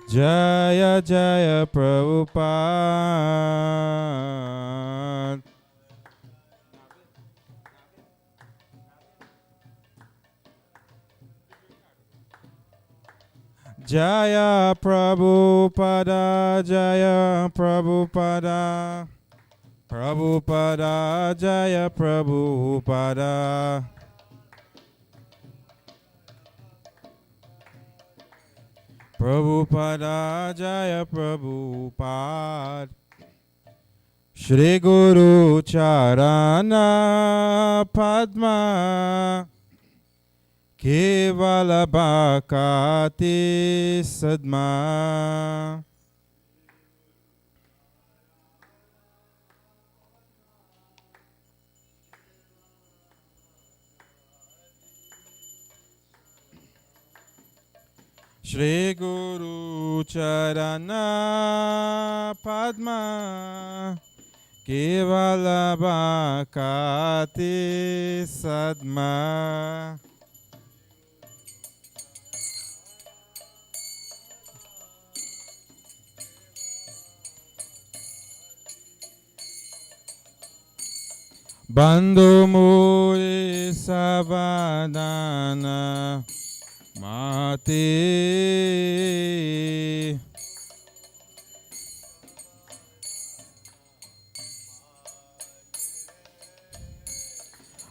Jaya Jaya Prabhupada. Jaya Prabhupada, Jaya Prabhupada. Prabhupada, Jaya Prabhupada. Prabhupada, Jaya Prabhupada. Shri Guru Charana Padma Kevala Bhakati Sadma. Shri Guru Charana Padma Kevala Bhakati Sadma. Bandhu Muri Savadana Mati.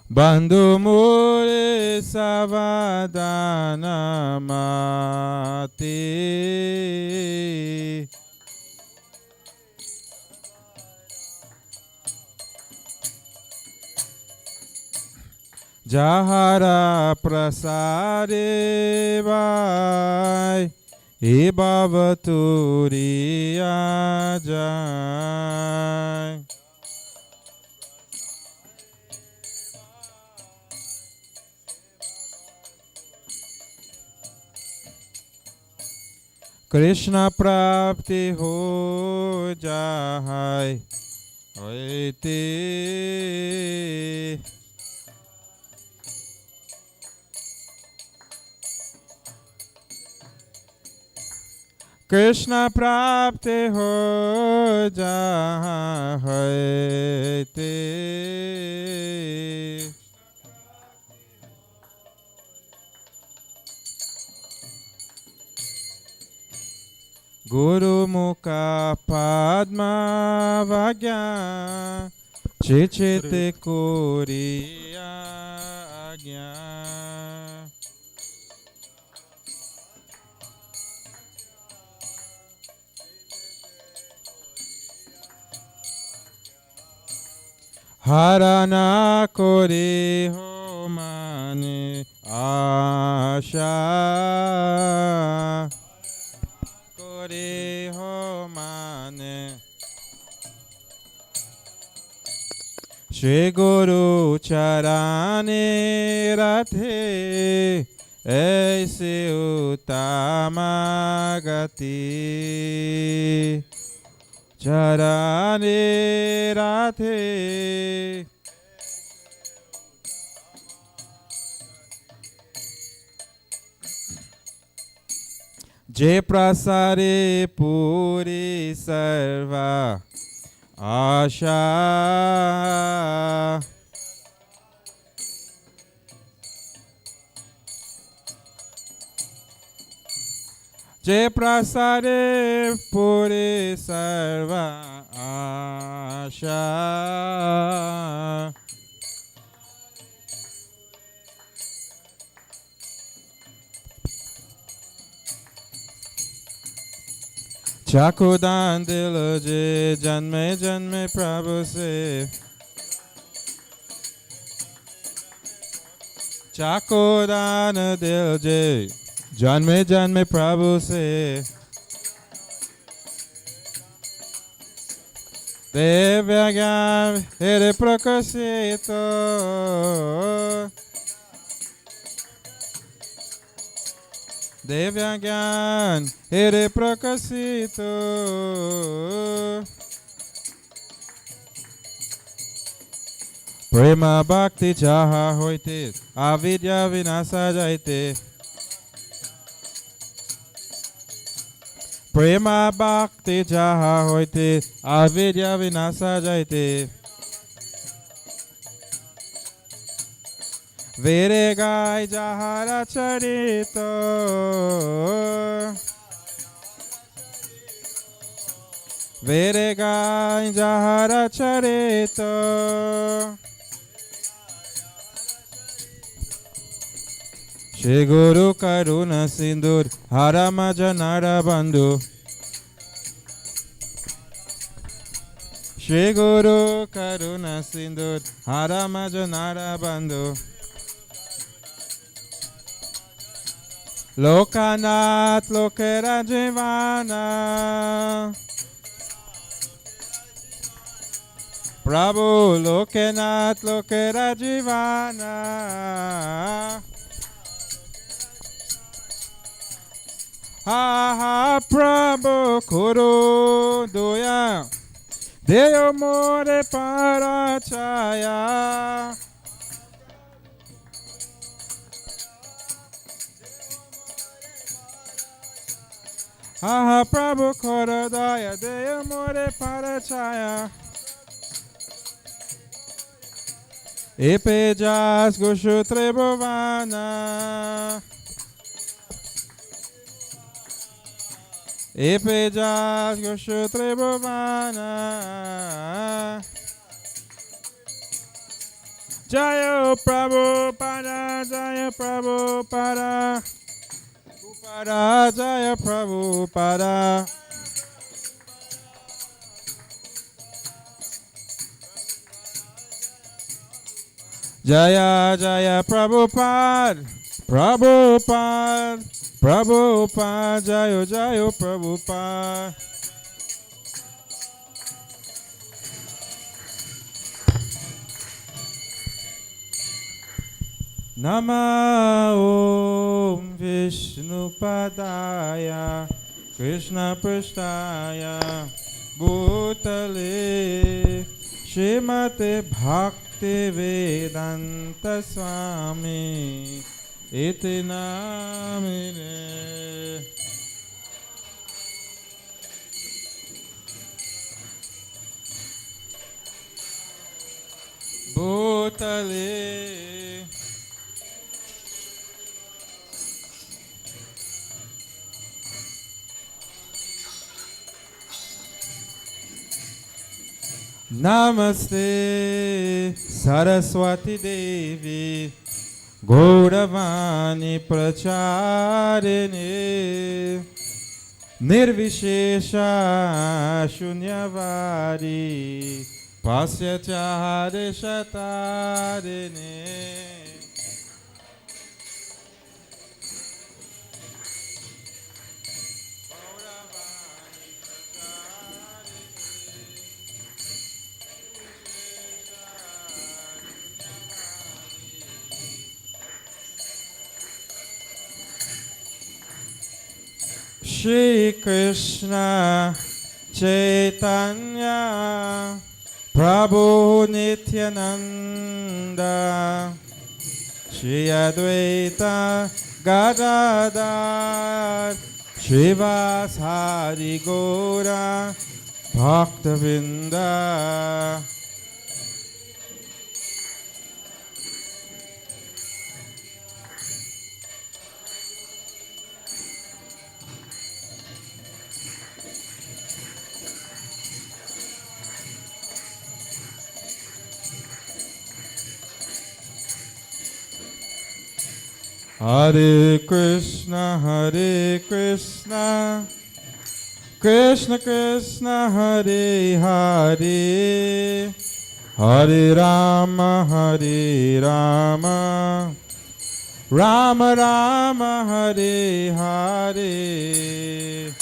Bandhu Muri Savadana Mati. Jahara Prasade Vai Ibavaturiya Jai. Krishna Prapti Ho Jai Hoiti. Krishna Prapti Ho Jai. Guru Mukha Padma Vagya Chichite Kuriya Agya. Harana Kori Ho Mani Asha. Kori Ho Mane. Shri Guru Charani Rathe Aise Uttama Gati. Charani Rathe Jai Prasare Puri Sarva Asha. Jai Prasare Puri Sarva Asha. Chakudan Dilaje Janme Janme Prabhu Se. Chakudan Dilaje Janme Janme Prabhu Se. Devyagam Hare Prakasito. Devyagyan Hare Prakasito. Prema Bhakti Jaha Hoite Avidya Vinasa Jaite. Prema bhakti jaha hoite, avidya vinasa jaite. Veregai jahara charito. Veregai jahara charito. Shri Guru Karuna Sindhu Harama Janara Bandhu. Shri Guru Karuna Sindhu Harama Janara Bandhu. Lokanath Lokera Jivana. Prabhu Lokanath Lokera Jivana. Ha ha Prabhu Kuru Doya Deyo More Parachaya. Ha ha Prabhu Kuru Doya Deyo More Parachaya. Epe jas Gushu Trebovana. Epe jas Gushu Trebovana. Jaya Prabhupada, Jaya Prabhupada. Upada, Jaya Prabhupada. Jaya Jaya Prabhupada, Prabhupada, Prabhupada, Jaya Jaya Prabhupada. Nama Om Vishnu Padaya Krishna Prasthaya Bhutale Srimate Bhakti Vedanta Swami Iti Namine. Bhutale Namaste Saraswati Devi Gauravani Pracharini Nirvishesha Shunyavadi Pasyachare Shatarini. Shri Krishna Chaitanya Prabhu Nityananda Shri Advaita Gadadhar Srivasari Gaura Bhaktavinda. Hare Krishna, Krishna Krishna, Hare Hare, Hare Rama, Rama Rama, Hare Hare.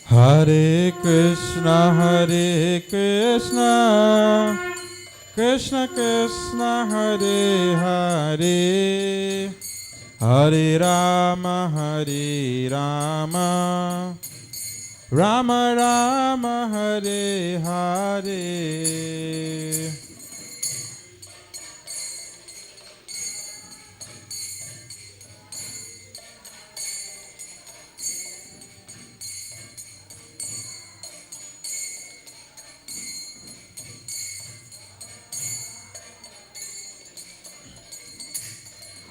Hare Krishna, Krishna Krishna, Hare Hare, Hare Rama, Hare Rama, Rama Rama, Hare Hare.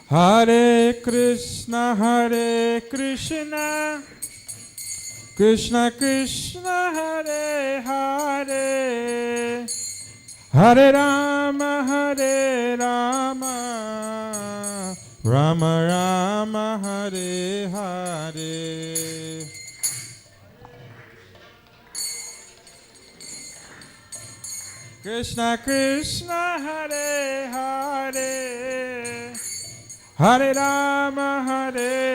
Hare Krishna, Krishna Krishna, Hare Hare, Hare Rama, Rama Rama, Hare Hare. Krishna Krishna, Hare Hare, Hare Rama, Hare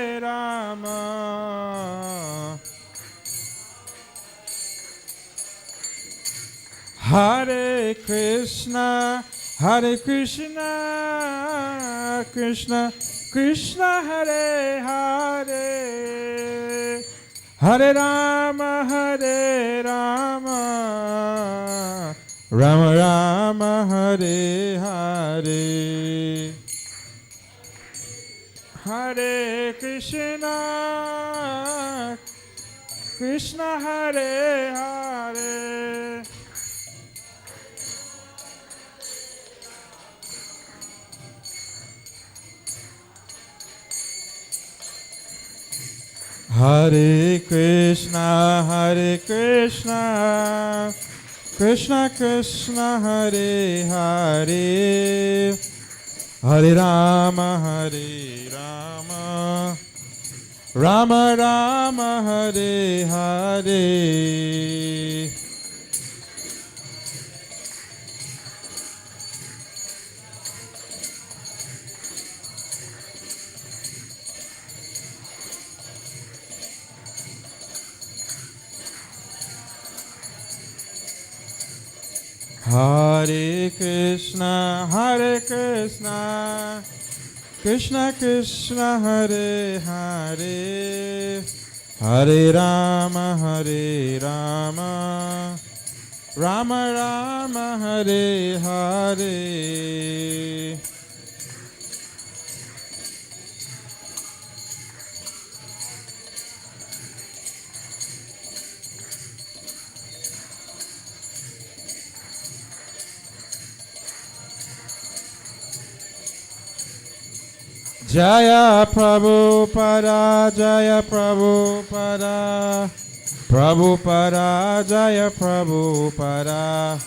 Krishna, Krishna Krishna, Hare Hare, Hare Rama, Rama Rama, Hare Hare. Hare Krishna, Krishna Hare Hare, Hare Krishna, Krishna Krishna, Hare Hare, Hare Rama, Rama Rama, Hare Hare. Hare Krishna, Krishna Krishna, Hare Hare, Hare Rama, Rama Rama, Hare Hare. Jaya Prabhupada, Jaya Prabhupada, Prabhupada, Jaya Prabhupada.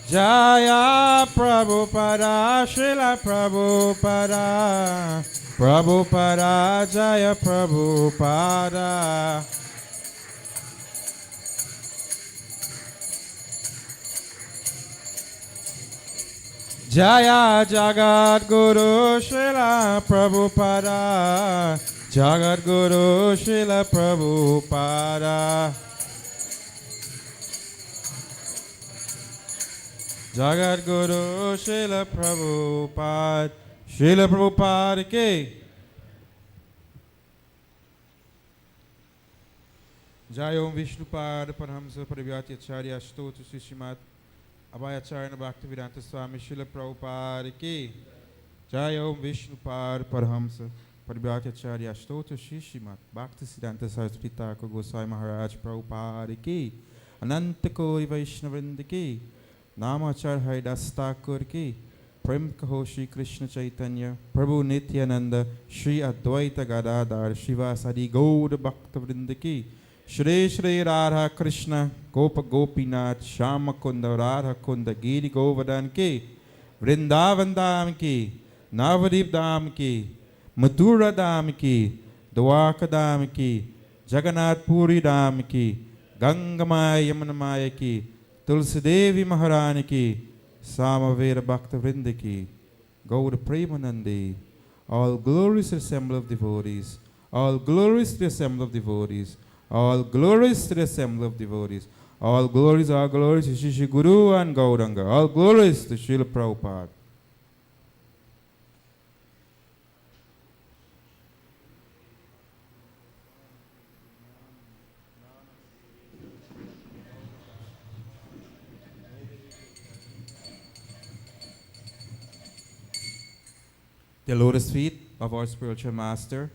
Jaya Prabhupada, Srila Prabhupada, Prabhupada, Jaya Prabhupada. Jaya Jagat Guru Srila Prabhupada, Jagat Guru Srila Prabhupada, Jagat Guru Srila Prabhupada, Srila Prabhupada ki Jai Om Vishnupad Parhamsa Parivyati Acharya Stotra Srishimat Abhayacharya Bhaktivedanta Swami Srila Prabhupada ki Jai Om Vishnupad Parhamsa Parivyati Acharya Stotra Srishimat Bhaktisiddhanta Saraswati Thakur Goswami Maharaj Prabhupada ki Ananta Kori Vaishnavrinda ki Namachar Haridas Thakur ki Prem Kaho Shri Krishna Chaitanya Prabhu Nityananda Shri Advaita Gadadhar Shivasadi Gaur Bhaktavrinda ki Shri Shri Radha Krishna Gopa Gopinath Shama Kunda Radha Kunda Giri Govardhan ki Vrindavan Dham ki Navadip Dham ki Mathura Dham ki Dwarka Dham ki Jagannath Puri Dham ki Gangamaya Yamunamaya ki Tulsi Devi Maharani ki Samaveda Bhakta Vrinda ki Gaur Premanandi. All glories to the assembly of devotees. All glories to the assembly of devotees. All glories to the assembly of devotees. All glories to Shri Guru and Gauranga. All glories to Srila Prabhupada. The lotus feet of our spiritual master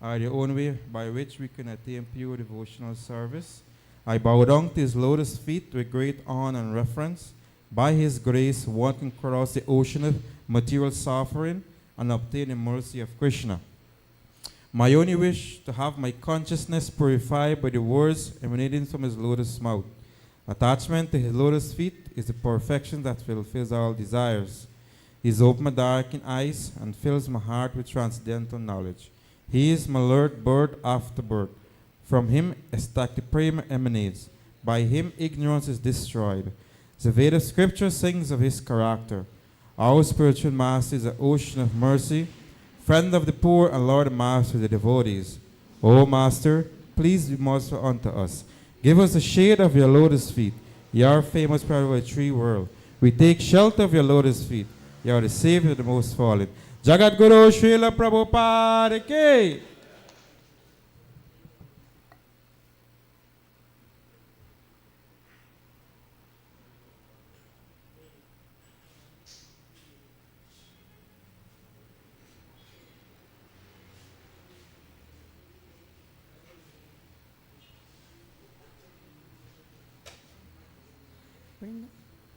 are the only way by which we can attain pure devotional service. I bow down to his lotus feet with great honor and reverence. By his grace, one can cross the ocean of material suffering and obtain the mercy of Krishna. My only wish to have my consciousness purified by the words emanating from his lotus mouth. Attachment to his lotus feet is the perfection that fulfills all desires. He has opened my darkened eyes and fills my heart with transcendental knowledge. He is my Lord, birth after birth. From him ecstatic prema emanates. By him ignorance is destroyed. The Veda scripture sings of his character. Our spiritual master is an ocean of mercy, friend of the poor and Lord and master of the devotees. O Master, please be merciful unto us. Give us the shade of your lotus feet. You are famous part of the three world. We take shelter of your lotus feet. You are the Savior of the most fallen. Jagat Guru Srila Prabhupada Ki.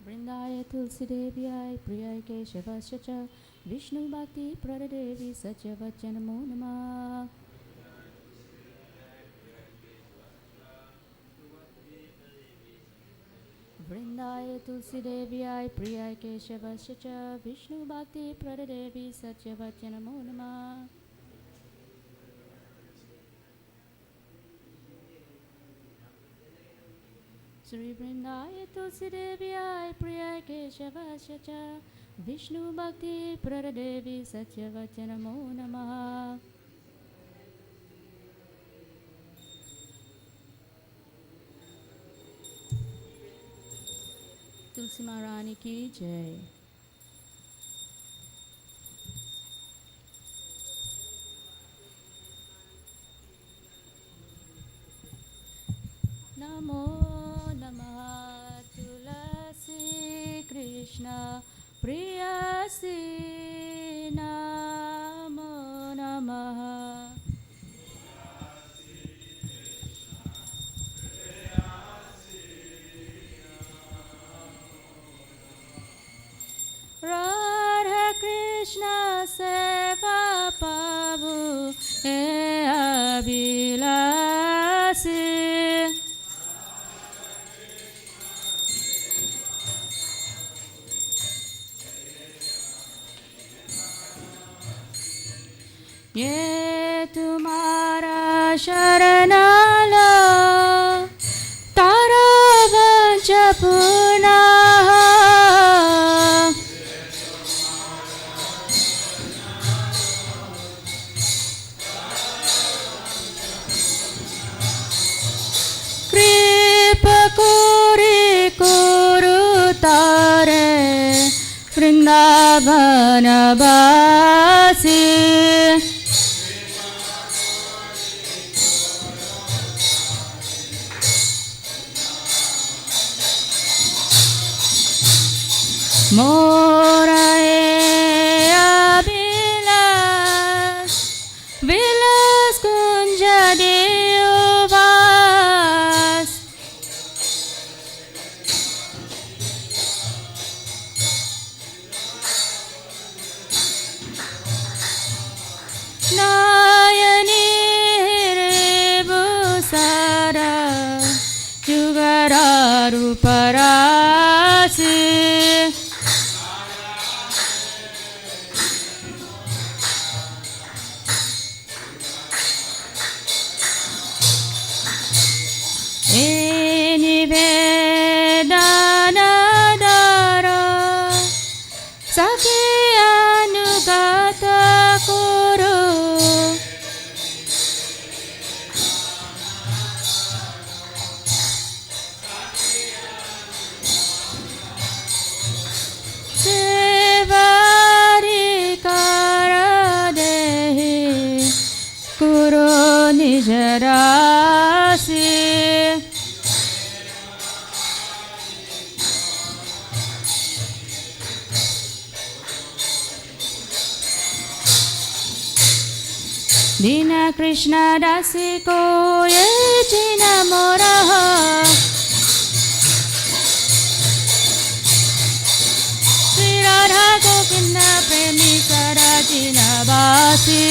Vrindaya Tulsi Devyai Priyai Keshavasya Cha Vishnu Bhakti Pradadevi Satyavachana Namo Namah. Vrindaya Tulsi Devyai Priyai Keshavasya Cha Vishnu Bhakti Pradadevi Satyavachana Namo Namah. Sri Vrindaya Tulsi Devyai Priyai Keshavasya Cha Vishnu Bhakti Pradadevi Satyavachana Namo Namah. Tulsi Maharani Ki Jai. Namo Tulasi Krishna Priyasi Namo Namaha. Radha Krishna Seva Pavu E Abhilasi. ये तुम्हारा शरणा लो तारा वंश पुनः। कृप कुरि कुरु तारे वृंदावन वासी। Morae Abilas Vilas Kunja Deovas. Nayani Rebusara Jugararu Parasi. दीना कृष्ण दासी को ये चिन मोरा श्री राधा गोविंद प्रेमी सदा जिन बासी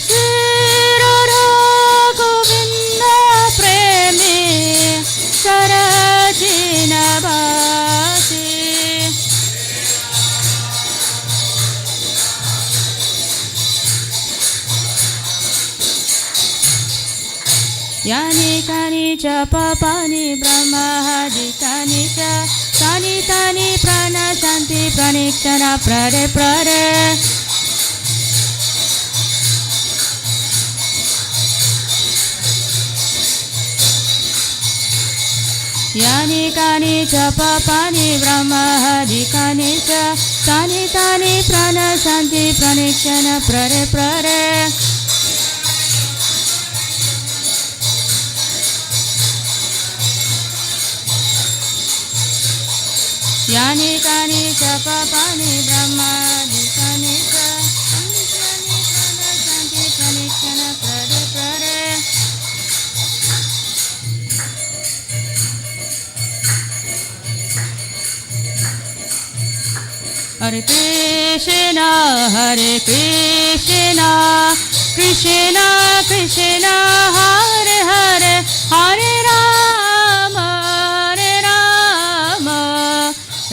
श्री राधा गोविंद प्रेमी सदा जिन बासी यानि कानि च पापानि ब्रह्मादिकानि च तानि तानि प्राणशान्ति प्रणीक्षण प्ररे प्ररे यानि कानि च पापानि ब्रह्मादिकानि च तानि तानि प्राणशान्ति प्रणीक्षण प्ररे प्ररे यानि कानि च पापानि ब्रह्मादिकानि च तानि प्राणशान्ति प्रणीक्षण प्ररे प्ररे हरे Krishna Krishna Krishna Hare Hare Hare Ram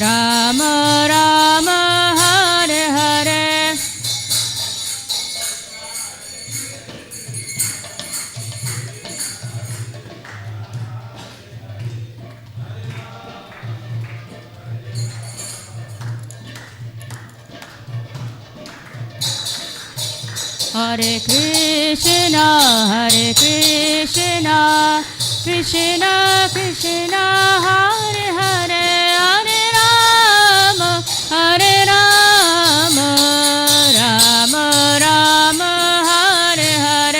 Ram Ram Hare Hare Hare Krishna Krishna Krishna Hare Hare Hare Ram Ram Ram Hare Hare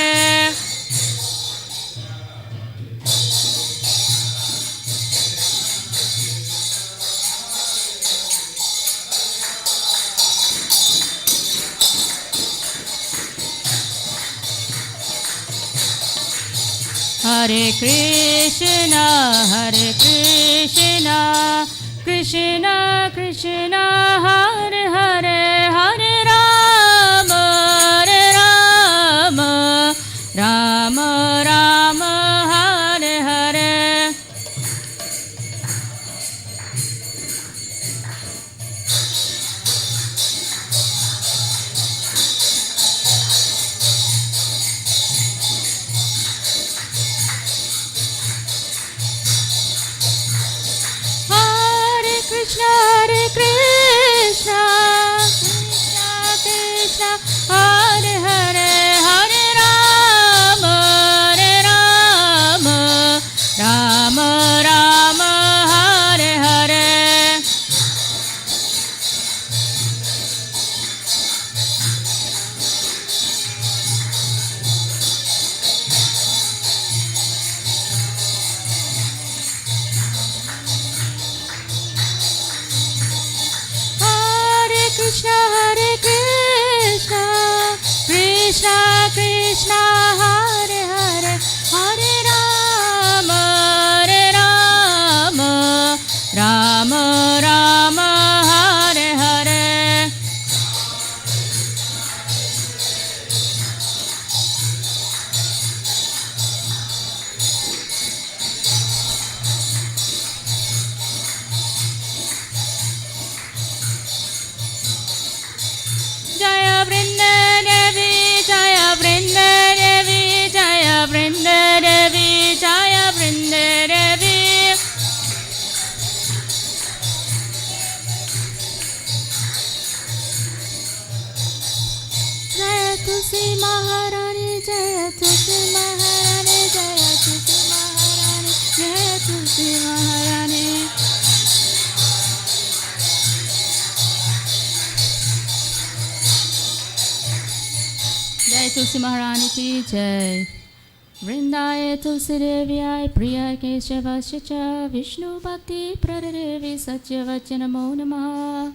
Hare Krishna Krishna Krishna Hare Hare Hare Ram Ram Ram Hare Hare Krishna Krishna Hare Hare Hare Rama Rama Rama Hare Hare Krishna Hare Krishna Krishna Krishna Hare Hare Hare Rama Rama Rama Hare Hare Jaya Vrinda Devi Jaya Vrinda Devi Jaya Vrinda Devi Jaya Vrinda Devi Jaya Tulsi Maharani Jaya Tulsi Maharani Jaya Tulsi Maharani Jaya Tulsi Maharani Jai Tulsi Maharani ki jai. Vrindaya Tulsi Devyai Priya Keshavasya cha Vishnu Bhakti Pradadevi Satyavacana Namo Namaha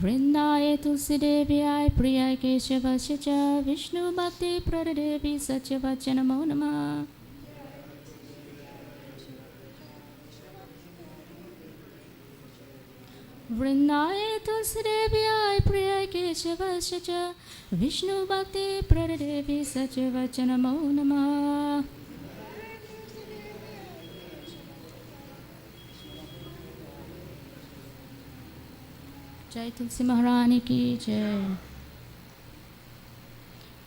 वृंदाय तुलसी देव्याय प्रियाय केशवस्य च विष्णु भक्ति प्रदेवी सत्यवच नमो नमः वृंदाय तुलसी देव्याय प्रियाय केशवस्य च विष्णु भक्ति प्रदेवी सत्यवच नमो नमः जय तुलसी महारानी की जय.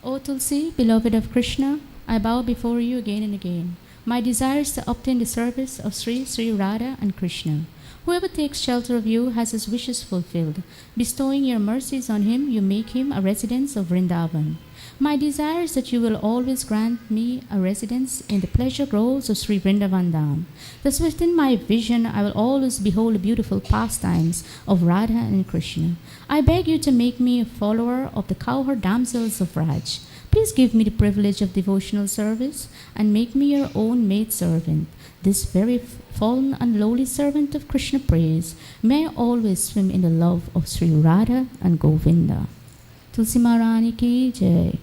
O Tulsi, beloved of Krishna, I bow before you again and again. My desire is to obtain the service of Sri Radha and Krishna. Whoever takes shelter of you has his wishes fulfilled. Bestowing your mercies on him, you make him a resident of Vrindavan. My desire is that you will always grant me a residence in the pleasure groves of Sri Vrindavan Dham. Thus within my vision I will always behold the beautiful pastimes of Radha and Krishna. I beg you to make me a follower of the cowherd damsels of Raj. Please give me the privilege of devotional service and make me your own maidservant. This very fallen and lowly servant of Krishna praise, may I always swim in the love of Sri Radha and Govinda. Tulsi Maharani ki jai.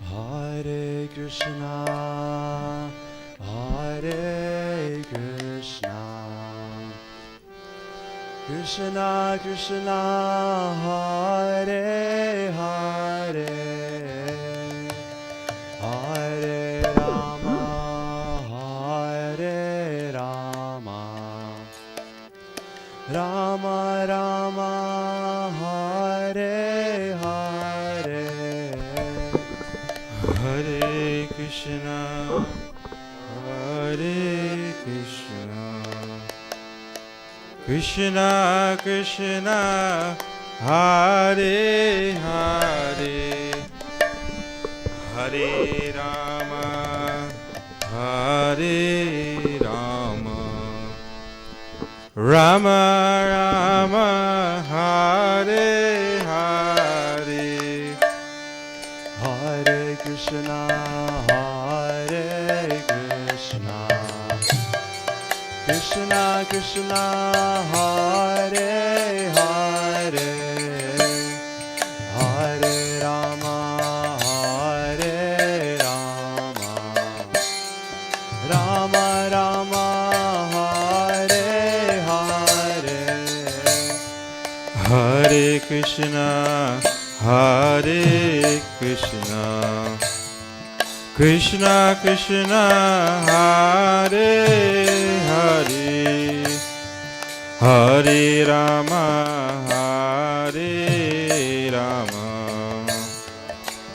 Hare Krishna, Hare Krishna, Krishna Krishna, Hare Hare, Hare Rama, Hare Rama, Rama Rama, Hare Hare. Hare Krishna, Hare Krishna, Krishna Krishna, Hare Hare, Hare Rama, Hare Rama, Rama Rama, Hare Hare. Hare Krishna, Hare Krishna, Krishna Krishna, Hare Hare, Hare Rama, Hare Rama, Rama Rama, Hare Hare. Hare Krishna, Hare Krishna, Krishna Krishna, Hare Hare, Hare Rama, Hare Rama,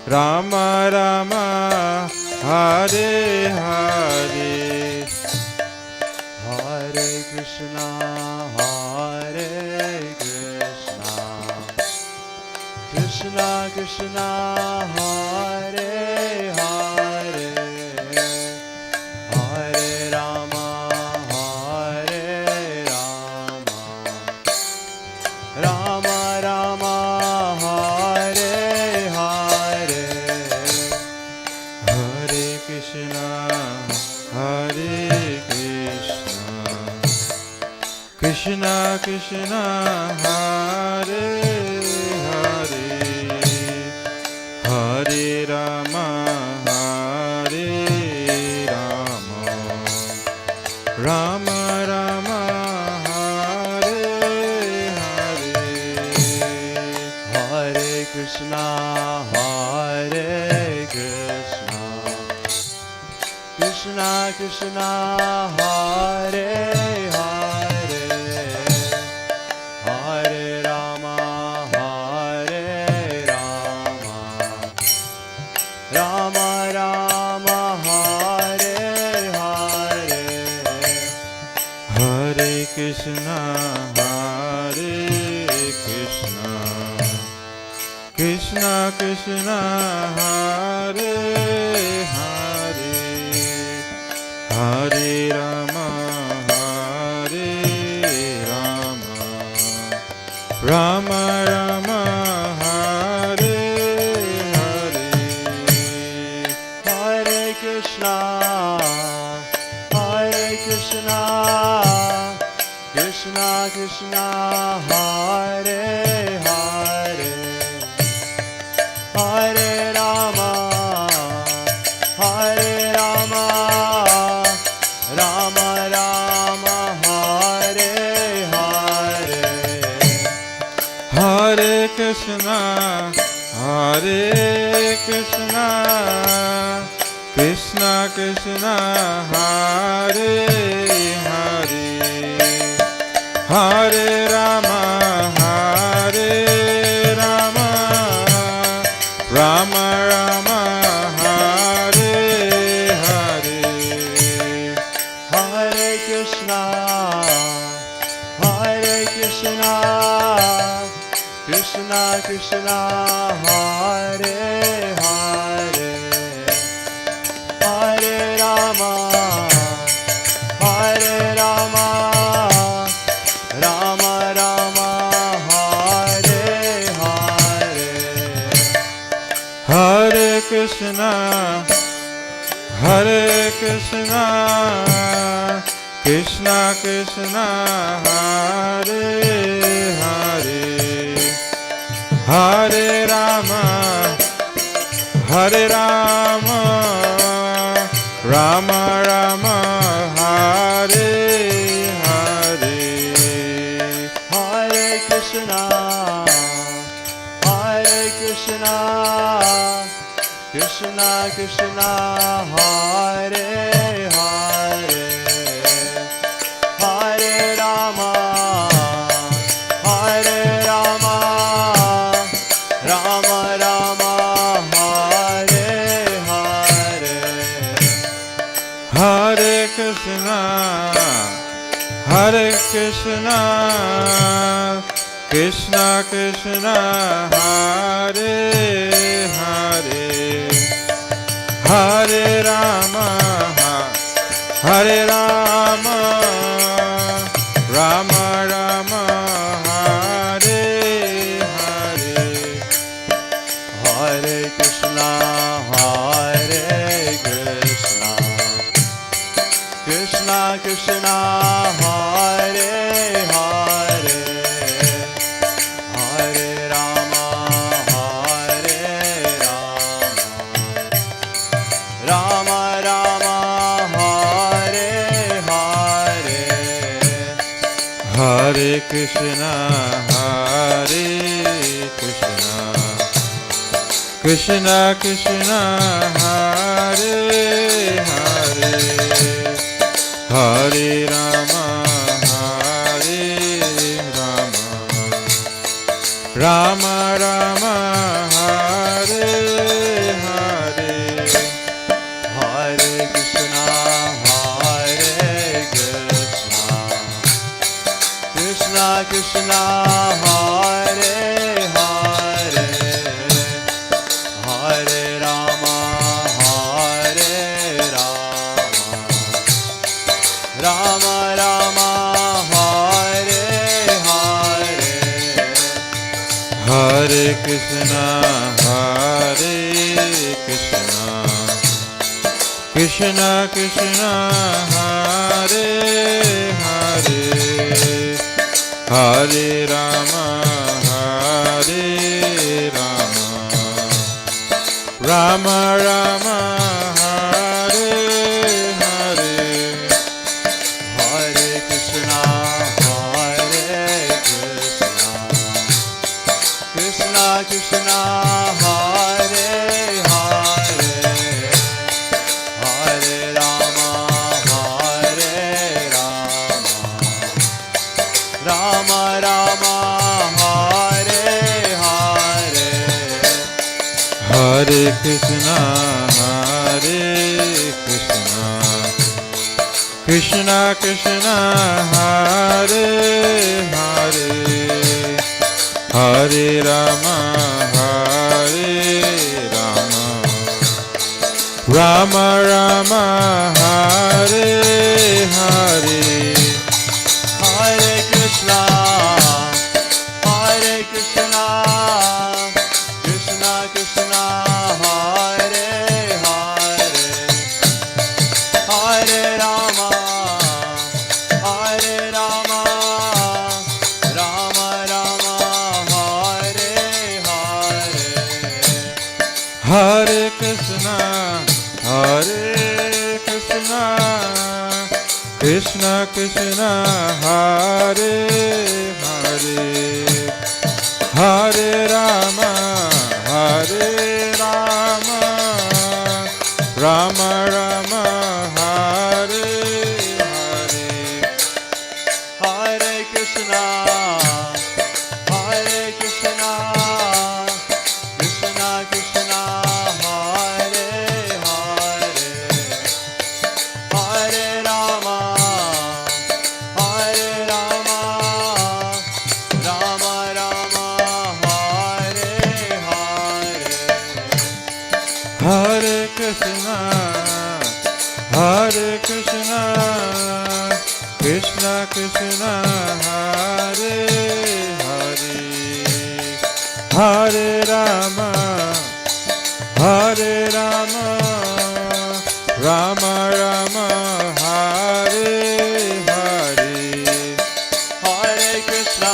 Rama Rama, Hare Hare. Hare Krishna, Hare Krishna, Krishna Krishna, Hare Hare, Hare Rama, Hare Rama, Rama Rama, Hare Hare. Hare Krishna, Hare Krishna, Krishna Krishna Hare Hare Hare Rama Hare Rama Rama Rama Hare Hare Hare Krishna Krishna Krishna Hare Hare Hare Rama Rama Rama Hare Hare Hare Krishna Krishna Krishna Hare Hare Hare Rama Rama Rama Hare Hare Hare Krishna Krishna Krishna Hare Hare Hare Rama Rama Rama Hare Hare Hare Krishna Krishna Krishna Hare Hare Hare Rama Rama Rama Hare Hare Hare Krishna Krishna Krishna Hare Hare Hare Rama Rama Rama Hare Hare Hare Krishna Krishna Krishna Hare Hare Hare Rama Rama Rama Hare Hare Hare Krishna Krishna Krishna Hare Hare Hare Rama Rama Rama Hare Hare Hare Krishna Krishna Krishna Hare Hare Hare Rama Rama Rama Hare Hare Hare Krishna Krishna Krishna Hare Hare Hare Rama Rama Rama Hare Hare Hare Krishna Krishna Krishna Hare Hare Hare Rama Rama Rama Hare Hare Hare Krishna Krishna Krishna Hare Hare Hare Rama Rama Rama Hare Hare Hare Krishna Krishna Krishna Hare Hare Hare Rama, Hare Rama, Rama Rama, Hare Hare, Hare Krishna, Krishna Krishna, Hare Hare, Hare Rama, Rama Rama, Hare Hare. Hare Krishna, Hare Krishna, Krishna Krishna, Hare Hare, Hare Rama, Hare Rama, Rama Rama, Hare Hare, Hare Krishna, Krishna Krishna, Hare Hare, Hare Rama, Rama Rama, Hare Hare. Hare Krishna, Krishna Krishna, Hare Hare, Hare Rama, Rama Rama, Hare Hare. Hare Krishna, Krishna Krishna, Hare Hare, Hare Rama, Rama Rama, Hare Hare. Hare Krishna, Krishna Krishna, Hare Hare, Hare Rama, Rama Rama, Hare Hare. Hare Krishna,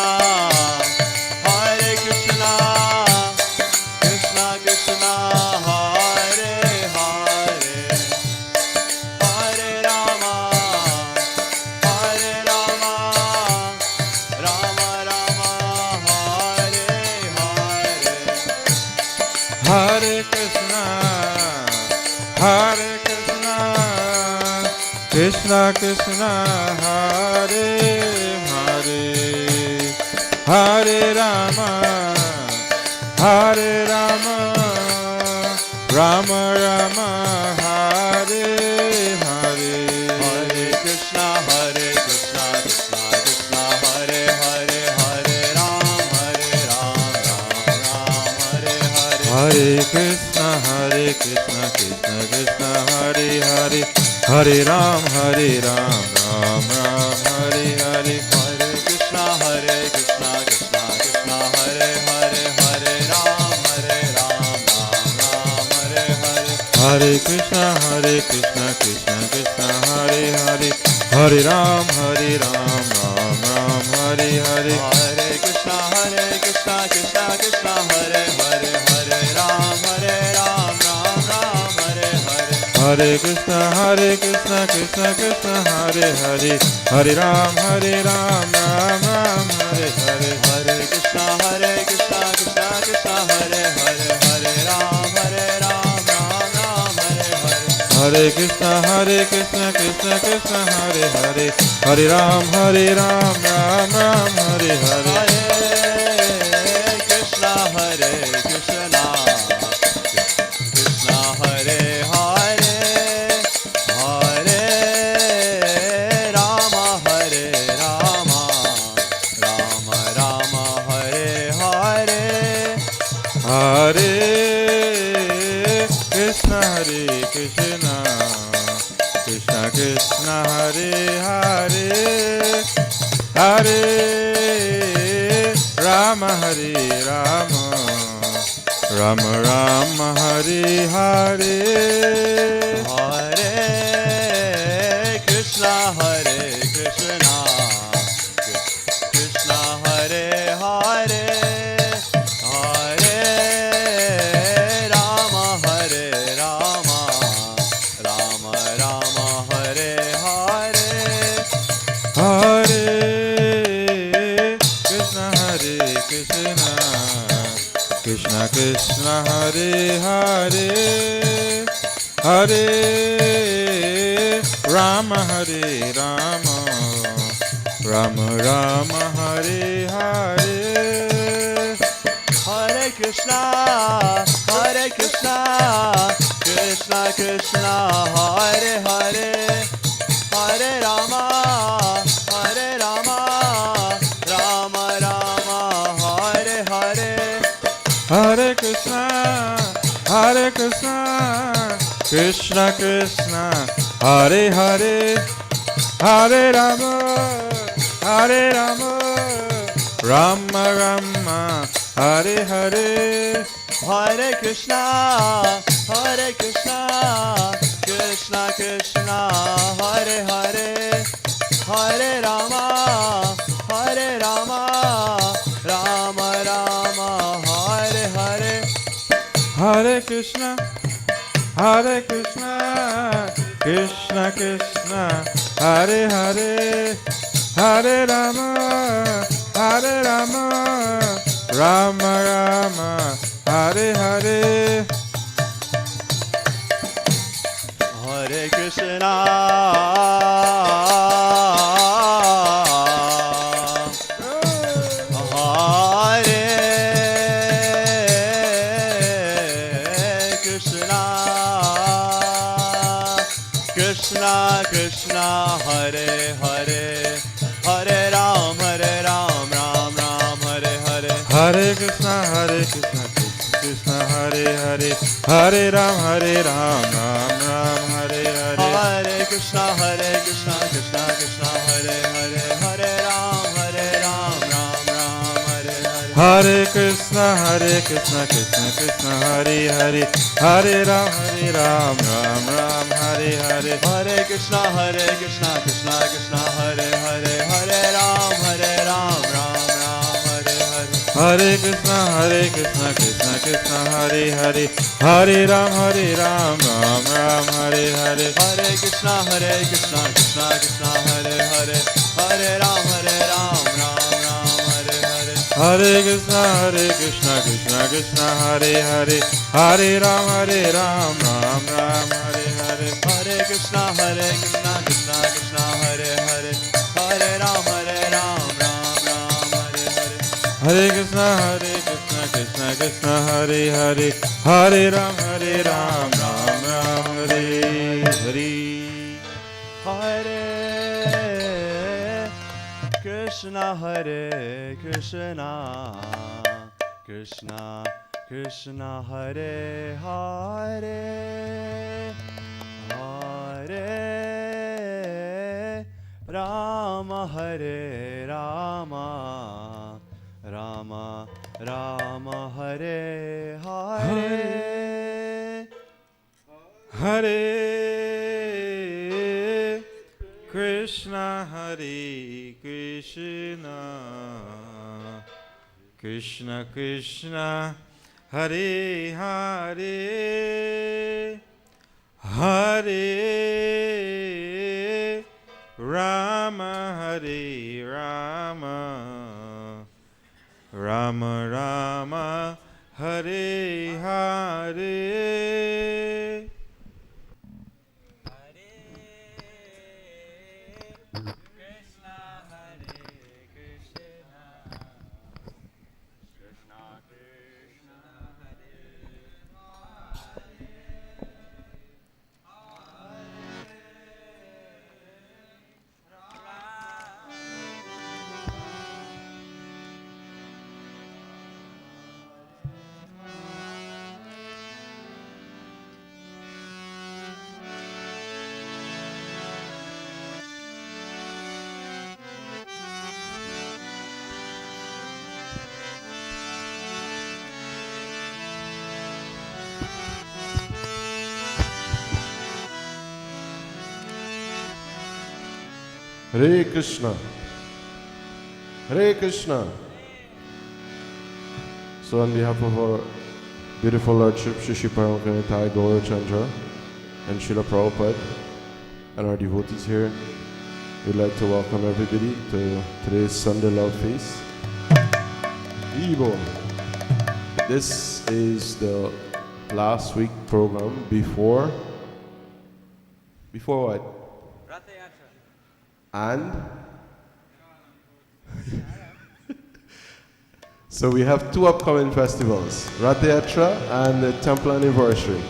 Krishna Krishna, Hare Hare, Hare Rama, Rama Rama, Hare Hare. Hare Krishna, Krishna Krishna, Hare Hare, Hare Rama, Rama Rama, Hare Hare. Hare Krishna, Krishna Krishna, Hare Hare, Hare Ram, Ram Hare Hare. Hare Krishna, Krishna Krishna, Hare Hare, Hare Ram, Ram Hare Hare. Hare Krishna, Krishna Krishna, Hare Hare, Hare Ram, Ram Hare Hare. Hare Krishna, Krishna Krishna, Hare Hare, Hare Ram, Ram Hare Hare. Hare Krishna, Krishna Krishna, Hare Hare, Hare Ram, Ram Hare Hare. Hare Krishna, Krishna Krishna, Hare Hare, Hare Ram, Ram Hare Hare. Hare Krishna, Krishna Krishna, Hare Hare, Hare Ram, Ram Hare Hare. Hare Krishna, Krishna Krishna, Hare Hare, Hare Ram, Ram Hare Hare. Hare Krishna, Krishna Hare Hare, Hare Rama, Rama Rama, Hare Hare. Hare Krishna, Krishna Krishna, Hare Hare, Hare Rama, Rama Rama, Hare Hare. Hare Krishna, Krishna Krishna Krishna Hare Hare Hare Rama Hare Rama Rama Rama Hare Hare Hare Krishna, Krishna Krishna, Hare Hare, Hare Rama, Rama Rama, Hare Hare. Hare Krishna Krishna Krishna Hare Hare Hare Rama Rama Rama Hare Hare Hare Krishna, Krishna Krishna, Hare Hare, Hare Rama, Rama Rama, Hare Hare. Hare Krishna Krishna Krishna Hare Hare Hare Rama Rama Rama Hare Hare Hare Krishna, Krishna Krishna, Hare Hare, Hare Ram, Ram Ram, Hare Hare. Hare Krishna Krishna Krishna Hare Hare Hare Ram Ram Ram Hare Hare Hare Krishna Krishna Krishna, Hare Hare, Hare Ram Ram Ram, Hare Hare. Hare Krishna Krishna Krishna Hare Hare Hare Ram Ram Ram Hare Hare Hare Krishna Krishna Krishna, Hare Hare, Hare Ram Ram Hare Hare. Hare Krishna Krishna Krishna Hare Hare Hare Ram Ram Ram Hare Hare Hare Krishna Krishna Krishna, Hare Hare, Hare Ram Ram Hare Hare. Hare Krishna Krishna Krishna Hare Hare Hare Ram Ram Ram Hare Hare Hare Krishna Krishna Krishna, Hare Hare, Hare Ram Ram Hare Hare. Hare Krishna Krishna Krishna Hare Hare Hare Ram Ram Hare Hare Hare Krishna Krishna Krishna, Hare Hare, Hare Rama, Rama Rama, Hare Hare. Hare Krishna Krishna Krishna Hare Hare Hare Rama Rama Rama Hare Hare Hare Krishna. Hare Krishna. So on behalf of our beautiful Lordship, Shri Shri Paramahangkara Gaura Chandra and Srila Prabhupada and our devotees here, we'd like to welcome everybody to today's Sunday Love Feast. Igbo. this is the last week program before what? And so we have two upcoming festivals, Rath Yatra and the Temple Anniversary,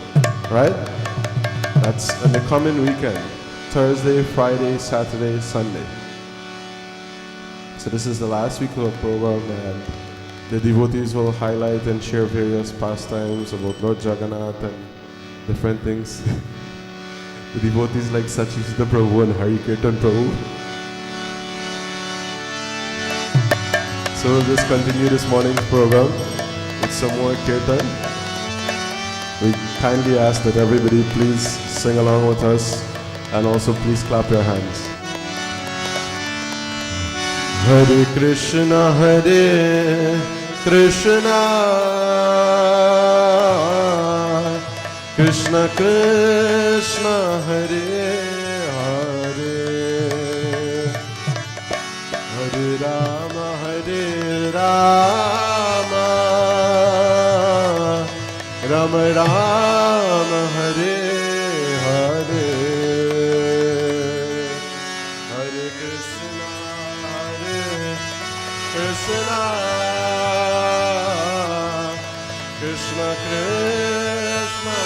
right? That's in the coming weekend, Thursday, Friday, Saturday, Sunday. So this is the last week of the program, and the devotees will highlight and share various pastimes about Lord Jagannath and different things. The devotees like Sachishita Prabhu and Hari Kirtan Prabhu. So we'll just continue this morning's program with some more kirtan. We kindly ask that everybody please sing along with us, and also please clap your hands. Hare Krishna, Krishna Krishna, Hare Hare, Hare Rama, Rama Rama, Hare Hare, Hare Krishna, Krishna Krishna Krishna.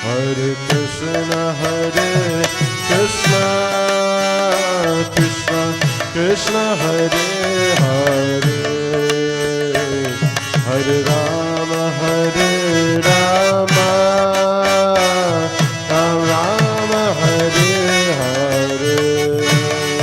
Hare Krishna, Krishna Krishna, Hare Hare, Hare Rama, Rama Rama, Hare Hare. Hare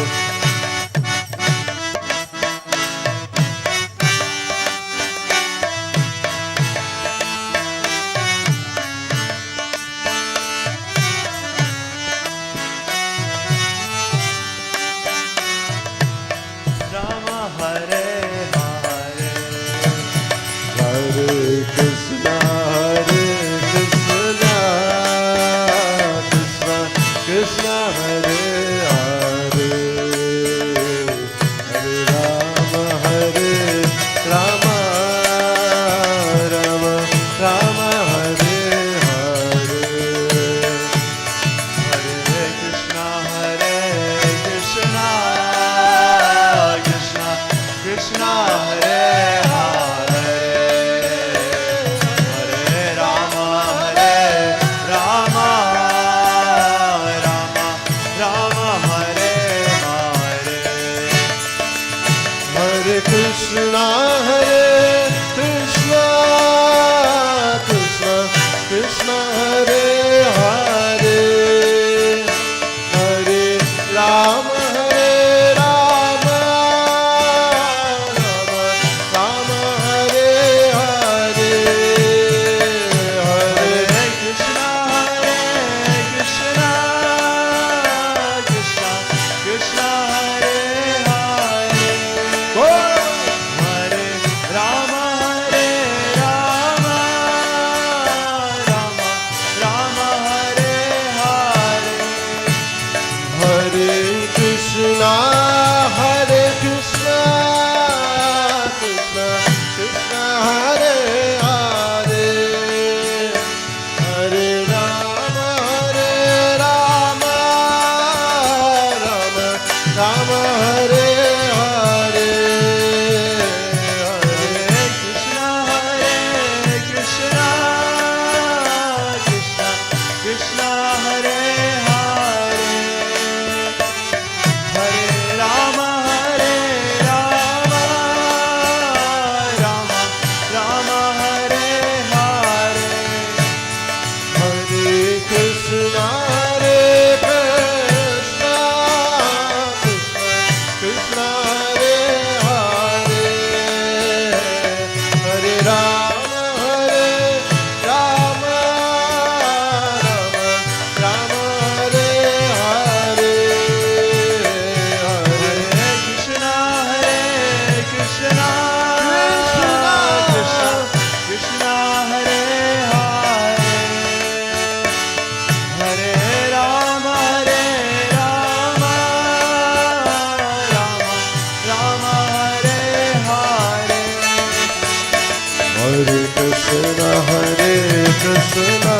Krishna Hare Krishna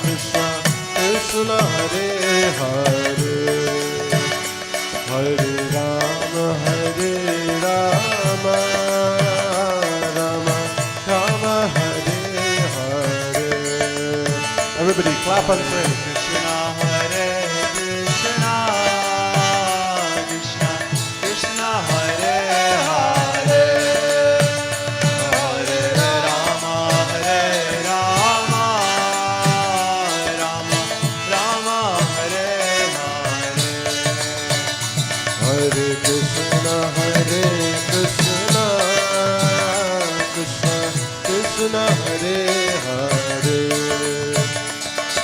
Krishna Krishna Hare Hare Hare Rama Hare Rama Rama Rama Hare Hare. Everybody clap and sing. Krishna Hare Krishna Krishna Krishna Hare Hare Hare Rama Hare Rama Rama Rama Hare Hare. Hare Krishna Hare Krishna Krishna Krishna Hare Hare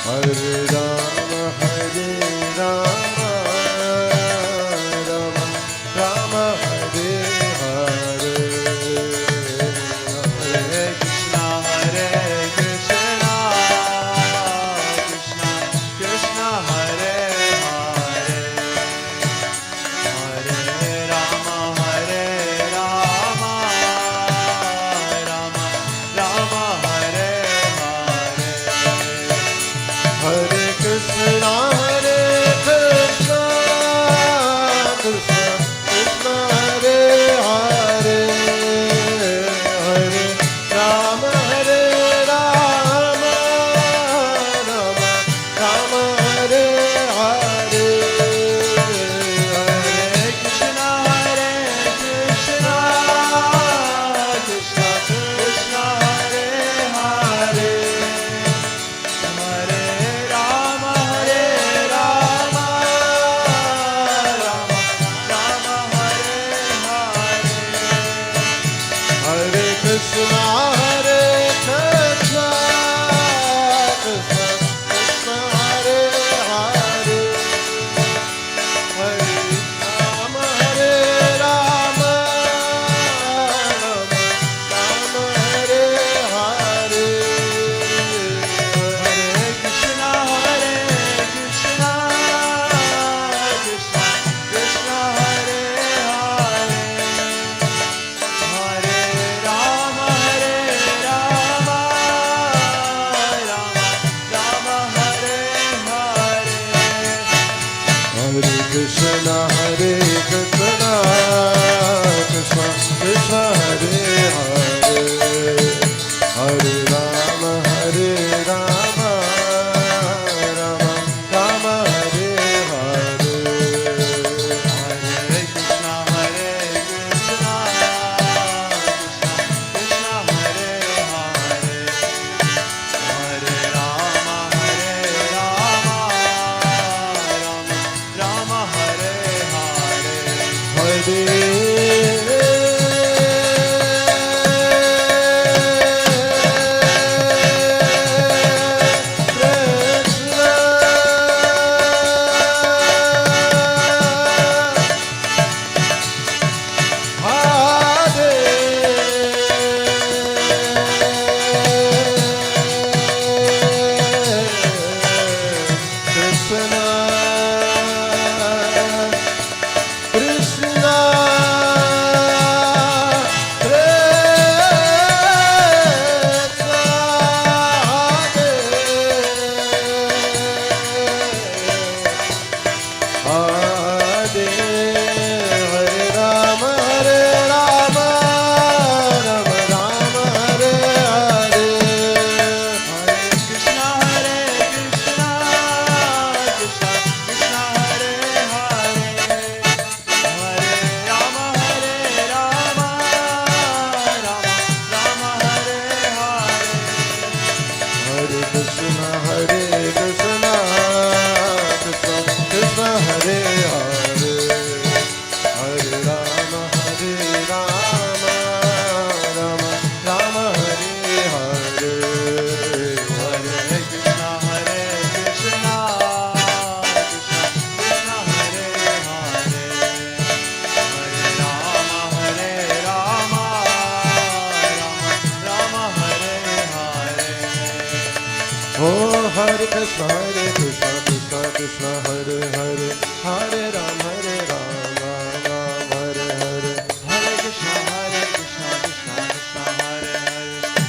Hare Rama Hare Rama Rama Rama Hare Hare. Hare Krishna Hare Krishna Krishna Krishna Hare Hare Hare Rama Hare Rama Rama Rama Hare Hare. Hare Krishna Hare Krishna Krishna Krishna Hare Hare Hare Rama Hare Rama Rama Rama Hare Hare. Hare Krishna Hare Krishna Krishna Krishna Hare Hare Hare Rama Hare Rama Rama Rama Hare Hare. Hare Krishna Hare Krishna Krishna Krishna Hare Hare Hare Rama Hare Rama Rama Rama Hare Hare. Hare Krishna Hare Krishna Krishna Krishna Hare Hare Hare Rama Hare Rama Rama Rama Hare Hare. Hare Krishna Hare Krishna Krishna Krishna Hare Hare Hare Rama Hare Rama Rama Rama Hare Hare. Hare Krishna Hare Krishna Krishna Krishna Hare Hare Hare Rama Hare Rama Rama Rama Hare Hare. Hare Krishna, Krishna Krishna, Hare Hare, Hare Ram, Ram Hare Hare. Hare Krishna, Krishna Krishna, Hare Hare,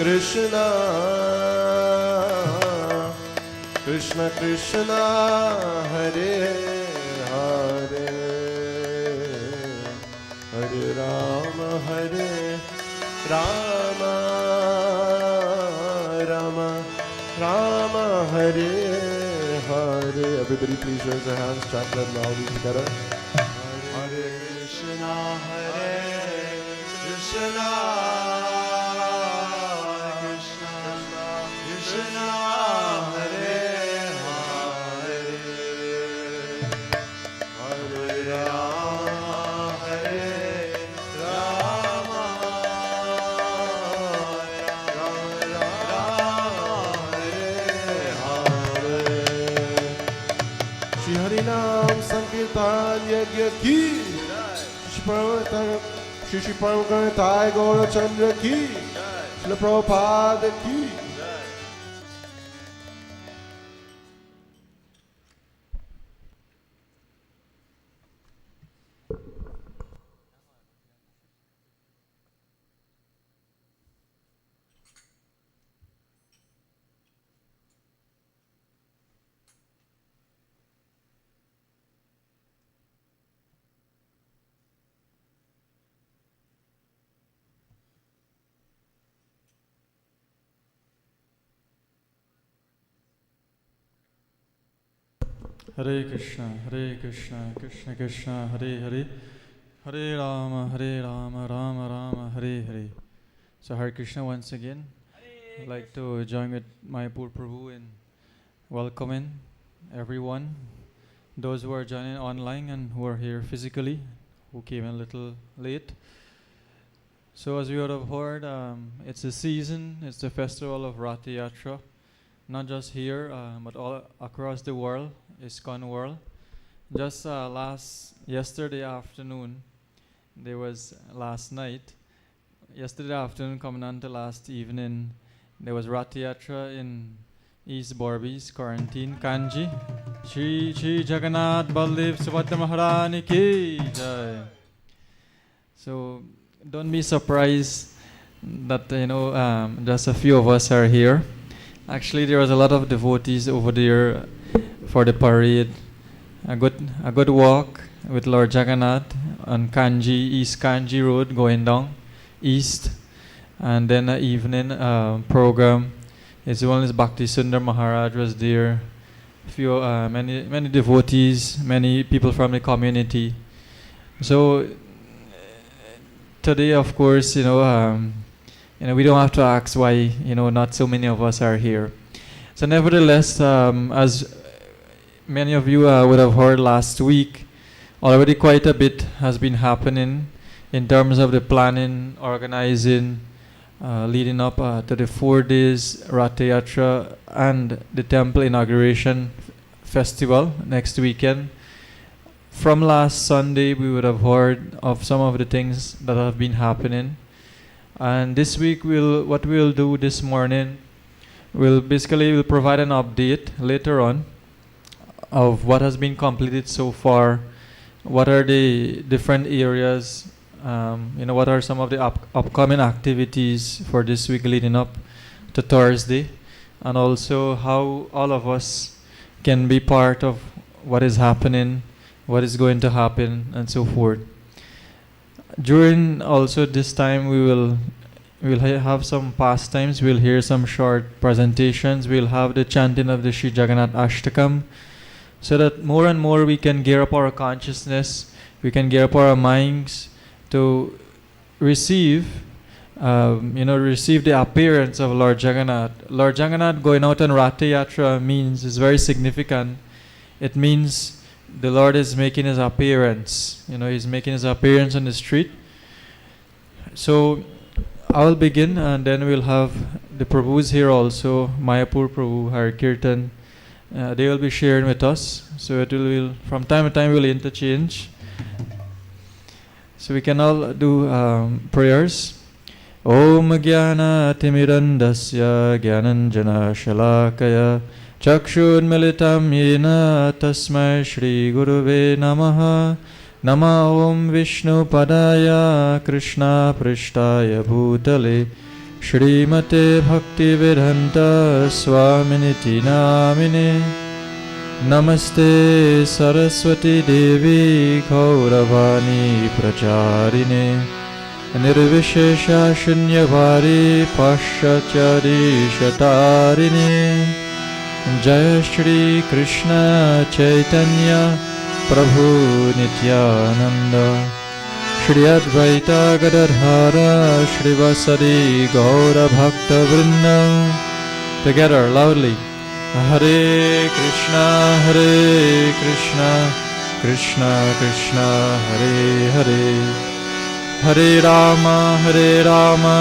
Krishna Krishna Krishna Hare Hare Hare Rama Rama Rama Rama Hare Hare. Everybody please raise your hands, chant that loudly together. Hare Krishna Krishna Krishna Krishna Hare Hare Hare Rama Rama Hare Hare. Shri Harinam Sankirtan Yajna Ki Shri Paramahansa Gaurachandra Ki Srila Prabhupada Ki. Hare Krishna, Krishna Krishna, Hare Hare, Hare Rama, Rama Rama, Hare Hare. So Hare Krishna once again. I'd like to join with Mayapur Prabhu in welcoming everyone, those who are joining online and who are here physically, who came a little late. So as we would have heard, it's the season, it's the festival of Rath Yatra, not just here, but all across the world, ISKCON world. Just yesterday afternoon, yesterday afternoon coming on to last evening, there was Rath Yatra in East Borbies, Quarantine, Kanji. Shri Jagannath Baldev Subhadra Maharani Ki Jai. So don't be surprised that just a few of us are here. Actually, there was a lot of devotees over there for the parade. A good walk with Lord Jagannath on East Kanji Road going down east, and then an evening program. It's one is Bhakti Sundar Maharaj was there. Many devotees, many people from the community. So today, of course, we don't have to ask why not so many of us are here. So nevertheless, as many of you would have heard last week, already quite a bit has been happening in terms of the planning, organizing, leading up to the 4 days Rath Yatra and the temple inauguration festival next weekend. From last Sunday, we would have heard of some of the things that have been happening. And this week, what we'll do this morning, we'll provide an update later on of what has been completed so far, what are the different areas, what are some of the upcoming activities for this week leading up to Thursday, and also how all of us can be part of what is happening, what is going to happen, and so forth. During also this time, we'll have some pastimes. We'll hear some short presentations. We'll have the chanting of the Sri Jagannath Ashtakam, so that more and more we can gear up our consciousness, we can gear up our minds to receive the appearance of Lord Jagannath. Lord Jagannath going out on Rath Yatra is very significant. It means the Lord is making his appearance. He's making his appearance on the street. So I'll begin, and then we'll have the Prabhus here also, Mayapur Prabhu, Hari Kirtan. They will be sharing with us. So from time to time we'll interchange. So we can all do prayers. Om Jnana Timirandasya Jnananjana Shalakaya Chakshun Militam Yena Tasmai Shri Guruve Namaha. Nama Om Vishnu Padaya Krishna Prishtaya Bhutale Shrimate Bhaktivedanta Swaminiti Namine Namaste Saraswati Devi Gauravani Pracharine Nirvishesha Shunyabhari Paschatyari Shatarine Jaya Shri Krishna Chaitanya Prabhu Nityananda Shri Advaita Gadadhara Shrivasadi Gaura Bhakta Vrinda. Together loudly. Hare Krishna, Krishna Krishna, Hare Hare. Hare Rama, Rama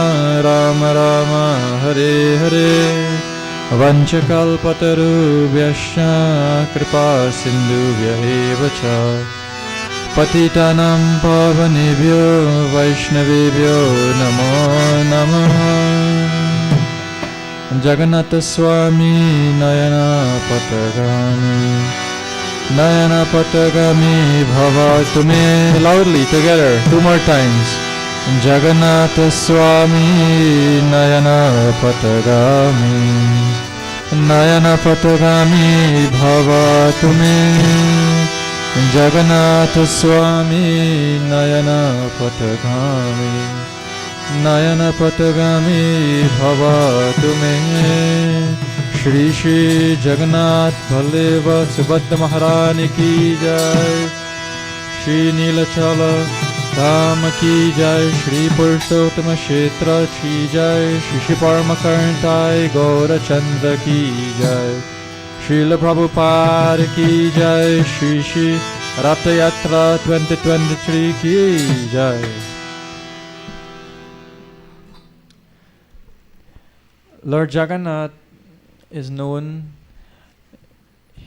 Rama, Hare Hare. Vanchakalpatarubhyascha kripa sindhubhya eva cha. Patitanam pavanebhyo vaishnavebhyo namo namaha. Jagannatha Swami Nayana Patagami Bhavatu Me. Loudly together, 2 more times. Jagannatha Swami Nayana Patagami Bhavatu Me. Jagannatha Swami Nayana Patagami Bhavatu Me. Shri Shri Jagannath Balleva Subhadra Maharani Ki Jai. Shri Nilachala Dham Ki Jai. Shri Purushottama Kshetra Ki Jai. Shri Shri Paramakarntai Gaura Chandra Ki Jai. Srila Prabhupada Ki Jai. Shri Shri Ratha Yatra 2023 Ki Jai. Lord Jagannath is known,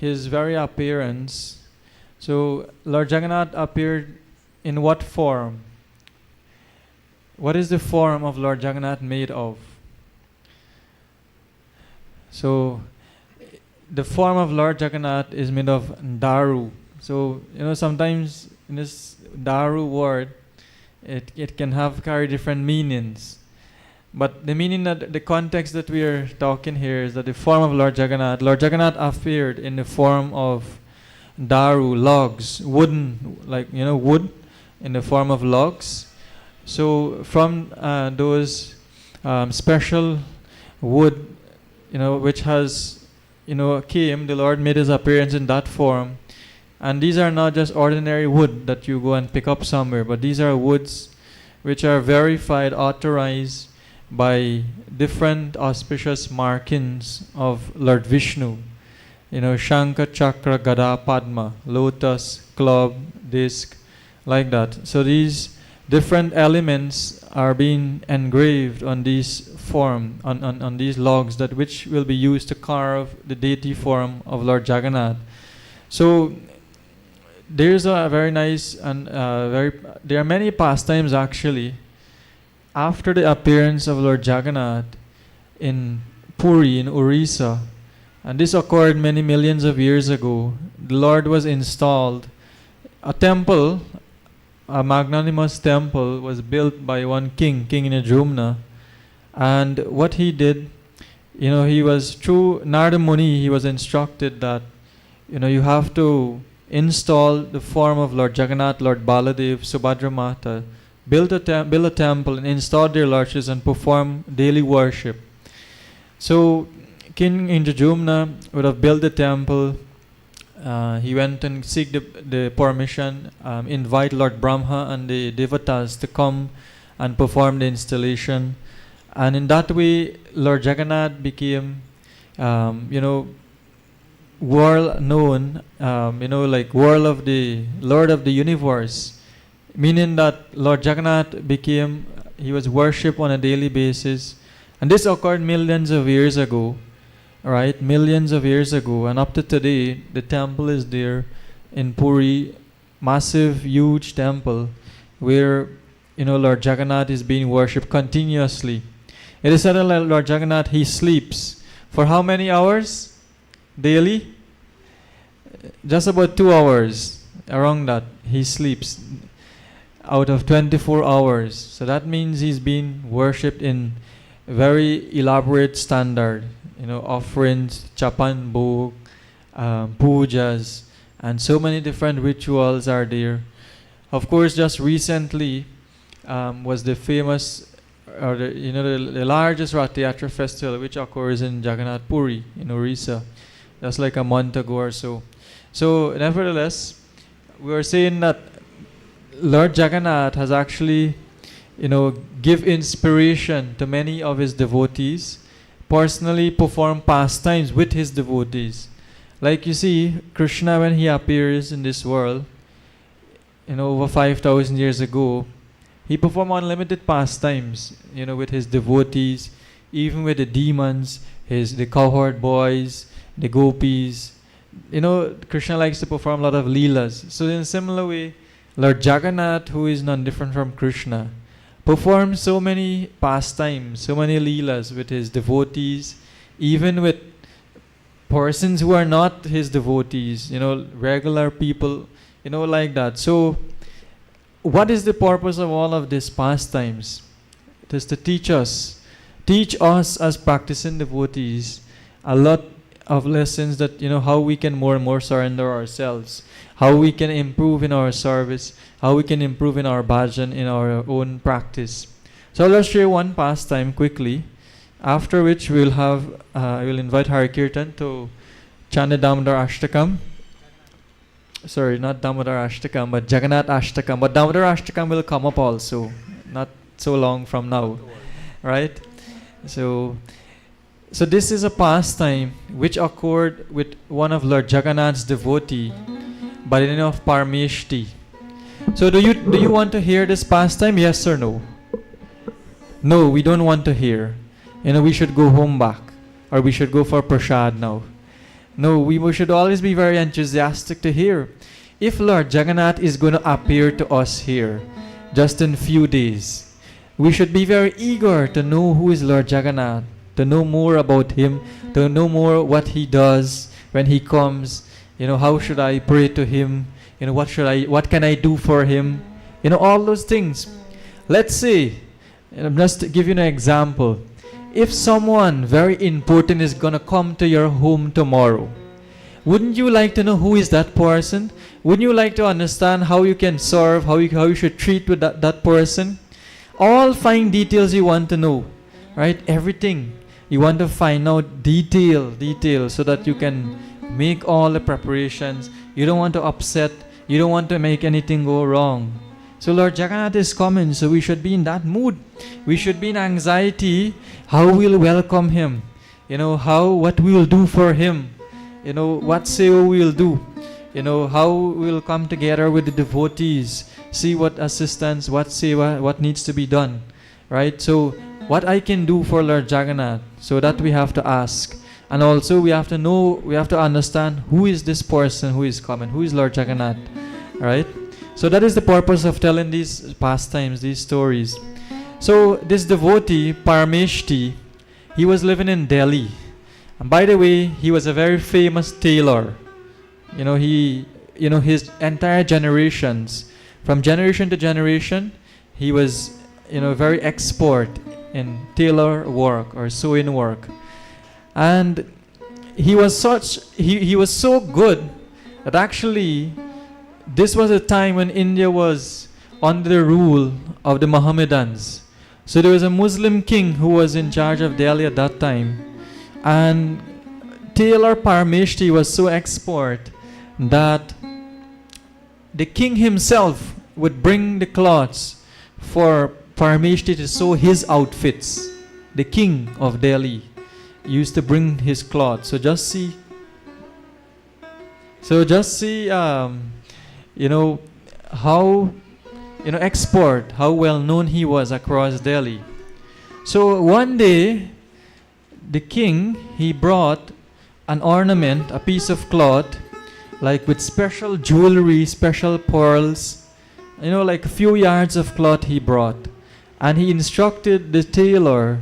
his very appearance. So Lord Jagannath appeared in what form? What is the form of Lord Jagannath made of? So the form of Lord Jagannath is made of daru. So sometimes in this daru word, it can carry different meanings. But the meaning, that the context that we are talking here is that the form of Lord Jagannath appeared in the form of daru, logs, wooden, wood in the form of logs. So from those special wood, which has, came, the Lord made his appearance in that form. And these are not just ordinary wood that you go and pick up somewhere, but these are woods which are verified, authorized by different auspicious markings of Lord Vishnu. Shankha, Chakra, Gada, Padma, lotus, club, disc, like that. So these different elements are being engraved on these form, on these logs, that which will be used to carve the deity form of Lord Jagannath. So there's a very nice and there are many pastimes actually after the appearance of Lord Jagannath in Puri in Orissa, and this occurred many millions of years ago. The Lord was installed. A temple, a magnanimous temple, was built by one king, King Nijumna. And what he did, he was through Narada Muni, he was instructed that, you have to install the form of Lord Jagannath, Lord Baladev, Subhadra Mata, build a temple and install their lordships and perform daily worship. So King Indrajumna would have built the temple. He went and seek the permission, invite Lord Brahma and the devatas to come and perform the installation. And in that way, Lord Jagannath became, world known, world of the Lord of the universe. Meaning that Lord Jagannath he was worshipped on a daily basis. And this occurred millions of years ago, right? Millions of years ago. And up to today, the temple is there in Puri, massive, huge temple, where, Lord Jagannath is being worshipped continuously. It is said that Lord Jagannath, he sleeps for how many hours daily? Just about 2 hours, around that, he sleeps out of 24 hours. So that means he's being worshipped in very elaborate standard, offerings, chapan bhog, pujas, and so many different rituals are there. Of course, just recently was the famous, or the largest Rath Yatra festival, which occurs in Jagannath Puri in Orissa. That's like a month ago or so. So, nevertheless, we were saying that Lord Jagannath has actually, give inspiration to many of his devotees, personally perform pastimes with his devotees. Like you see, Krishna, when he appears in this world, over 5,000 years ago, he performed unlimited pastimes, with his devotees, even with the demons, the cowherd boys, the gopis. Krishna likes to perform a lot of leelas. So in a similar way, Lord Jagannath, who is none different from Krishna, performs so many pastimes, so many leelas with his devotees, even with persons who are not his devotees, regular people, like that. So what is the purpose of all of these pastimes? It is to teach us as practicing devotees a lot of lessons that, how we can more and more surrender ourselves, how we can improve in our service, how we can improve in our bhajan, in our own practice. So let's share one pastime quickly, after which we'll have, I will invite Hari Kirtan to chant the Damodar Ashtakam. Sorry, not Damodar Ashtakam, but Jagannath Ashtakam. But Damodar Ashtakam will come up also, not so long from now, right? So this is a pastime which occurred with one of Lord Jagannath's devotee by the name of Parameshti. So do you want to hear this pastime? Yes or no? No, we don't want to hear. We should go home back, or we should go for prasad now. No, we should always be very enthusiastic to hear. If Lord Jagannath is going to appear to us here just in few days, we should be very eager to know who is Lord Jagannath, to know more about him, to know more what he does when he comes. How should I pray to him? What can I do for him? All those things. Let's say, just to give you an example, if someone very important is going to come to your home tomorrow, wouldn't you like to know who is that person? Wouldn't you like to understand how you can serve, how you should treat with that person? All fine details you want to know, right? Everything. You want to find out detail, so that you can make all the preparations. You don't want to upset. You don't want to make anything go wrong. So Lord Jagannath is coming, so we should be in that mood. We should be in anxiety how we'll welcome him. What we will do for him. What seva we'll do. How we'll come together with the devotees. See what assistance, what seva, what needs to be done. Right? So what I can do for Lord Jagannath. So that we have to ask. And also we have to know, we have to understand who is this person who is coming. Who is Lord Jagannath. Right? So that is the purpose of telling these pastimes, these stories. So this devotee, Parameshti, he was living in Delhi. And by the way, he was a very famous tailor. His entire generations, from generation to generation, he was, very expert in tailor work or sewing work. And he was so good that actually this was a time when India was under the rule of the Mohammedans. So there was a Muslim king who was in charge of Delhi at that time. And tailor Parameshti was so expert that the king himself would bring the cloths for Parameshti to sew his outfits. The king of Delhi used to bring his cloths. So just see how expert, how well known he was across Delhi. So one day the king, he brought an ornament, a piece of cloth, like with special jewelry, special pearls, like a few yards of cloth he brought. And he instructed the tailor,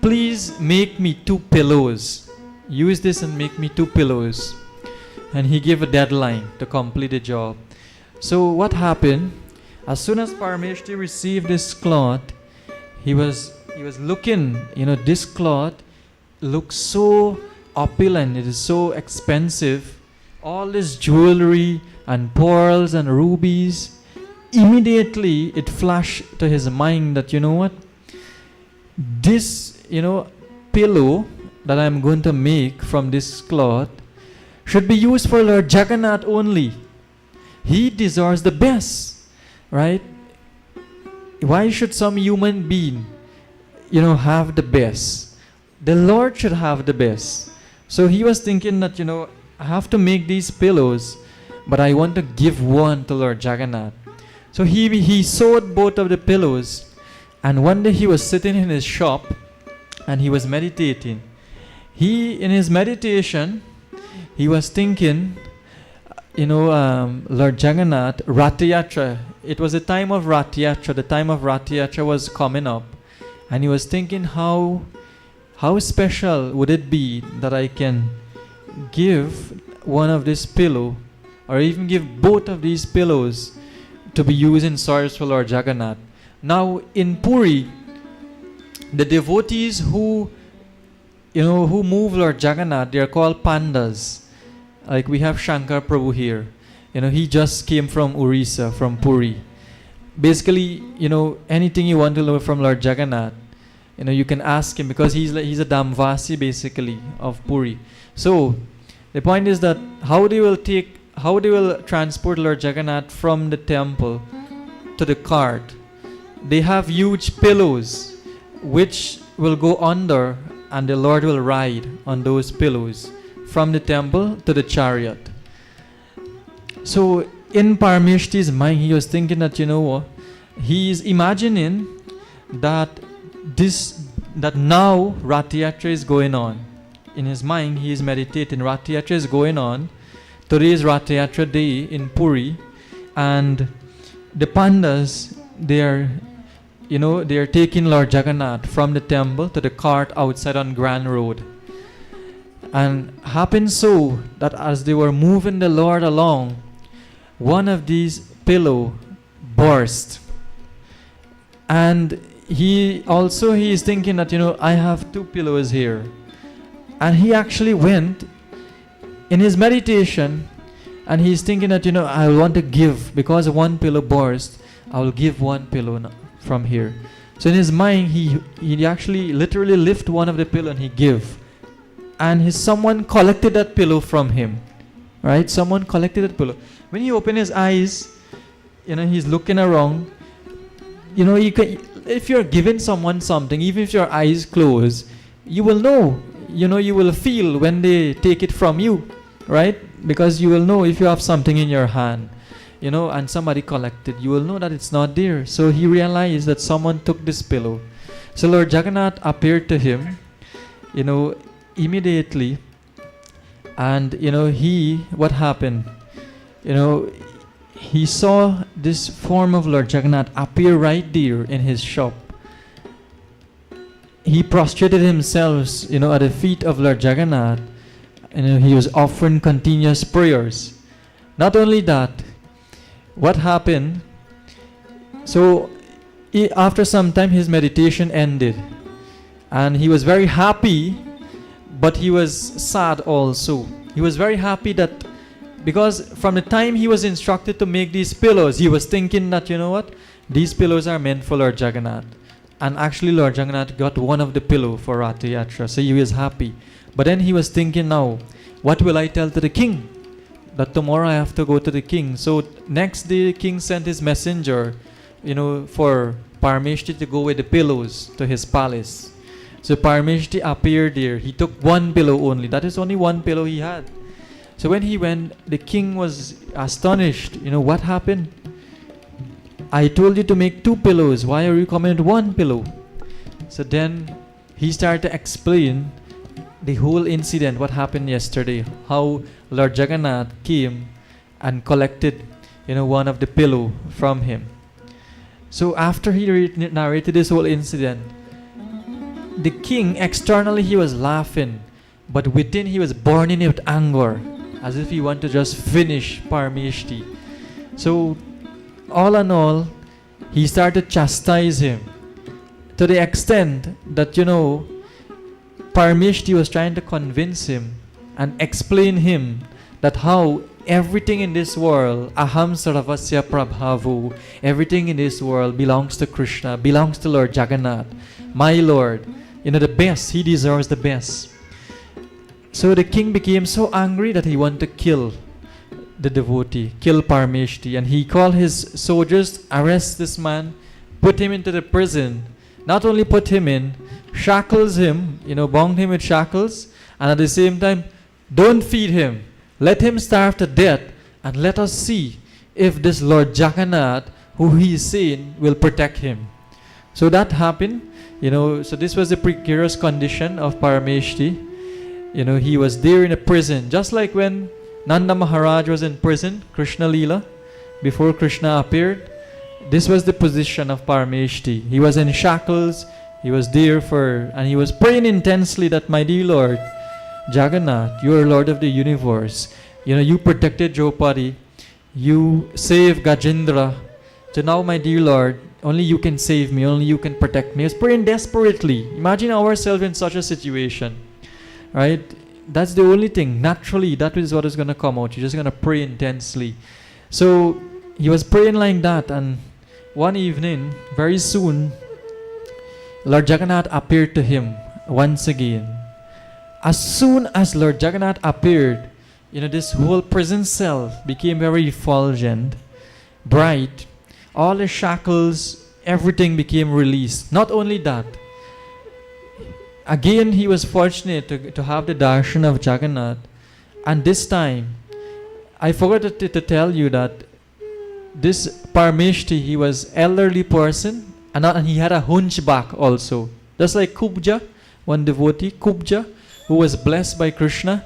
please make me 2 pillows. Use this and make me 2 pillows. And he gave a deadline to complete the job. So what happened? As soon as Parameshti received this cloth, he was, he was looking, this cloth looks so opulent, it is so expensive, all this jewelry and pearls and rubies. Immediately it flashed to his mind that, this, pillow that I'm going to make from this cloth should be used for Lord Jagannath only. He deserves the best, right? Why should some human being, have the best? The Lord should have the best. So he was thinking that, I have to make these pillows, but I want to give one to Lord Jagannath. So he sewed both of the pillows, and one day he was sitting in his shop and he was meditating. In his meditation, he was thinking, Lord Jagannath, Rath Yatra. It was a time of Rath Yatra. The time of Rath Yatra was coming up, and he was thinking how special would it be that I can give one of this pillow, or even give both of these pillows to be used in service for Lord Jagannath. Now in Puri, the devotees who move Lord Jagannath, they are called pandas. Like we have Shankar Prabhu here. He just came from Orissa, from Puri. Basically, anything you want to know from Lord Jagannath, you can ask him, because he's a Damvasi basically of Puri. So the point is that how they will transport Lord Jagannath from the temple to the cart. They have huge pillows which will go under, and the Lord will ride on those pillows from the temple to the chariot. So in Parameshti's mind, he was thinking that, he is imagining that now Rath Yatra is going on. In his mind, he is meditating. Rath Yatra is going on. Today is Rath Yatra day in Puri, and the pandas, they are taking Lord Jagannath from the temple to the cart outside on Grand Road. And happened so that as they were moving the Lord along, one of these pillow burst. And he is thinking that, I have two pillows here. And he actually went in his meditation, and he's thinking that, I want to give, because one pillow burst, I will give one pillow from here. So in his mind, he actually literally lift one of the pillow and he give. And someone collected that pillow from him, right? Someone collected that pillow. When he opened his eyes, he's looking around. If you're giving someone something, even if your eyes close, you will know. You will feel when they take it from you, right? Because you will know if you have something in your hand, and somebody collected, you will know that it's not there. So he realized that someone took this pillow. So Lord Jagannath appeared to him, immediately, and what happened, he saw this form of Lord Jagannath appear right there in his shop. He prostrated himself at the feet of Lord Jagannath, and he was offering continuous prayers. Not only that, what happened, so after some time his meditation ended, and he was very happy, but he was sad also. He was very happy that, because from the time he was instructed to make these pillows, he was thinking that, these pillows are meant for Lord Jagannath. And actually Lord Jagannath got one of the pillow for Rath Yatra, so he was happy. But then he was thinking, now, what will I tell to the king? That tomorrow I have to go to the king. So next day, the king sent his messenger, for Parameshti to go with the pillows to his palace. So Parameshti appeared there. He took one pillow only. That is only one pillow he had. So when he went, the king was astonished. What happened? I told you to make two pillows. Why are you coming with one pillow? So then he started to explain the whole incident, what happened yesterday, how Lord Jagannath came and collected, one of the pillow from him. So after he narrated this whole incident, the king, externally he was laughing, but within he was burning with anger, as if he wanted to just finish Parameshti. So all in all, he started to chastise him. to the extent that, you know, Parameshti was trying to convince him and explain him that how everything in this world, aham sarvasya prabhavu, everything in this world belongs to Krishna, belongs to Lord Jagannath, my Lord. You know, the best, he deserves the best. So the king became so angry that he wanted to kill the devotee, kill Parameshti, and he called his soldiers, arrest this man, put him into the prison. Not only put him in, shackles him, you know, bound him with shackles, and at the same time, don't feed him. Let him starve to death, and let us see if this Lord Jagannath, who he is saying, will protect him. So that happened, you know. So this was the precarious condition of Parameshti. You know, he was there in a prison, just like when Nanda Maharaj was in prison, Krishna Leela, before Krishna appeared. This was the position of Parameshti. He was in shackles, he was there and he was praying intensely that, my dear Lord Jagannath, you are Lord of the universe. You know, you protected Draupadi, you saved Gajendra. So now, my dear Lord, only you can save me, only you can protect me. He was praying desperately. Imagine ourselves in such a situation, right? That's the only thing. Naturally, that is what is going to come out. You're just going to pray intensely. So he was praying like that, and one evening, very soon, Lord Jagannath appeared to him once again. As soon as Lord Jagannath appeared, you know, this whole prison cell became very effulgent, bright. All the shackles, everything became released. Not only that, again he was fortunate to have the darshan of Jagannath. And this time, I forgot to tell you that this Parameshti, he was elderly person, and he had a hunchback also. Just like Kubja, one devotee, Kubja, who was blessed by Krishna.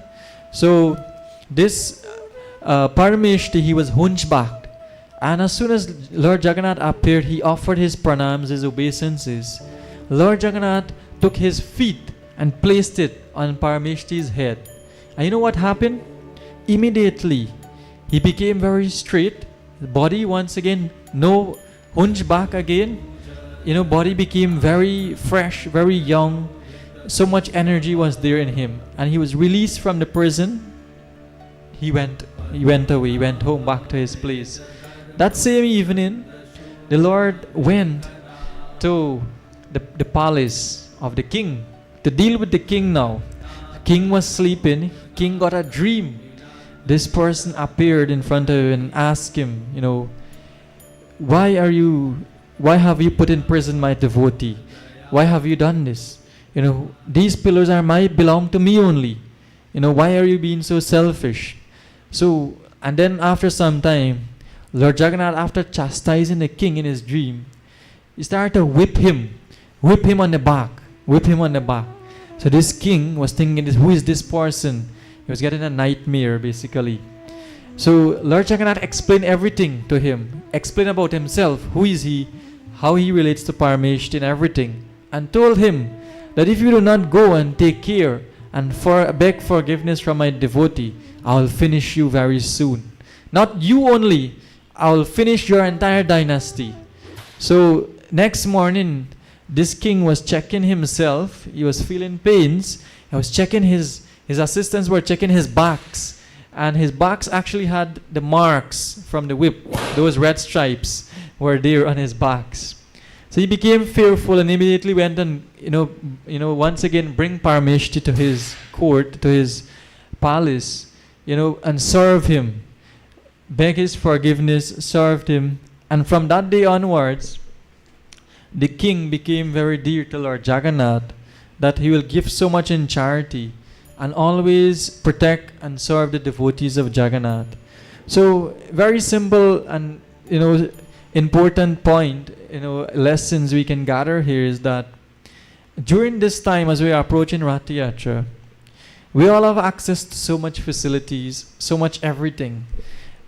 So this Parameshti, he was hunchbacked. And as soon as Lord Jagannath appeared, he offered his pranams, his obeisances. Lord Jagannath took his feet and placed it on Parameshti's head. And you know what happened? Immediately, he became very straight. The body once again, no hunchback again. You know, body became very fresh, very young. So much energy was there in him. And he was released from the prison. He went away, he went home back to his place. That same evening, the Lord went to the palace of the king to deal with the king now. The king was sleeping. King got a dream. This person appeared in front of him and asked him, you know, why have you put in prison my devotee? Why have you done this? You know, these pillars belong to me only. You know, why are you being so selfish? So, and then after some time, Lord Jagannath, after chastising the king in his dream, he started to whip him on the back. So this king was thinking, who is this person? He was getting a nightmare, basically. So Lord Jagannath explained everything to him, explained about himself, who is he, how he relates to Parameshti and everything, and told him that if you do not go and take care and beg forgiveness from my devotee, I will finish you very soon. Not you only, I will finish your entire dynasty. So next morning, this king was checking himself. He was feeling pains. He was checking his assistants were checking his backs. And his backs actually had the marks from the whip. Those red stripes were there on his backs. So he became fearful and immediately went and, once again bring Parameshti to his court, to his palace, and serve him. Beg his forgiveness, served him. And from that day onwards, the king became very dear to Lord Jagannath, that he will give so much in charity and always protect and serve the devotees of Jagannath. So very simple and important point, lessons we can gather here is that during this time as we are approaching Rath Yatra, we all have access to so much facilities, so much everything.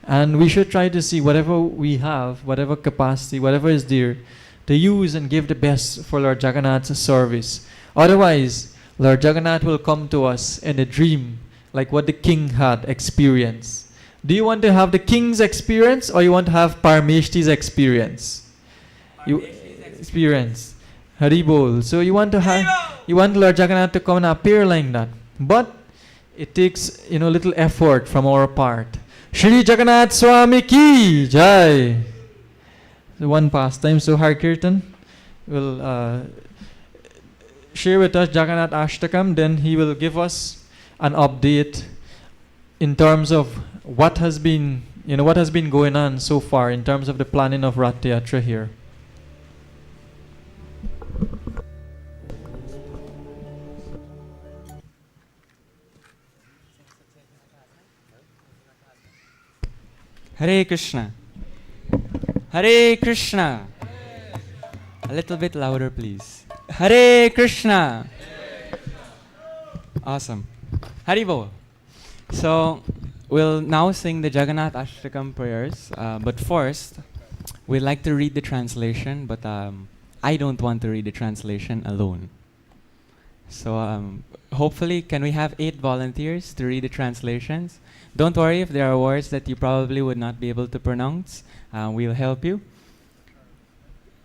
And we should try to see whatever we have, whatever capacity, whatever is there, to use and give the best for Lord Jagannath's service. Otherwise, Lord Jagannath will come to us in a dream, like what the king had experienced. Do you want to have the king's experience or you want to have Parameshti's experience? Experience. Haribol. So you want Lord Jagannath to come and appear like that. But it takes, little effort from our part. Shri Jagannath Swami Ki Jai. The one pastime. So Har Kirtan will share with us Jagannath Ashtakam. Then he will give us an update in terms of what has been going on so far in terms of the planning of Rath Yatra here. Hare Krishna. Hare Krishna. A little bit louder, please. Hare Krishna. Awesome. Haribol. So, we'll now sing the Jagannath Ashtakam prayers. But first, we'd like to read the translation, but I don't want to read the translation alone. So, hopefully, can we have 8 volunteers to read the translations? Don't worry if there are words that you probably would not be able to pronounce. We'll help you.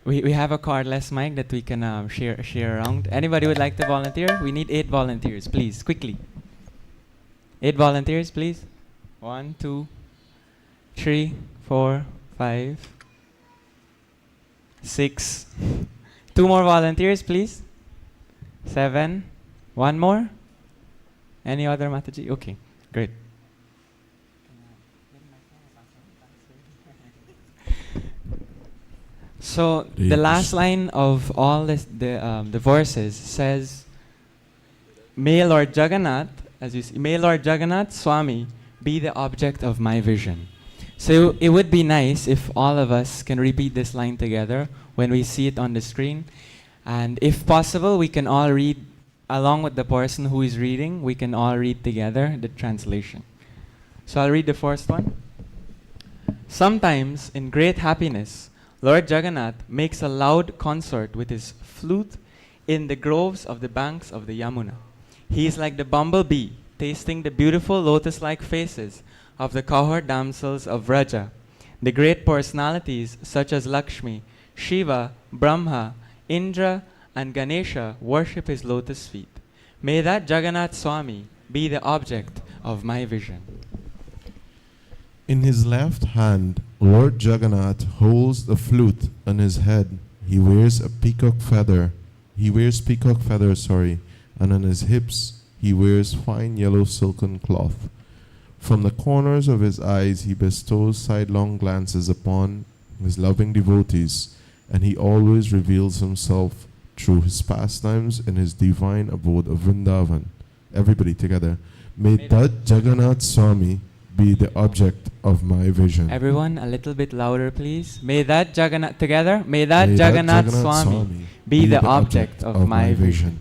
We have a cordless mic that we can share around. Anybody would like to volunteer? We need 8 volunteers, please, quickly. 8 volunteers, please. 1, 2, 3, 4, 5, 6. 2 more volunteers, please. 7. 1 more. Any other Mataji? Okay, great. So the last line of all this, the verses says, "May Lord Jagannath, as you see, may Lord Jagannath Swami be the object of my vision." So it would be nice if all of us can repeat this line together when we see it on the screen, and if possible, we can all read along with the person who is reading. We can all read together the translation. So I'll read the first one. Sometimes, in great happiness, Lord Jagannath makes a loud concert with his flute in the groves of the banks of the Yamuna. He is like the bumblebee, tasting the beautiful lotus-like faces of the cowherd damsels of Vraja. The great personalities such as Lakshmi, Shiva, Brahma, Indra, and Ganesha worship his lotus feet. May that Jagannath Swami be the object of my vision. In his left hand, Lord Jagannath holds the flute on his head. He wears peacock feathers, and on his hips he wears fine yellow silken cloth. From the corners of his eyes he bestows sidelong glances upon his loving devotees, and he always reveals himself through his pastimes in his divine abode of Vrindavan. Everybody together. May that Jagannath Swami be the object of my vision. Everyone, a little bit louder, please. May that Jagannath, together, may that Jagannath Swami be the object of my vision.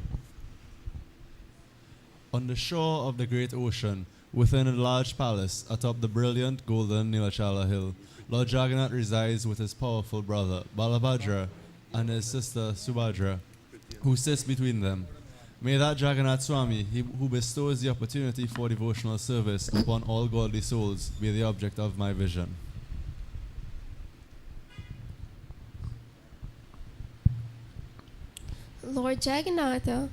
On the shore of the great ocean, within a large palace atop the brilliant golden Nilachala hill, Lord Jagannath resides with his powerful brother Balabhadra and his sister Subhadra, who sits between them. May that Jagannath Swami, who bestows the opportunity for devotional service upon all godly souls, be the object of my vision. Lord Jagannatha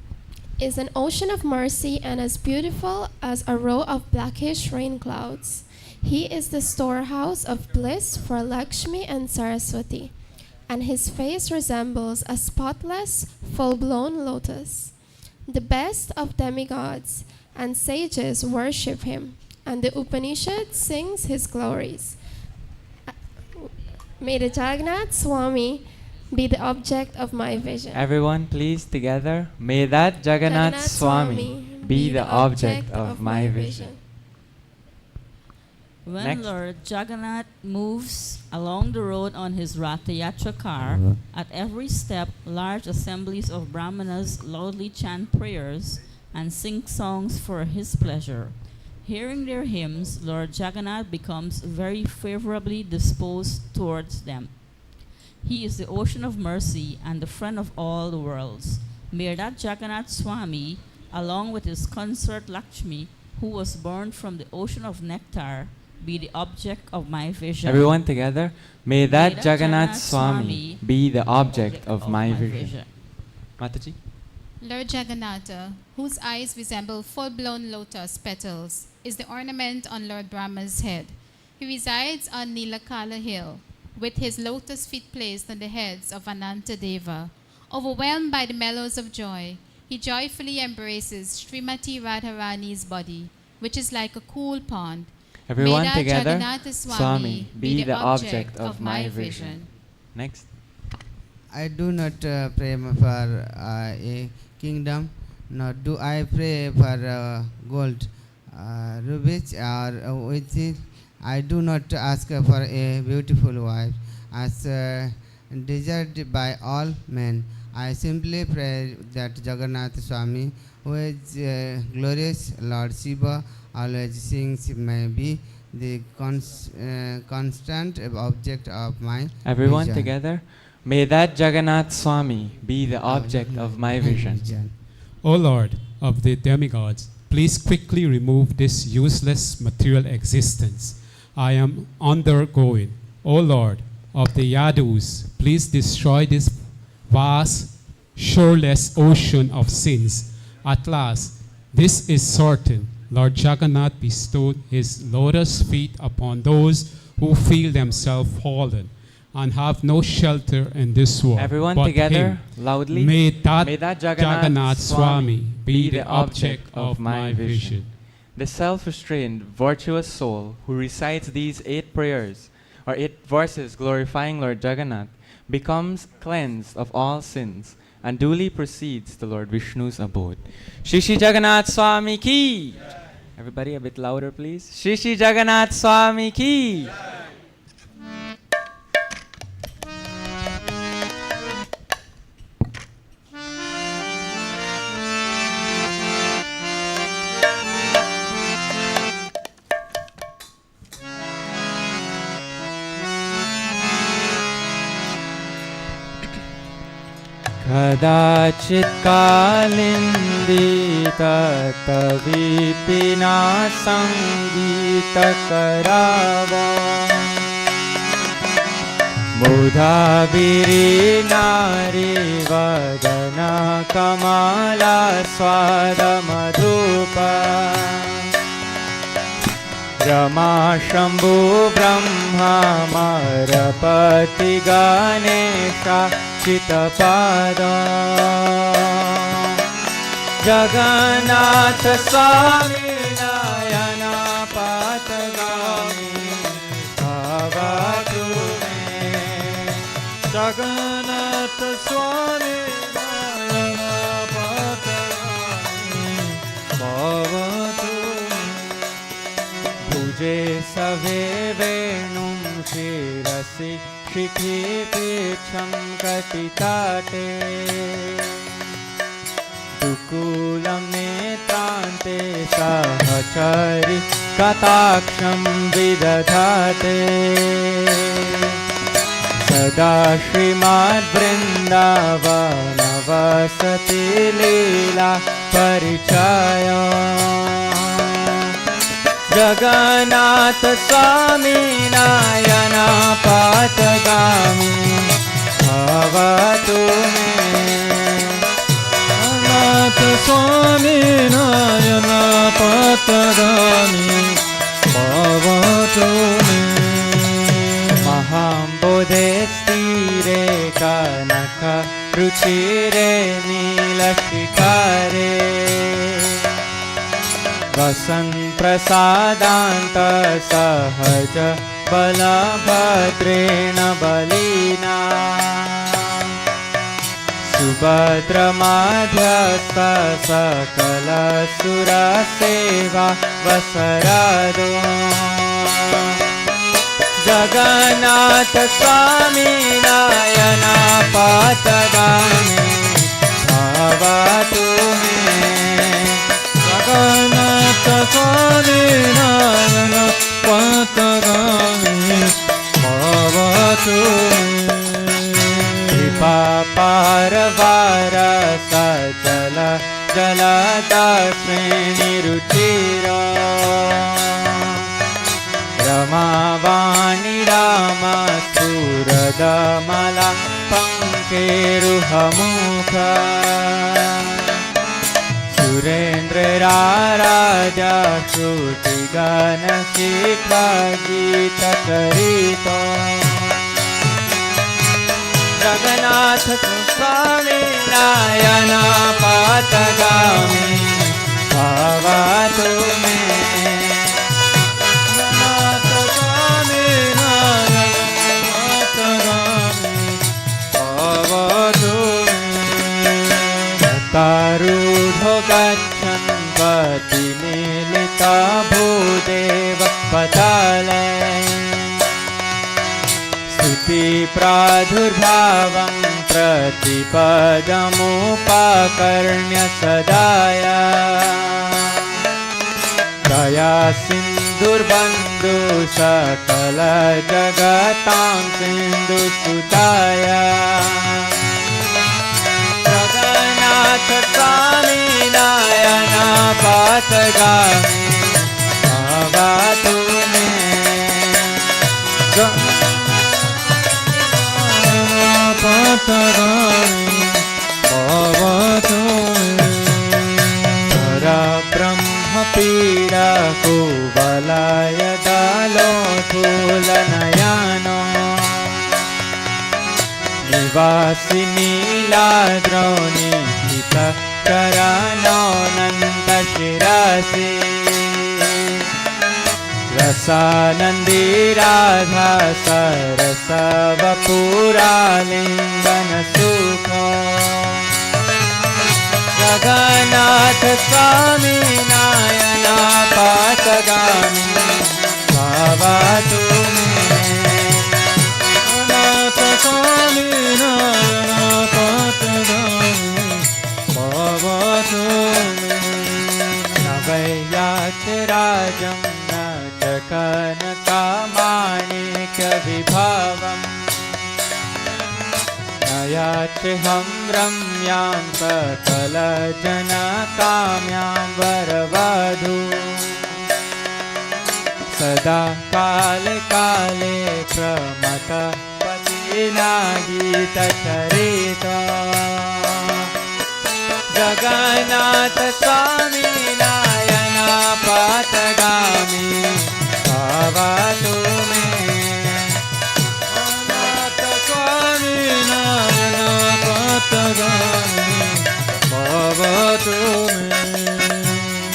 is an ocean of mercy and as beautiful as a row of blackish rain clouds. He is the storehouse of bliss for Lakshmi and Saraswati, and his face resembles a spotless, full-blown lotus. The best of demigods and sages worship him, and the Upanishad sings his glories. May the Jagannath Swami be the object of my vision. Everyone, please, together. May that Jagannath Swami be the object of my vision. When Next. Lord Jagannath moves along the road on his Rath Yatra car, at every step, large assemblies of Brahmanas loudly chant prayers and sing songs for his pleasure. Hearing their hymns, Lord Jagannath becomes very favorably disposed towards them. He is the ocean of mercy and the friend of all the worlds. May that Jagannath Swami, along with his consort Lakshmi, who was born from the ocean of nectar, be the object of my vision. Everyone together. May that Jagannath Swami be the object of my vision. Mataji. Lord Jagannatha, whose eyes resemble full-blown lotus petals, is the ornament on Lord Brahma's head. He resides on Nilakala hill, with his lotus feet placed on the heads of Anantadeva. Overwhelmed by the mellows of joy, he joyfully embraces Srimati Radharani's body, which is like a cool pond. Everyone May that together, Jagannatha Swami, be the object of my vision. Next. I do not pray for a kingdom, nor do I pray for gold, rubies, or which I do not ask for a beautiful wife, as desired by all men. I simply pray that Jagannath Swami, who is glorious Lord Shiva, always sings, may be the constant object of my Everyone vision. together. May that Jagannath Swami be the object of my vision. O Lord of the demigods, please quickly remove this useless material existence I am undergoing. O Lord of the Yadus, please destroy this vast, shoreless ocean of sins. At last, this is certain. Lord Jagannath bestowed his lotus feet upon those who feel themselves fallen and have no shelter in this world. Everyone but together, him. loudly. May that Jagannath Swami be the object of my vision. The self-restrained, virtuous soul who recites these 8 prayers, or 8 verses glorifying Lord Jagannath, becomes cleansed of all sins and duly proceeds to Lord Vishnu's abode. Shri Shri Jagannath Swami ki! Everybody a bit louder, please. Shri Shri Jagannath Swami ki! कदाचित् कालिन्दितविपिना सङ्गीतकरावा मुधाभिरीनारीवदना कमला स्वादमधुपा रमा शम्भु ब्रह्मा मरपति गणेशा चितपादा जगन्नाथ स्वामी नयना पातगामी भवतु मे जगन्नाथ स्वामी नयना पातगामी भवतु भुजे सवे वेणुं शिरसि शिखि पीठं कटिताटे दुकूलं नेत्रान्ते सहचरि कटाक्षं विदधाते सदा श्रीमद्वृन्दावनवसति लीला परिचय जगन्नाथ स्वामी नयना पातगामी भवतु मे जगन्नाथ स्वामी नयना पातगामी भवतु मे महाम्बोधे स्थिरे कनक रुचिरे नीलशिखरे वसन् प्रसादान्त सहज बलभद्रेण बलिना सुभद्रमाध्यस्थ सकल सुरसेवा वसरादो जगन्नाथ स्वामी नयना पातगामी भवतु मे जगन्नाथ स्वामी नयना पातगामी भवतु कृपा पारवार सजल जलदा श्रेणिरुचिरा रमावाणि राम सुरदमला पङ्के केरुहमुख सुरेन्द्र राजा श्रुतिगान शिखा गीत चरित जगन्नाथ स्वामी नारायण पातगामी भावा तुम्हें जगन्नाथ स्वामी नारायण पातगामी भावा तुम्हें तारूढ़ गच्छन् पति मिलिता भूदेव पताले स्तुति प्रादुर्भावं प्रतिपदमुपकर्ण्य सदाया दया सिन्धुर्बन्धु सकल जगतां सिन्धु सुताया जगन्नाथ स्वामी नारायण पातगामी भावा तुम्हें पातगामी भावा तुम्हें ब्रह्म पीड़ा को बलाय दालो थूलनयानो निवासिनी लाद्रोनी हित करानो नंद शिरासी रसानंदी राधा सरस वपुरा लिंगन सुख जगन्नाथ स्वामी नारायण पातगामी भावा तुम्हें जगन्नाथ स्वामी नारायण पातगामी भावा तुम्हें नवैयाच राजं कनकमाणिक्य विभावम् नयाच्हं रम्यां सकलजनकाम्यां वरवधू सदा काले काले प्रमथ पतिना गीतचरिता जगन्नाथ स्वामी नारायण पातगामी भावा तुम्हें जगन्नाथ स्वामी नारायण पातगामी भावा तुम्हें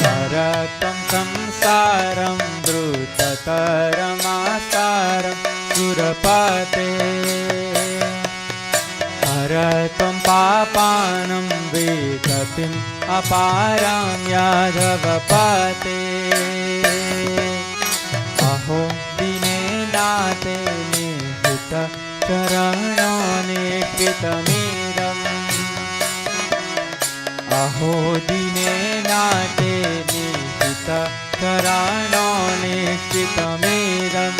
नरकं संसारं द्रुततरमासारं सुरपते हरत्वं पापानं विगतिम् अपारां यादवपते अहो दिने नाते निहित चरणो निष्कृतमिदम् अहो दिने नाते निहित चरणो निष्कृतमिदम्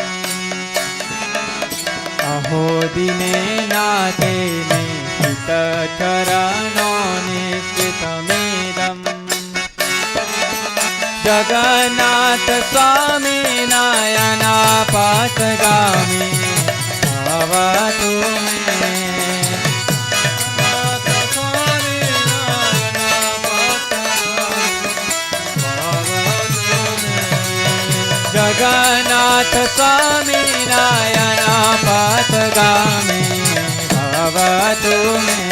अहो दिने नाते निहित चरणो निष्कृतमिदम् जगन्नाथ स्वामी नारायण पातगामी भावा तुम्हें जगन्नाथ स्वामी नारायण पातगामी भावा तुम्हें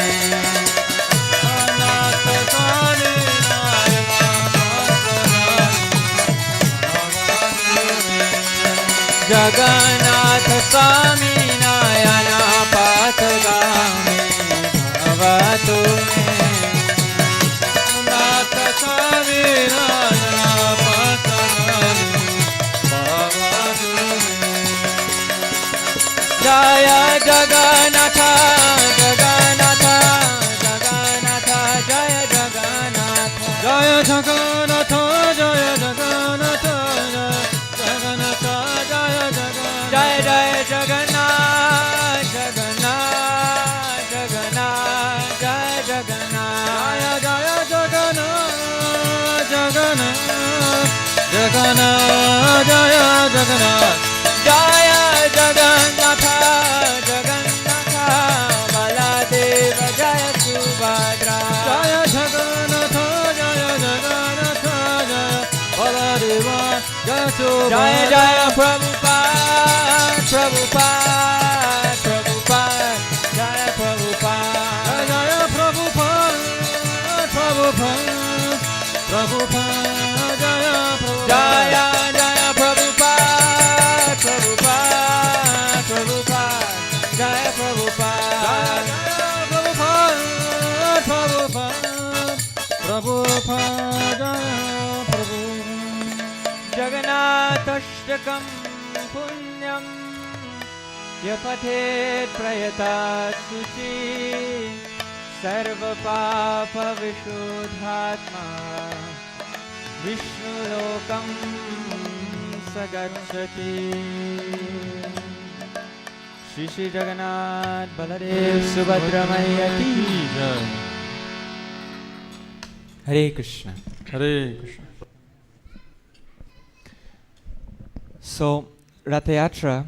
जगन्नाथ स्वामी नारायण पातगामी भावा तुम्हें नाथ स्वामी नारायण पातगामी भावा तुम्हें जय जगन्नाथ जगन्नाथ जगन्नाथ जय जगन्नाथ जय जगन्नाथ जय जगन्नाथ जगन्नाथ जय जय जगन्नाथ जगन्नाथ जगन्नाथ जय जगन्नाथ जय जगन्नाथ जगन्नाथ जगन्नाथ जय जगन्नाथ जय Jagannath Jagannath Baldev Jaya Jaya Prabhupada, Prabhupada, Prabhupada, Jaya Prabhupada, Jaya Prabhupada, Prabhupada, Prabhupada, Jaya Prabhupada. Jaya Jaya Prabhupada, Prabhupada, Prabhupada, Jaya Prabhupada, Prabhupada, Prabhupada, Jagannathashtakam punyam yapathet prayatat suchi sarva papa vishuddhatma Vishnu lokam sagacchati. Shri Shri Jagannath Baladev Subhadra Maiya ki jai. Hare Krishna. Hare Krishna. So, Ratha Yatra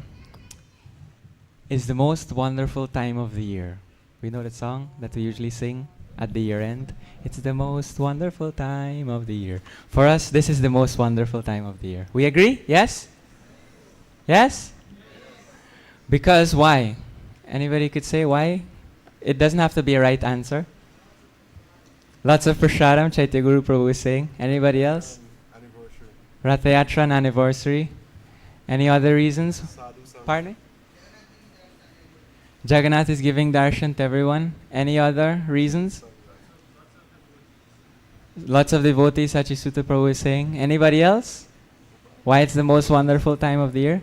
is the most wonderful time of the year. We know the song that we usually sing at the year end. It's the most wonderful time of the year. For us, this is the most wonderful time of the year. We agree? Yes? Yes? Because why? Anybody could say why? It doesn't have to be a right answer. Lots of prasadam, Chaitya Guru Prabhu is saying. Anybody else? Ratha Yatra and anniversary. Any other reasons? Pardon me? Jagannath is giving darshan to everyone. Any other reasons? Lots of devotees, Sachisuta Prabhu is saying. Anybody else? Why it's the most wonderful time of the year?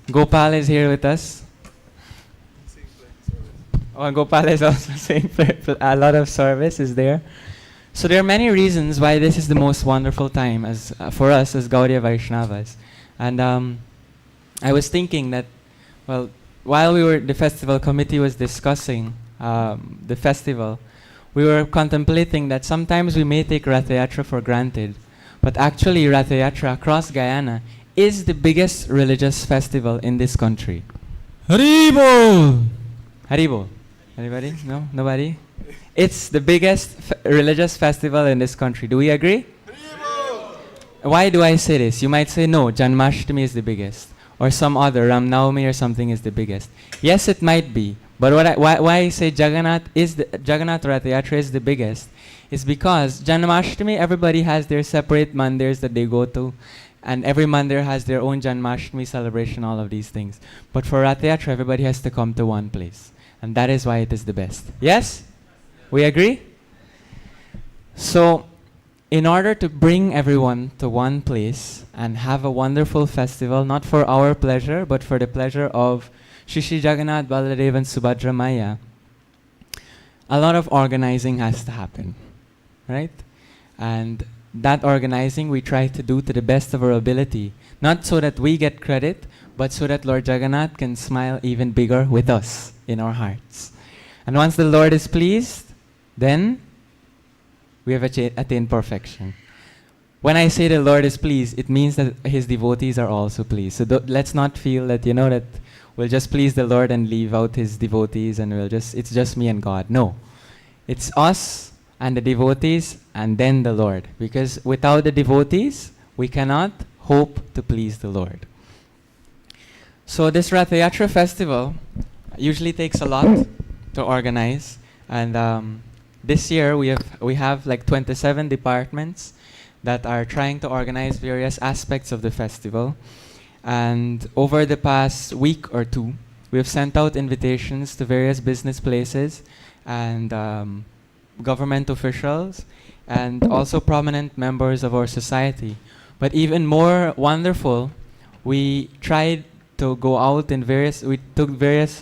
Gopal is here with us. Oh, Gopal is also saying a lot of service is there. So there are many reasons why this is the most wonderful time as for us as Gaudiya Vaishnavas. And I was thinking that, well, while the festival committee was discussing the festival, we were contemplating that sometimes we may take Ratha Yatra for granted, but actually Ratha Yatra across Guyana is the biggest religious festival in this country. Haribol! Haribol. Anybody? No? Nobody? It's the biggest religious festival in this country. Do we agree? Why do I say this? You might say, no, Janmashtami is the biggest. Or some other, Ram Navami or something is the biggest. Yes, it might be. But why I say Jagannath Ratha Yatra is the biggest is because Janmashtami, everybody has their separate mandirs that they go to. And every mandir has their own Janmashtami celebration, all of these things. But for Ratha Yatra, everybody has to come to one place. And that is why it is the best. Yes? We agree? So, in order to bring everyone to one place and have a wonderful festival, not for our pleasure, but for the pleasure of Shri Shri Jagannath, Baladev and Subhadra Maya, a lot of organizing has to happen. Right? And that organizing we try to do to the best of our ability. Not so that we get credit, but so that Lord Jagannath can smile even bigger with us in our hearts. And once the Lord is pleased, then we have attained perfection. When I say the Lord is pleased, it means that His devotees are also pleased. So let's not feel that, that we'll just please the Lord and leave out His devotees and it's just me and God. No. It's us and the devotees and then the Lord. Because without the devotees, we cannot hope to please the Lord. So this Ratha Yatra festival usually takes a lot to organize. And this year we have like 27 departments that are trying to organize various aspects of the festival. And over the past week or two, we have sent out invitations to various business places and government officials and also prominent members of our society. But even more wonderful, we tried to go out in we took various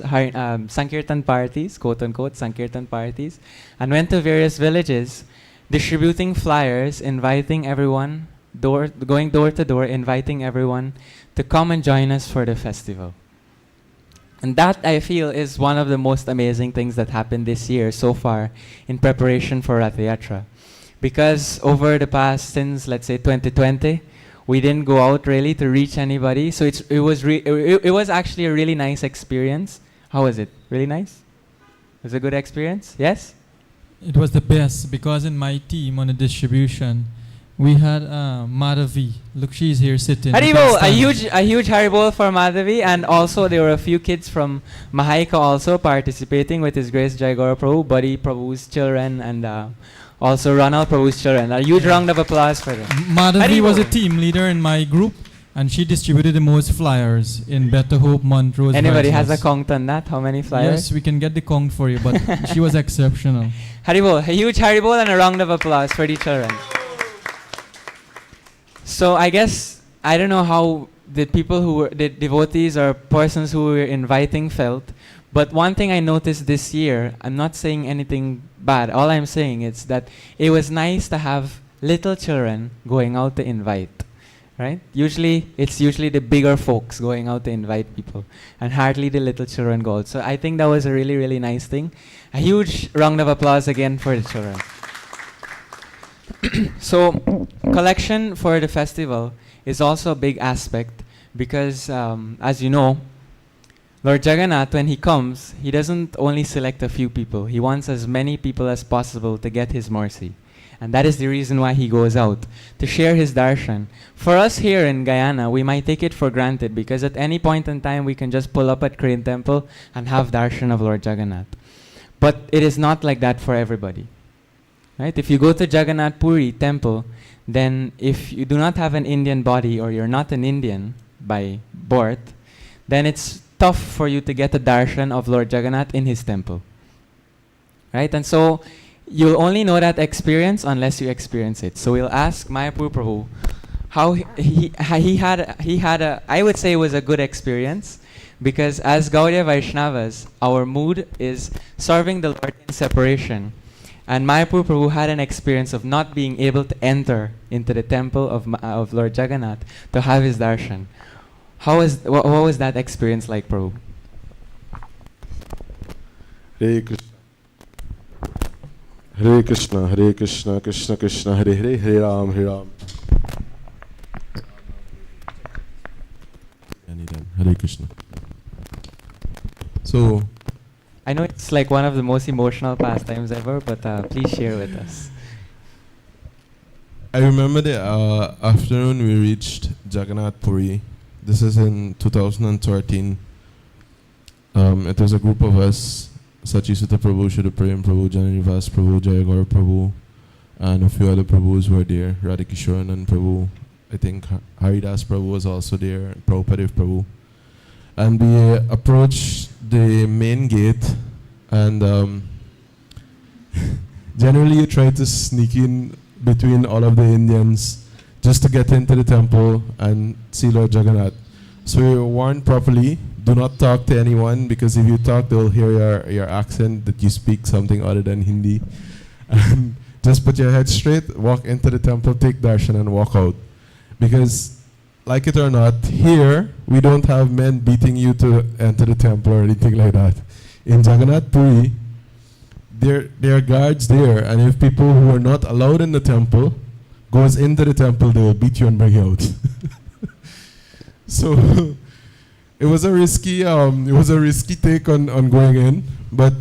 Sankirtan parties, quote unquote Sankirtan parties, and went to various villages distributing flyers, inviting everyone, going door to door, inviting everyone to come and join us for the festival. And that, I feel, is one of the most amazing things that happened this year so far in preparation for Ratha Yatra. Because over the past, since let's say 2020, we didn't go out really to reach anybody. So it was actually a really nice experience. How was it? Really nice? It was a good experience? Yes? It was the best because in my team on the distribution, We had Madhavi. Look, she's here sitting. You can Haribo, stand. a huge Haribo for Madhavi, and also there were a few kids from Mahaika also participating with His Grace Jaigora Prabhu, Buddy Prabhu's children, and also Ranal Prabhu's children. A huge round of applause for them. Madhavi was a Haribo. team leader in my group, and she distributed the most flyers in Better Hope, Montrose. Anybody has a Versus. count on that? How many flyers? Yes, we can get the count for you, but she was exceptional. Haribo, a huge Haribo and a round of applause for the children. So I guess, I don't know how the people who were, the devotees or persons who were inviting felt, but one thing I noticed this year, I'm not saying anything bad, all I'm saying is that it was nice to have little children going out to invite, right? It's usually the bigger folks going out to invite people, and hardly the little children go out. So I think that was a really, really nice thing. A huge round of applause again for the children. So, collection for the festival is also a big aspect because, as you know, Lord Jagannath, when he comes, he doesn't only select a few people. He wants as many people as possible to get his mercy. And that is the reason why he goes out, to share his darshan. For us here in Guyana, we might take it for granted because at any point in time, we can just pull up at Crane Temple and have darshan of Lord Jagannath. But it is not like that for everybody. Right? If you go to Jagannath Puri temple, then if you do not have an Indian body or you're not an Indian by birth, then it's tough for you to get a darshan of Lord Jagannath in his temple. Right? And so you'll only know that experience unless you experience it. So we'll ask Mayapur Prabhu how he had a, I would say it was a good experience, because as Gaudiya Vaishnavas, our mood is serving the Lord in separation. And Mayapur Prabhu had an experience of not being able to enter into the temple of Lord Jagannath to have his darshan. What was that experience like, Prabhu? Hare Krishna. Hare Krishna, Hare Krishna, Krishna Krishna, Hare Hare, Hare Ram, Hare Ram. Hare Krishna. So, I know it's like one of the most emotional pastimes ever, but please share with us. I remember the afternoon we reached Jagannath Puri. This is in 2013. It was a group of us, Sachisuta Prabhu, Shuddha Prem Prabhu, Jananivas Prabhu, Jayagora Prabhu, and a few other Prabhus were there, Radhikishoranan Prabhu, I think Haridas Prabhu was also there, Prabhupada Prabhu. And we approached the main gate, and generally you try to sneak in between all of the Indians just to get into the temple and see Lord Jagannath. So we were warned properly, do not talk to anyone, because if you talk, they'll hear your accent that you speak something other than Hindi. And just put your head straight, walk into the temple, take darshan, and walk out. Because, like it or not, here we don't have men beating you to enter the temple or anything like that. In Jagannath Puri, there are guards there, and if people who are not allowed in the temple goes into the temple, they will beat you and bring you out. So it was a risky take on going in, but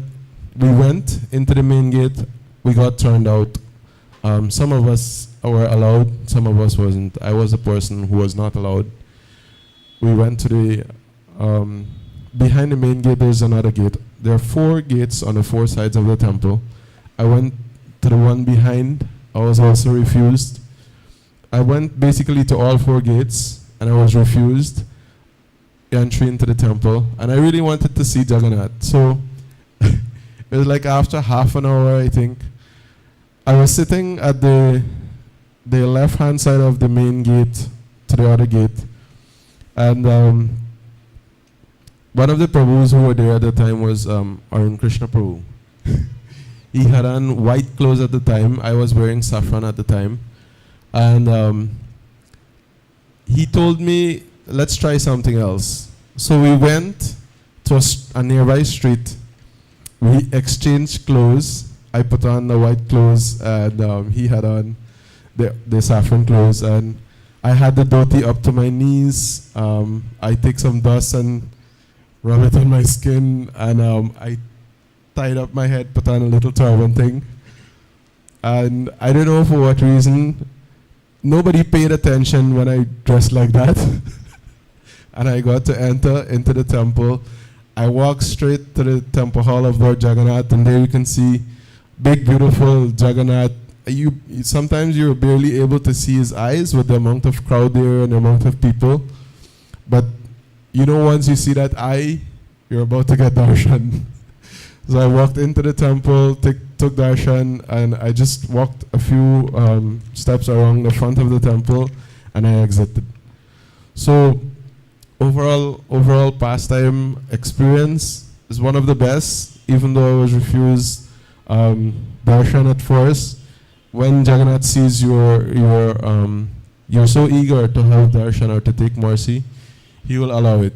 we went into the main gate. We got turned out. Some of us were allowed, some of us wasn't. I was a person who was not allowed. We went to the behind the main gate. There's another gate. There are 4 gates on the 4 sides of the temple. I went to the one behind. I was also refused. I went basically to all 4 gates, and I was refused entry into the temple. And I really wanted to see Jagannath. So it was like after half an hour, I think, I was sitting at the left-hand side of the main gate to the other gate, and one of the Prabhus who were there at the time was Arun Krishna Prabhu. He had on white clothes at the time. I was wearing saffron at the time, and he told me, let's try something else. So we went to a nearby street. We exchanged clothes. I put on the white clothes, and he had on the saffron clothes, and I had the dhoti up to my knees. I take some dust and rub it on my skin, and I tied up my head, put on a little turban thing. And I don't know for what reason, nobody paid attention when I dressed like that. And I got to enter into the temple. I walked straight to the temple hall of Lord Jagannath, and there you can see big, beautiful Jagannath. Sometimes you're barely able to see his eyes with the amount of crowd there and the amount of people. But once you see that eye, you're about to get darshan. So I walked into the temple, took darshan, and I just walked a few steps around the front of the temple, and I exited. So overall pastime experience is one of the best, even though I was refused darshan at first. When Jagannath sees you're so eager to have darshan or to take mercy, he will allow it.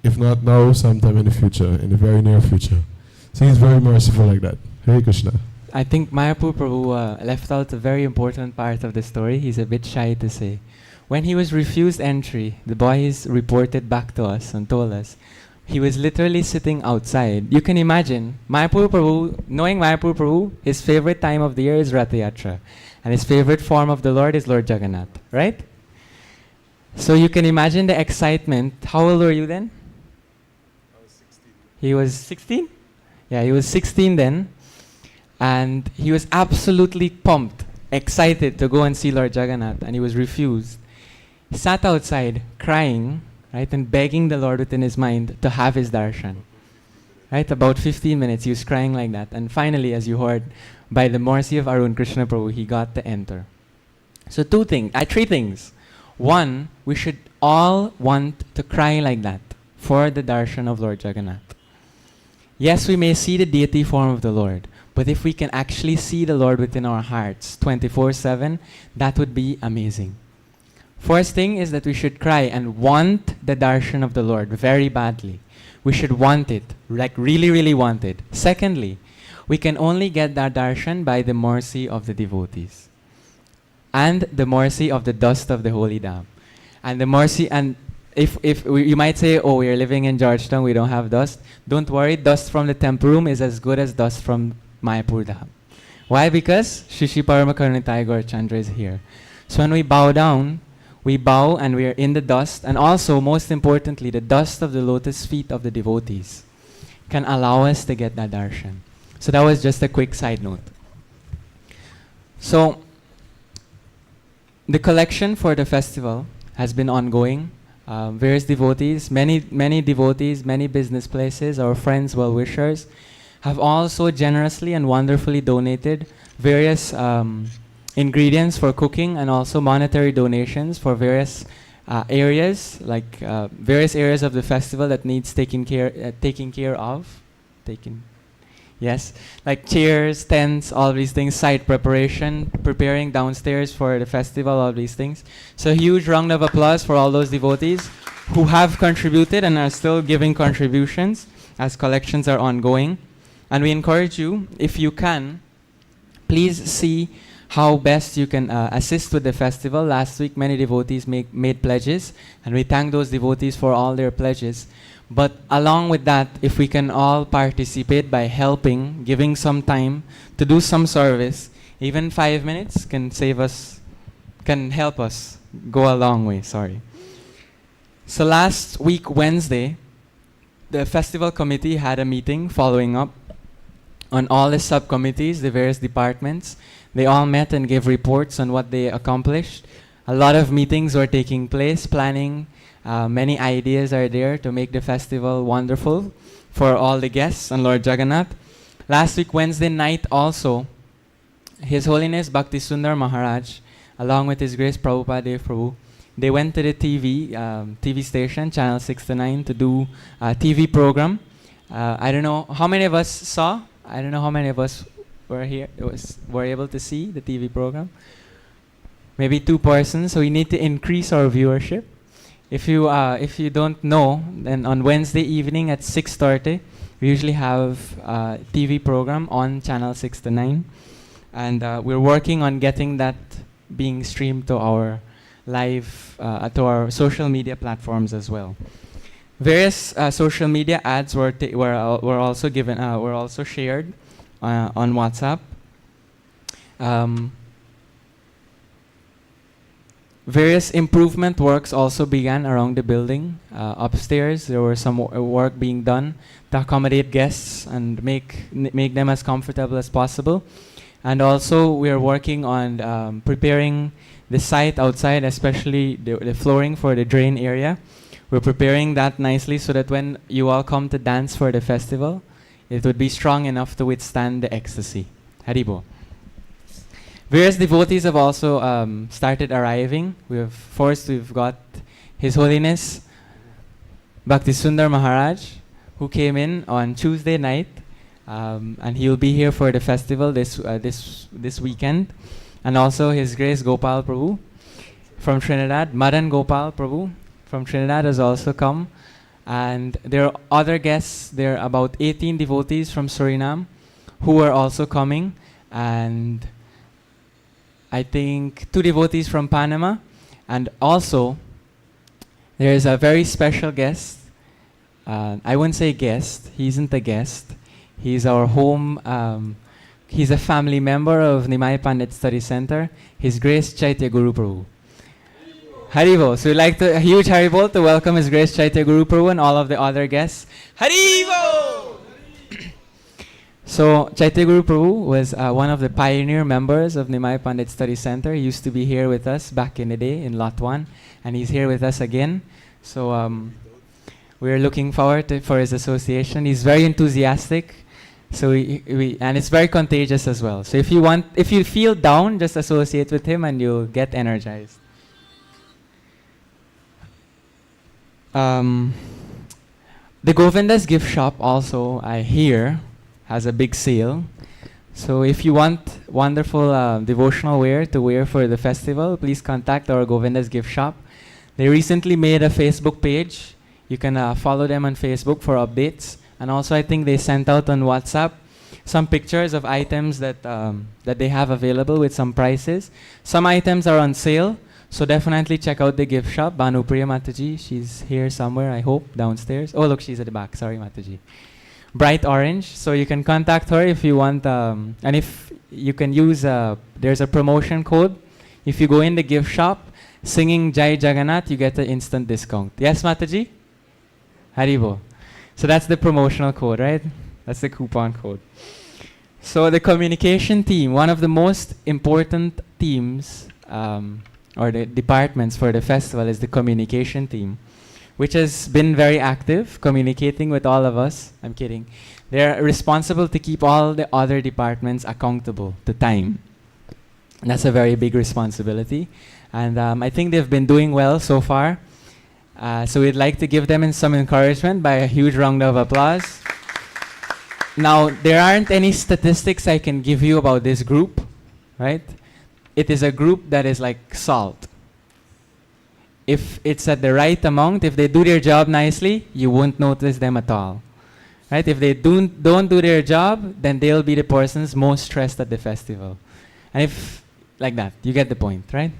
If not now, sometime in the future, in the very near future. So he's very merciful like that. Hare Krishna. I think Mayapur Prabhu left out a very important part of the story. He's a bit shy to say. When he was refused entry, the boys reported back to us and told us he was literally sitting outside. You can imagine, Mayapur Prabhu, knowing Mayapur Prabhu, his favorite time of the year is Ratha Yatra. And his favorite form of the Lord is Lord Jagannath, right? So you can imagine the excitement. How old were you then? I was 16. He was 16? Yeah, he was 16 then. And he was absolutely pumped, excited to go and see Lord Jagannath, and he was refused. He sat outside crying, right, and begging the Lord within his mind to have his darshan. Right, about 15 minutes he was crying like that. And finally, as you heard, by the mercy of Arun Krishna Prabhu, he got to enter. So three things. One, we should all want to cry like that for the darshan of Lord Jagannath. Yes, we may see the deity form of the Lord, but if we can actually see the Lord within our hearts 24/7, that would be amazing. First thing is that we should cry and want the darshan of the Lord very badly. We should want it, like really, really want it. Secondly, we can only get that darshan by the mercy of the devotees and the mercy of the dust of the holy dham. And the mercy, and you might say, oh, we're living in Georgetown, we don't have dust. Don't worry, dust from the temple room is as good as dust from Mayapur Dham. Why? Because Shishi Paramakarunitai Gaur Chandra is here. So when we bow down, we bow and we are in the dust, and also, most importantly, the dust of the lotus feet of the devotees can allow us to get that darshan. So that was just a quick side note. So the collection for the festival has been ongoing. Various devotees, many devotees, many business places, our friends, well-wishers, have also generously and wonderfully donated various ingredients for cooking and also monetary donations for various areas, like various areas of the festival that needs taken care of. Yes, like chairs, tents, all these things, site preparation, preparing downstairs for the festival, all these things. So a huge round of applause for all those devotees who have contributed and are still giving contributions as collections are ongoing. And we encourage you, if you can, please see how best you can assist with the festival. Last week, many devotees made pledges, and we thank those devotees for all their pledges. But along with that, if we can all participate by helping, giving some time to do some service, even 5 minutes can help us go a long way, So last week, Wednesday, the festival committee had a meeting following up on all the subcommittees, the various departments. They all met and gave reports on what they accomplished. A lot of meetings were taking place, planning. Many ideas are there to make the festival wonderful for all the guests and Lord Jagannath. Last week, Wednesday night also, His Holiness Bhakti Sundar Maharaj, along with His Grace Prabhupada Dev Prabhu, they went to the TV station, Channel 69, to do a TV program. I don't know how many of us saw. I don't know how many of us were able to see the TV program. Maybe 2 persons. So we need to increase our viewership. If you don't know, then on Wednesday evening at 6:30, we usually have a TV program on Channel 69, and we're working on getting that being streamed to our live, to our social media platforms as well. Various social media ads were also given, were also shared on WhatsApp. various improvement works also began around the building. Upstairs, there were some work being done to accommodate guests and make them as comfortable as possible. And also, we are working on preparing the site outside, especially the flooring for the drain area. We're preparing that nicely so that when you all come to dance for the festival, it would be strong enough to withstand the ecstasy. Haribo. Various devotees have also started arriving. We've got His Holiness Bhaktisundar Maharaj, who came in on Tuesday night, and he'll be here for the festival this weekend. And also His Grace Gopal Prabhu from Trinidad, Madan Gopal Prabhu from Trinidad has also come. And there are other guests. There are about 18 devotees from Suriname who are also coming. And I think 2 devotees from Panama. And also, there is a very special guest. I wouldn't say guest. He isn't a guest. He's our home. He's a family member of Nimai Pandit Study Center. His Grace Chaitya Guru Prabhu. Haribo. So we'd like a huge Haribo to welcome His Grace Chaitya Guru Prabhu and all of the other guests. Haribo! So Chaitya Guru Prabhu was one of the pioneer members of Nimai Pandit Study Center. He used to be here with us back in the day in Lot 1, and he's here with us again. So we're looking forward for his association. He's very enthusiastic. So and it's very contagious as well. So if you feel down, just associate with him and you'll get energized. The Govinda's gift shop also, I hear, has a big sale. So if you want wonderful devotional wear to wear for the festival, please contact our Govinda's gift shop. They recently made a Facebook page. You can follow them on Facebook for updates. And also, I think they sent out on WhatsApp some pictures of items that they have available with some prices. Some items are on sale, so definitely check out the gift shop. Bhanupriya Mataji, she's here somewhere, I hope, downstairs. Oh, look, she's at the back. Sorry, Mataji. Bright Orange, so you can contact her if you want. And if you can use, there's a promotion code. If you go in the gift shop, singing Jai Jagannath, you get an instant discount. Yes, Mataji? Haribo. So that's the promotional code, right? That's the coupon code. So the communication team, one of the most important teams or the departments for the festival is the communication team, which has been very active, communicating with all of us. I'm kidding. They're responsible to keep all the other departments accountable to time. And that's a very big responsibility. And I think they've been doing well so far. So we'd like to give them some encouragement by a huge round of applause. Now, there aren't any statistics I can give you about this group, right? It is a group that is like salt. If it's at the right amount, if they do their job nicely, you won't notice them at all. Right? If they don't do their job, then they'll be the persons most stressed at the festival. And if, like that, you get the point, right?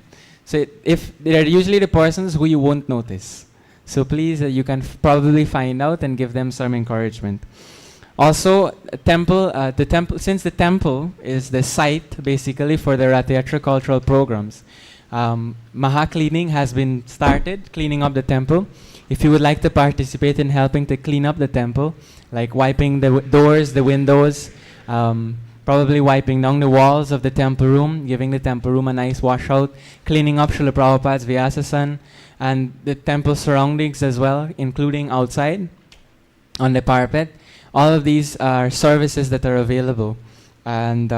So if they're usually the persons who you won't notice. So please, you can probably find out and give them some encouragement. Also, the temple, since the temple is the site basically for the Rath Yatra cultural programs, Maha cleaning has been started, cleaning up the temple. If you would like to participate in helping to clean up the temple, like wiping the doors, the windows, probably wiping down the walls of the temple room, giving the temple room a nice washout, cleaning up Srila Prabhupada's Vyasasan, and the temple surroundings as well, including outside on the parapet. All of these are services that are available. And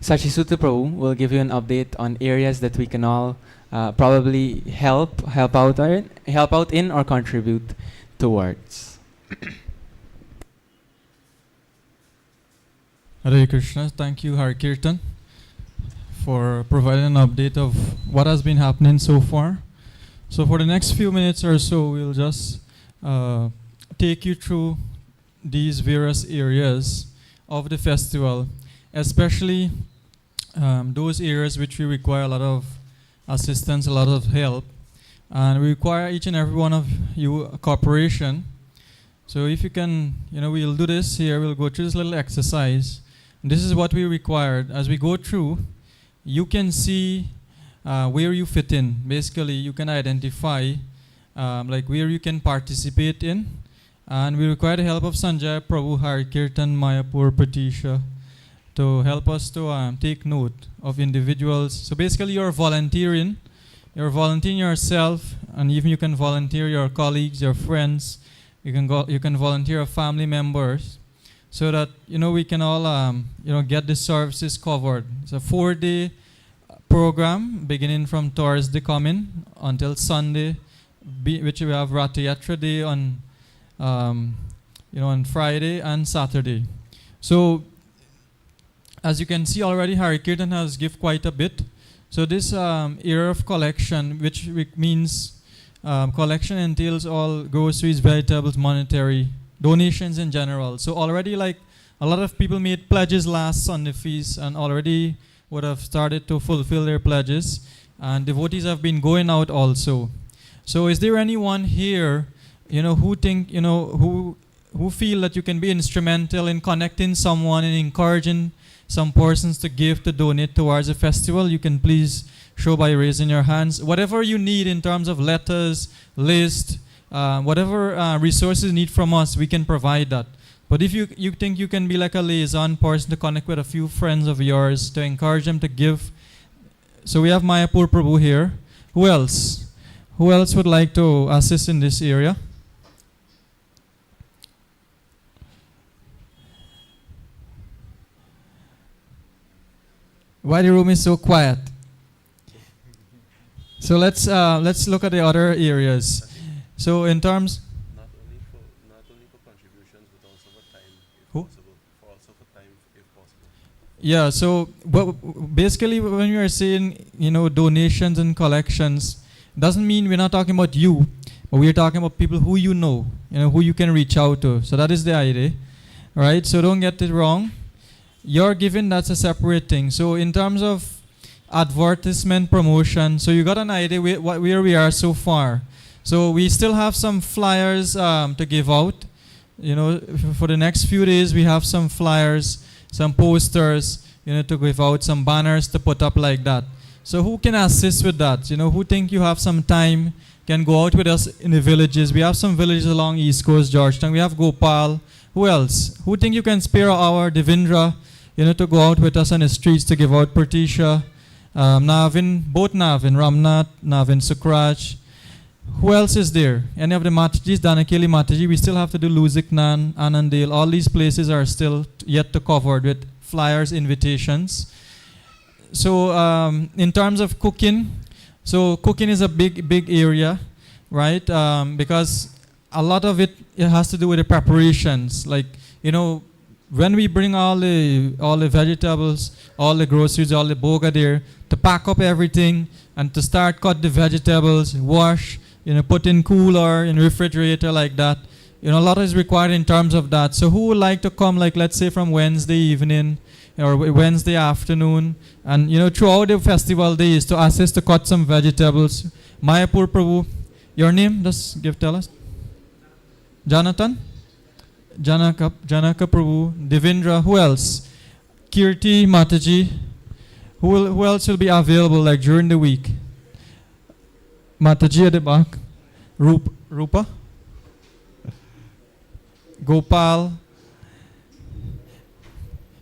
Sachisuta Prabhu will give you an update on areas that we can all probably help out in or contribute towards. Hare Krishna. Thank you, Hari Kirtan, for providing an update of what has been happening so far. So for the next few minutes or so, we'll just take you through these various areas of the festival, especially those areas which we require a lot of assistance, a lot of help. And we require each and every one of you cooperation. So if you can, we'll do this here, we'll go through this little exercise. And this is what we required. As we go through, you can see where you fit in. Basically, you can identify like where you can participate in. And we require the help of Sanjay, Prabhu, Hari Kirtan, Mayapur, Pratisha to help us to take note of individuals. So basically, you're volunteering. You're volunteering yourself, and even you can volunteer your colleagues, your friends. You can volunteer your family members, so that we can all get the services covered. It's a 4-day program beginning from Thursday coming until Sunday, which we have Ratha Yatra Day on on Friday and Saturday. So as you can see already, Hari Kirtan has given quite a bit. So this era of collection, which means collection entails all groceries, vegetables, monetary, donations in general. So already, like, a lot of people made pledges last Sunday feast and already would have started to fulfill their pledges. And devotees have been going out also. So is there anyone here, who think, who feel that you can be instrumental in connecting someone and encouraging some persons to give, to donate towards the festival? You can please show by raising your hands. Whatever you need in terms of letters, list, whatever resources you need from us, we can provide that. But if you think you can be like a liaison person to connect with a few friends of yours to encourage them to give. So we have Mayapur Prabhu here. Who else? Who else would like to assist in this area? Why the room is so quiet? So let's look at the other areas. So in terms, not only for contributions, but also for time, if possible. For also for time, if possible. Yeah. So basically, when we are saying donations and collections, doesn't mean we're not talking about you, but we're talking about people who who you can reach out to. So that is the idea, right? So don't get it wrong. Your giving, that's a separate thing. So in terms of advertisement promotion, so you got an idea where we are so far. So we still have some flyers to give out. For the next few days, we have some flyers, some posters, to give out, some banners to put up like that. So who can assist with that? Who think you have some time, can go out with us in the villages. We have some villages along East Coast, Georgetown. We have Gopal. Who else? Who think you can spare an hour? Devendra, to go out with us on the streets to give out Pratisha, Navin, both Navin, Ramnath, Navin Sukraj. Who else is there? Any of the Matajis, Danakeli Mataji, we still have to do Luziknan, Anandale. All these places are still yet to cover with flyers, invitations. So in terms of cooking, so cooking is a big area, right? Because a lot of it has to do with the preparations. Like, when we bring all the vegetables, all the groceries, all the boga there, to pack up everything and to start cut the vegetables, wash, put in cooler, in refrigerator like that. A lot is required in terms of that. So who would like to come, like, let's say from Wednesday evening or Wednesday afternoon, and throughout the festival days to assist to cut some vegetables? Mayapur Prabhu, your name? Just tell us. Jonathan? Janaka Prabhu, Devendra, who else? Kirti Mataji. Who else will be available like during the week? Mataji at the back. Rupa? Gopal?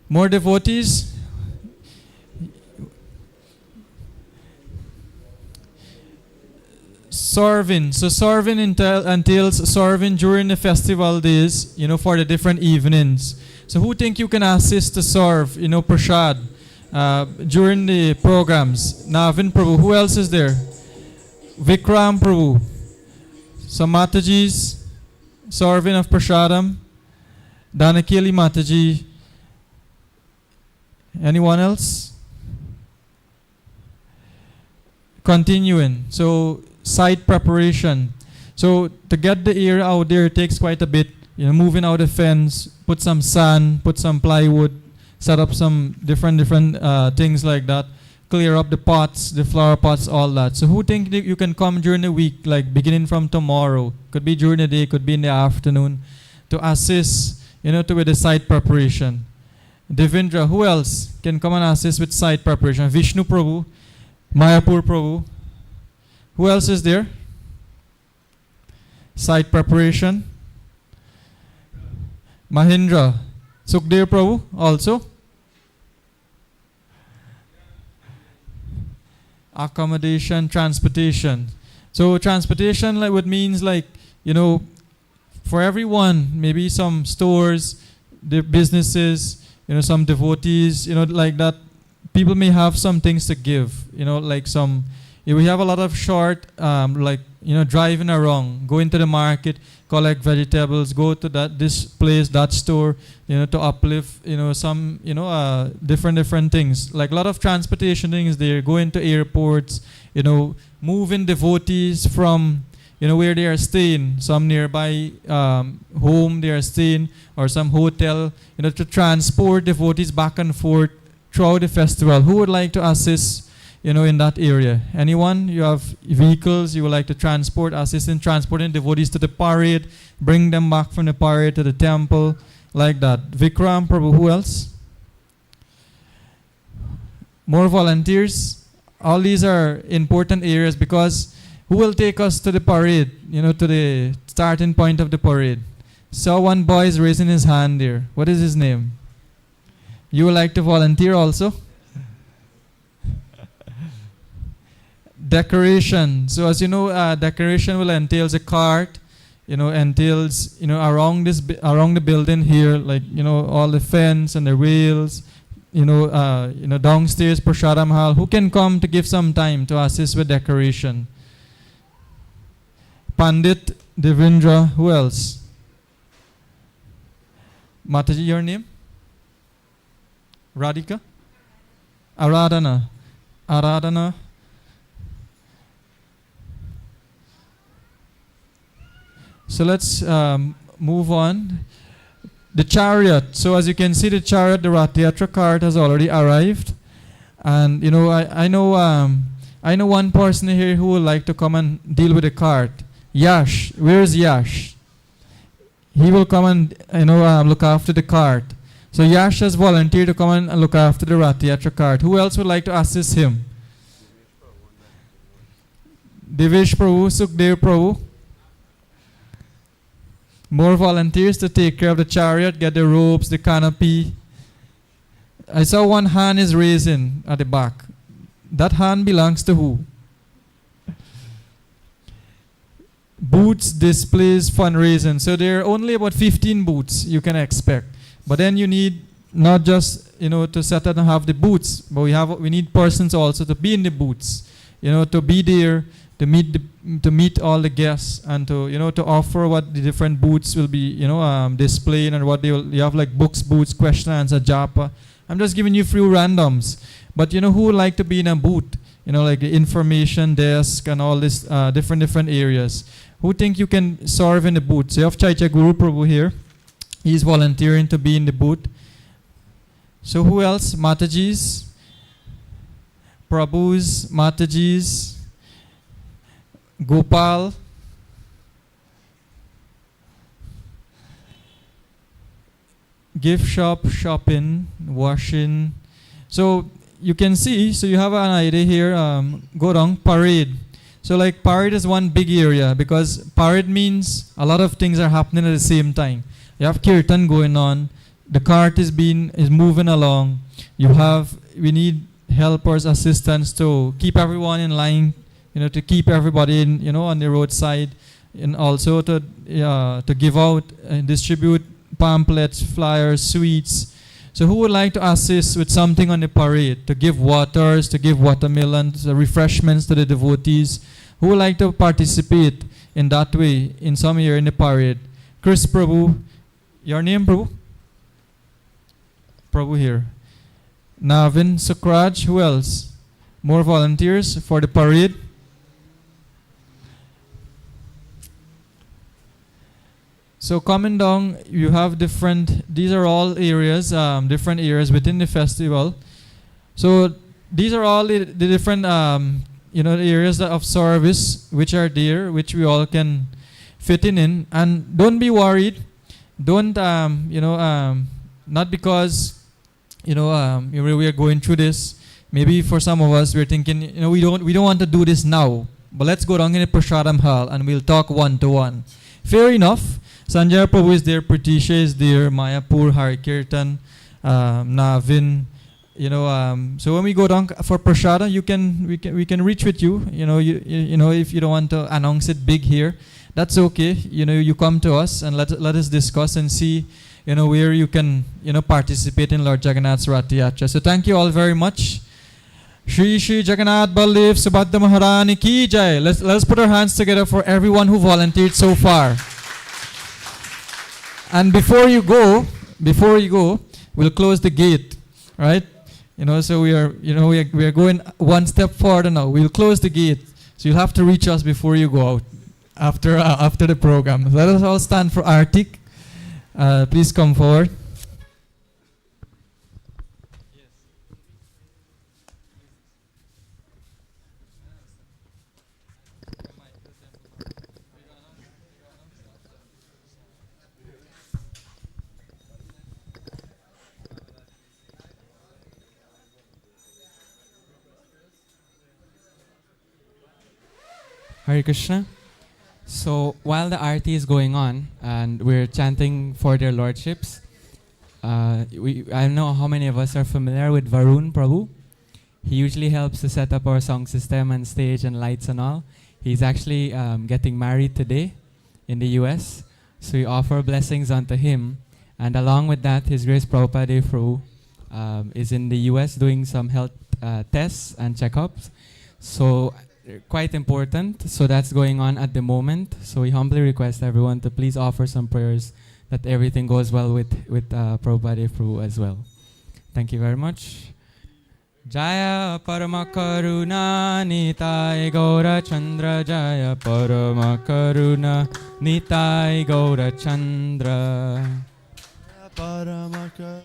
More devotees? Serving. So serving entails serving during the festival days, for the different evenings. So who think you can assist to serve, prasad, during the programs? Navin Prabhu. Who else is there? Vikram Prabhu. So Matajis, serving of prasadam. Danakeli Mataji. Anyone else? Continuing. So site preparation. So to get the area out there, it takes quite a bit. Moving out the fence, put some sand, put some plywood, set up some different things like that. Clear up the pots, the flower pots, all that. So who think that you can come during the week, like beginning from tomorrow? Could be during the day, could be in the afternoon, to assist, with the site preparation. Devendra, who else can come and assist with site preparation? Vishnu Prabhu. Mayapur Prabhu. Who else is there? Site preparation. Mahindra. Sukhdev Prabhu also. Accommodation, transportation. So transportation like what means like, you know, for everyone, maybe some stores, the businesses, you know, some devotees, you know, like that. People may have some things to give, you know, like some, we have a lot of short, like, you know, driving around, go into the market, collect vegetables, go to this place, that store, you know, to uplift, you know, some, you know, different things. Like a lot of transportation things there, go into airports, you know, moving devotees from, you know, where they are staying, some nearby home they are staying, or some hotel, you know, to transport devotees back and forth throughout the festival. Who would like to assist, you know, in that area? Anyone? You have vehicles you would like to transport, assist in transporting devotees to the parade, bring them back from the parade to the temple, like that. Vikram Prabhu, who else? More volunteers. All these are important areas because who will take us to the parade, you know, to the starting point of the parade? Saw one boy is raising his hand there. What is his name? You would like to volunteer also? Decoration. So as you know, decoration will entails a cart, you know, entails, you know, around the building here, like, you know, all the fence and the rails, you know, downstairs Prashadam Hall. Who can come to give some time to assist with decoration? Pandit Devendra. Who else? Mataji, your name? Radhika? Aradhana. Aradhana. So let's move on. The chariot. So as you can see, the chariot, the Rath Yatra cart has already arrived. And you know, I know one person here who would like to come and deal with the cart. Yash. Where's Yash? He will come and, you know, look after the cart. So Yash has volunteered to come and look after the Rath Yatra cart. Who else would like to assist him? Devesh Prabhu, Sukhdev Prabhu. More volunteers to take care of the chariot, get the ropes, the canopy. I saw one hand is raising at the back. That hand belongs to who? Booths, displays, fundraising. So there are only about 15 booths you can expect. But then you need not just, you know, to set up and have the booths, but we need persons also to be in the booths, you know, to be there, to meet all the guests, and to, you know, to offer what the different booths will be, you know, displaying, and what they will. You have like books, booths, question answer, japa. I'm just giving you few randoms, but you know, who would like to be in a booth? You know, like the information desk and all this different areas. Who think you can serve in the booth? So you have Chaitya Guru Prabhu here. He's volunteering to be in the booth. So who else? Matajis, Prabhus, Matajis, Gopal, gift shop, shopping, washing. So you can see, so you have an idea here, go down, parade. So like parade is one big area because parade means a lot of things are happening at the same time. You have kirtan going on, the cart is moving along. We need helpers, assistants to keep everyone in line, you know, to keep everybody in, you know, on the roadside, and also to give out and distribute pamphlets, flyers, sweets. So who would like to assist with something on the parade? To give waters, to give watermelons, refreshments to the devotees. Who would like to participate in that way in some area in the parade? Chris Prabhu. Your name, Prabhu? Prabhu here. Navin Sukraj. Who else? More volunteers for the parade? So coming down, you have these are all areas, different areas within the festival. So these are all the different, you know, areas of service which are there, which we all can fit in. And don't be worried. Don't, you know, not because, you know, we are going through this, maybe for some of us, we're thinking, we don't want to do this now, but let's go down in the Prashadam hall and we'll talk one-to-one. Fair enough. Sanjay Prabhu is there, Pratisha is there, Mayapur, Hari Kirtan, Navin. So when we go down for Prashada, we can reach with you. If you don't want to announce it big here, that's okay. You come to us and let us discuss and see, where you can, participate in Lord Jagannath's Rath Yatra. So thank you all very much. Shri Shri Jagannath Baldev Subhadra Maharani Ki Jai. Let's put our hands together for everyone who volunteered so far. And before you go, we'll close the gate, right? So we are going one step further now. We'll close the gate, so you'll have to reach us before you go out after the program. Let us all stand for Artik. Please come forward. Hare Krishna. So while the arati is going on and we're chanting for their lordships, I don't know how many of us are familiar with Varun Prabhu. He usually helps to set up our song system and stage and lights and all. He's actually getting married today in the US. So we offer blessings unto him. And along with that, His Grace Prabhupada Dev Prabhu is in the US doing some health tests and checkups. So quite important. So that's going on at the moment. So we humbly request everyone to please offer some prayers that everything goes well with Prabhupada Dev Prabhu as well. Thank you very much. Jaya Paramakaruna Nitai Gaura Chandra Jaya Paramakaruna Nitai Gaura Chandra Paramakaruna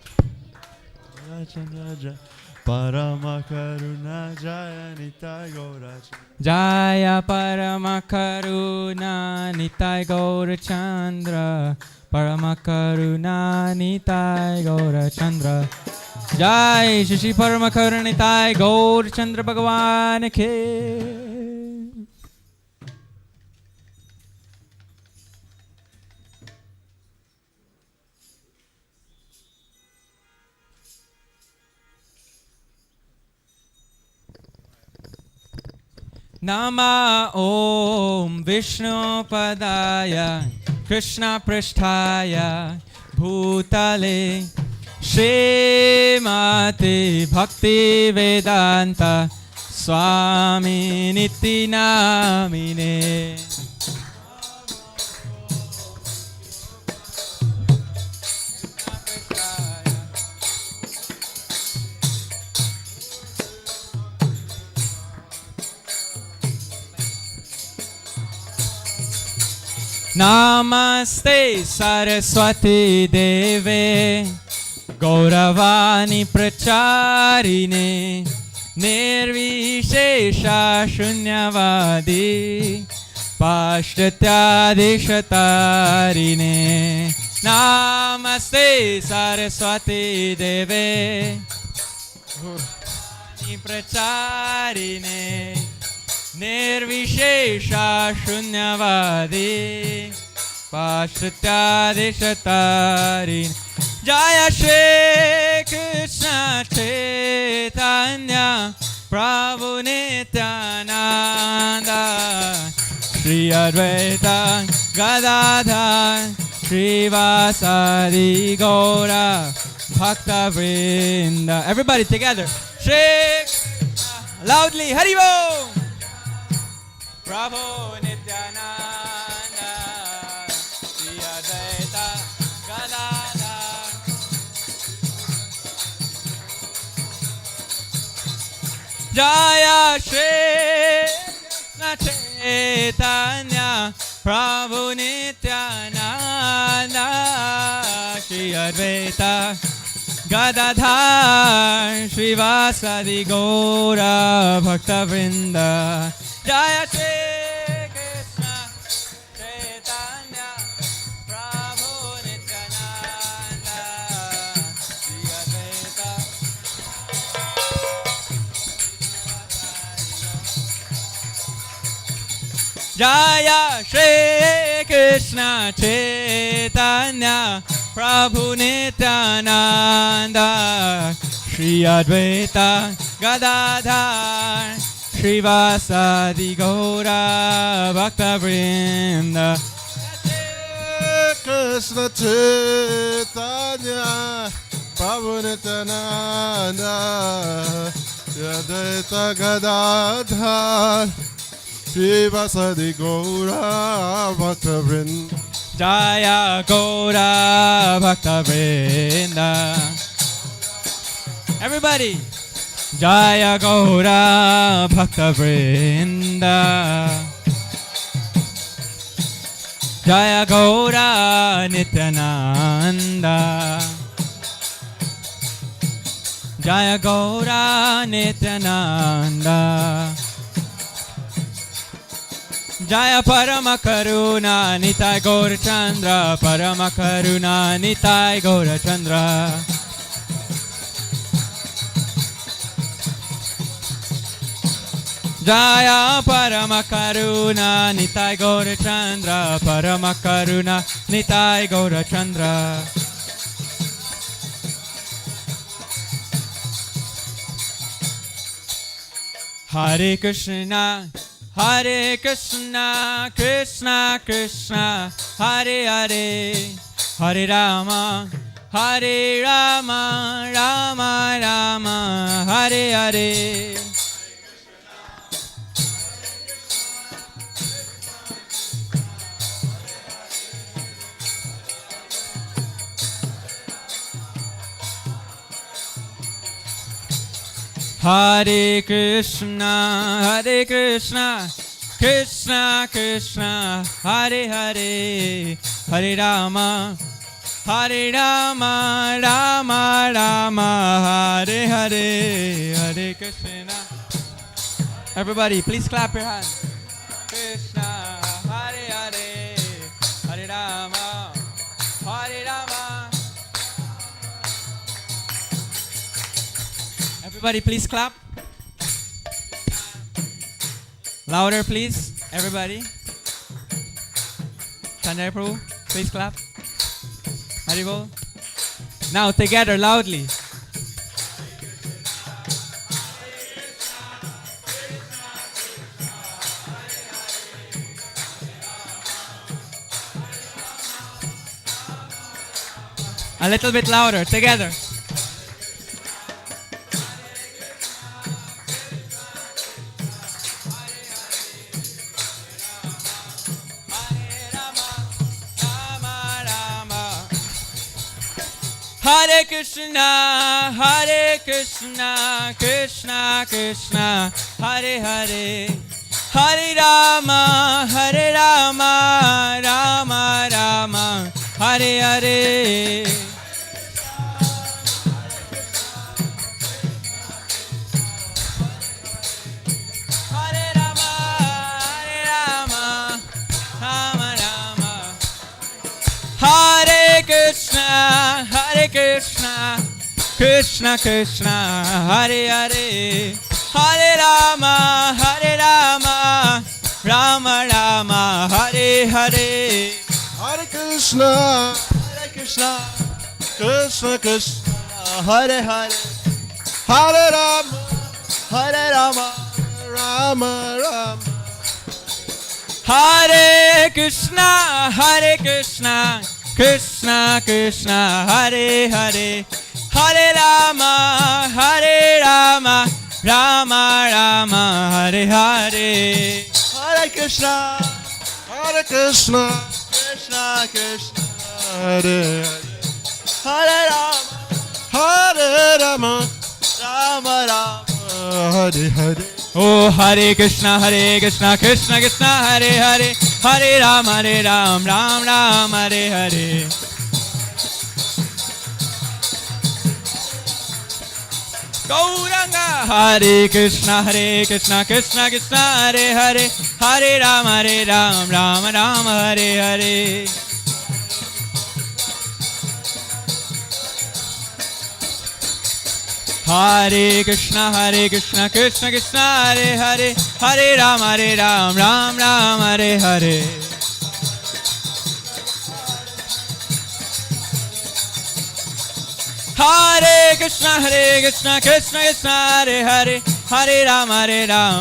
Chandra Jaya Paramakaruna Jaya Nitai Gaura Chandra Jaya Paramakaruna Nitai Gaura Chandra Paramakaruna Nitai Gaura Chandra Jai Shri Paramakaruna Nitai Gaura Chandra Bhagavan Ke. Nama Om Vishnu Padaya Krishna Pristhaya Bhutale Srimati Bhakti Vedanta Swami Niti Namine. Namaste Saraswati Deve Gauravani Pracharine Nirvishesha Shunyavadi Pashtatya Deshatarine. Namaste Saraswati Deve Gauravani Pracharine Nirvishesha Shunyavadi Pashtatya Deshatarine. Jaya Shri Krishna Chaitanya Prabhu Nityananda Shri Advaita Gadadhar Srivasadi Gaura Bhakta Vrinda. Everybody together. Shri loudly Haribo. Prabhu Nityananda Shri Advaita Gadadhar Jaya Shri Krishna Chaitanya Prabhu Nityananda Shri Advaita Gadadhar Srivasadi Gaura Bhakta Vrinda. Jaya Shri Krishna Chaitanya Prabhu Nityananda Shri Advaita Jaya Shri Krishna Chaitanya Prabhu Nityananda Shri Advaita Gadadhar Srivasadi Gaura Bhakta Vrinda Krishna Chaitanya Prabhu Nityananda Advaita Gadadhar Srivasadi Gaura Bhakta Vrinda Jaya Gaura Bhakta Vrinda. Everybody. Jaya Gaura Bhakta Vrinda. Jaya Gaura Nityananda. Jaya Gaura Nityananda. Jaya Parama Karuna Nitai Gaura Chandra. Parama Karuna Nitai Gaura Chandra. Jaya Parama Karuna Nitai Gaura Chandra. Parama Karuna Nitai Gaura Chandra. Hare Krishna, Hare Krishna, Krishna Krishna, Hare Hare, Hare Rama, Hare Rama, Rama Rama, Hare Hare. Hare Krishna, Krishna Krishna, Hare Hare, Hare Rama, Rama Rama, Hare Hare, Hare Krishna. Everybody, please clap your hands. Krishna, Hare Hare, Hare Rama, Hare Rama. Everybody, please clap. Louder, please. Everybody. Chandra Prabhu, please clap. Haribol. Now, together, loudly. A little bit louder, together. Hare Krishna, Krishna Krishna, Hare Hare, Hare Rama, Rama Rama, Hare Hare. Hare Krishna, Krishna Krishna, Hare Hare, Hare Rama, Rama Rama, Hare Hare. Hare Krishna, Krishna Krishna, Hare Hare, Hare Rama, Rama Rama. Hare Krishna, Krishna Krishna, Hare Hare, Hare Rama, Rama Rama, Hare Hare. Hare Krishna, Krishna Krishna, Hare Hare, Hare Rama, Rama Rama, Hare Hare. Oh, Hare Krishna, Krishna Krishna, Hare Hare, Hare Rama, Ram Ram, Hare Hare. Gauranga. Hare Krishna, Krishna Krishna, Hare Hare, Hare Rama, Ram Ram, Hare Hare. Hare Krishna, Krishna Krishna, Hare Hare, Hare Ram, Ram Ram, Hare Hare. Hare Krishna, Krishna Krishna, Hare Hare, Hare Ram,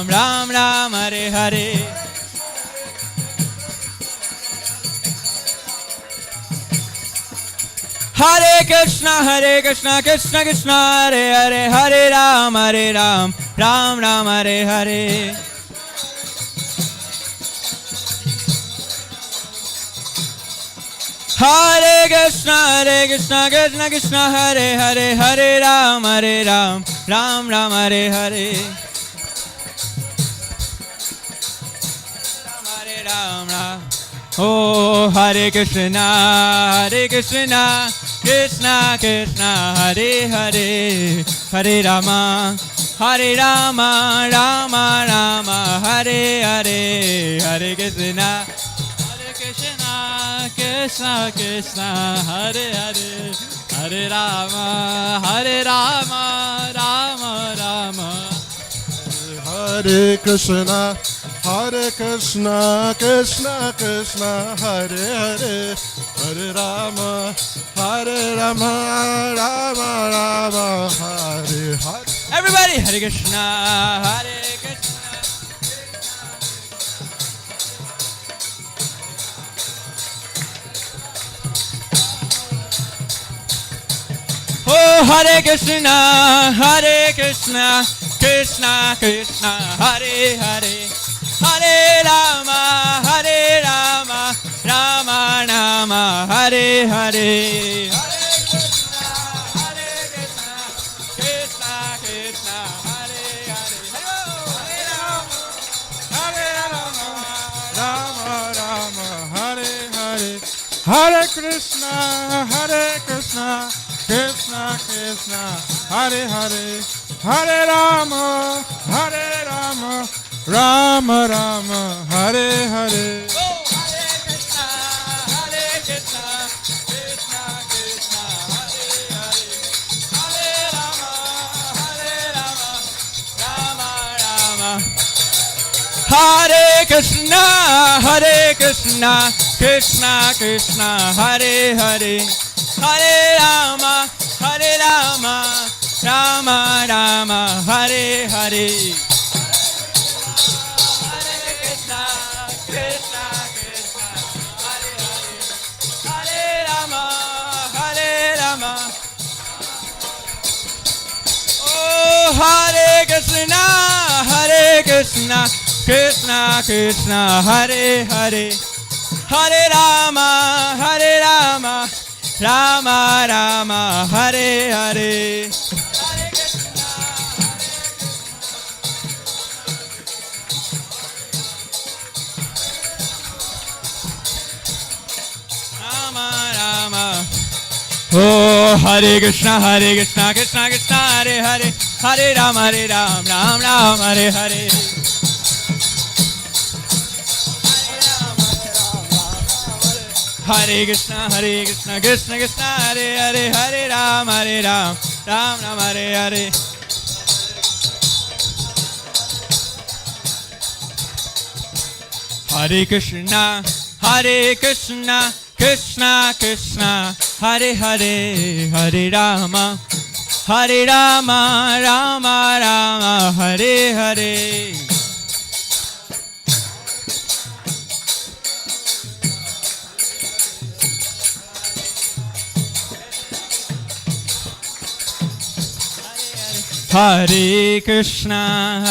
Ram Ram, Hare Hare. Hare Krishna, Krishna Krishna, Hare Hare, Hare Ram, Ram Ram, Hare Hare. Hare Krishna, Krishna Krishna, Hare Hare, Hare Ram, Ram Ram, Hare Hare. Hare Ram, Ram. Oh, Hare Krishna, Krishna Krishna, Hare Hare, Hare Rama, Rama Rama, Hare Hare, Hare Krishna, Krishna Krishna, Hare Hare, Hare Rama, Rama Rama. Hare Krishna, Krishna Krishna, Hare Hare, Hare Rama, Rama Rama, Hare Hare. Everybody, Hare Krishna, Hare Krishna. Oh, Hare Krishna, Krishna Krishna, Hare Hare, Hare Rama, Rama Rama, Hare Hare. Hare Krishna, Krishna Krishna, Hare Hare, Hare Rama, Rama Rama, Hare Hare. Hare Krishna, Krishna Krishna, Hare Hare, Hare Rama, Rama Rama, Hare Hare. Hare Krishna, Krishna Krishna, Hare Hare, Hare Rama, Rama Rama, Hare Hare. Rama Rama. Oh, Hare Krishna, Krishna Krishna, Hare Hare, Hare Rama, Ram Ram, Hare Hare. Hare Krishna, Krishna Krishna, Hare Hare, Hare Ram, Ram Ram, Hare Hare. Hare Krishna, Krishna Krishna, Hare Hare, Hare Rama, Rama Rama, Hare Hare. Hare Krishna,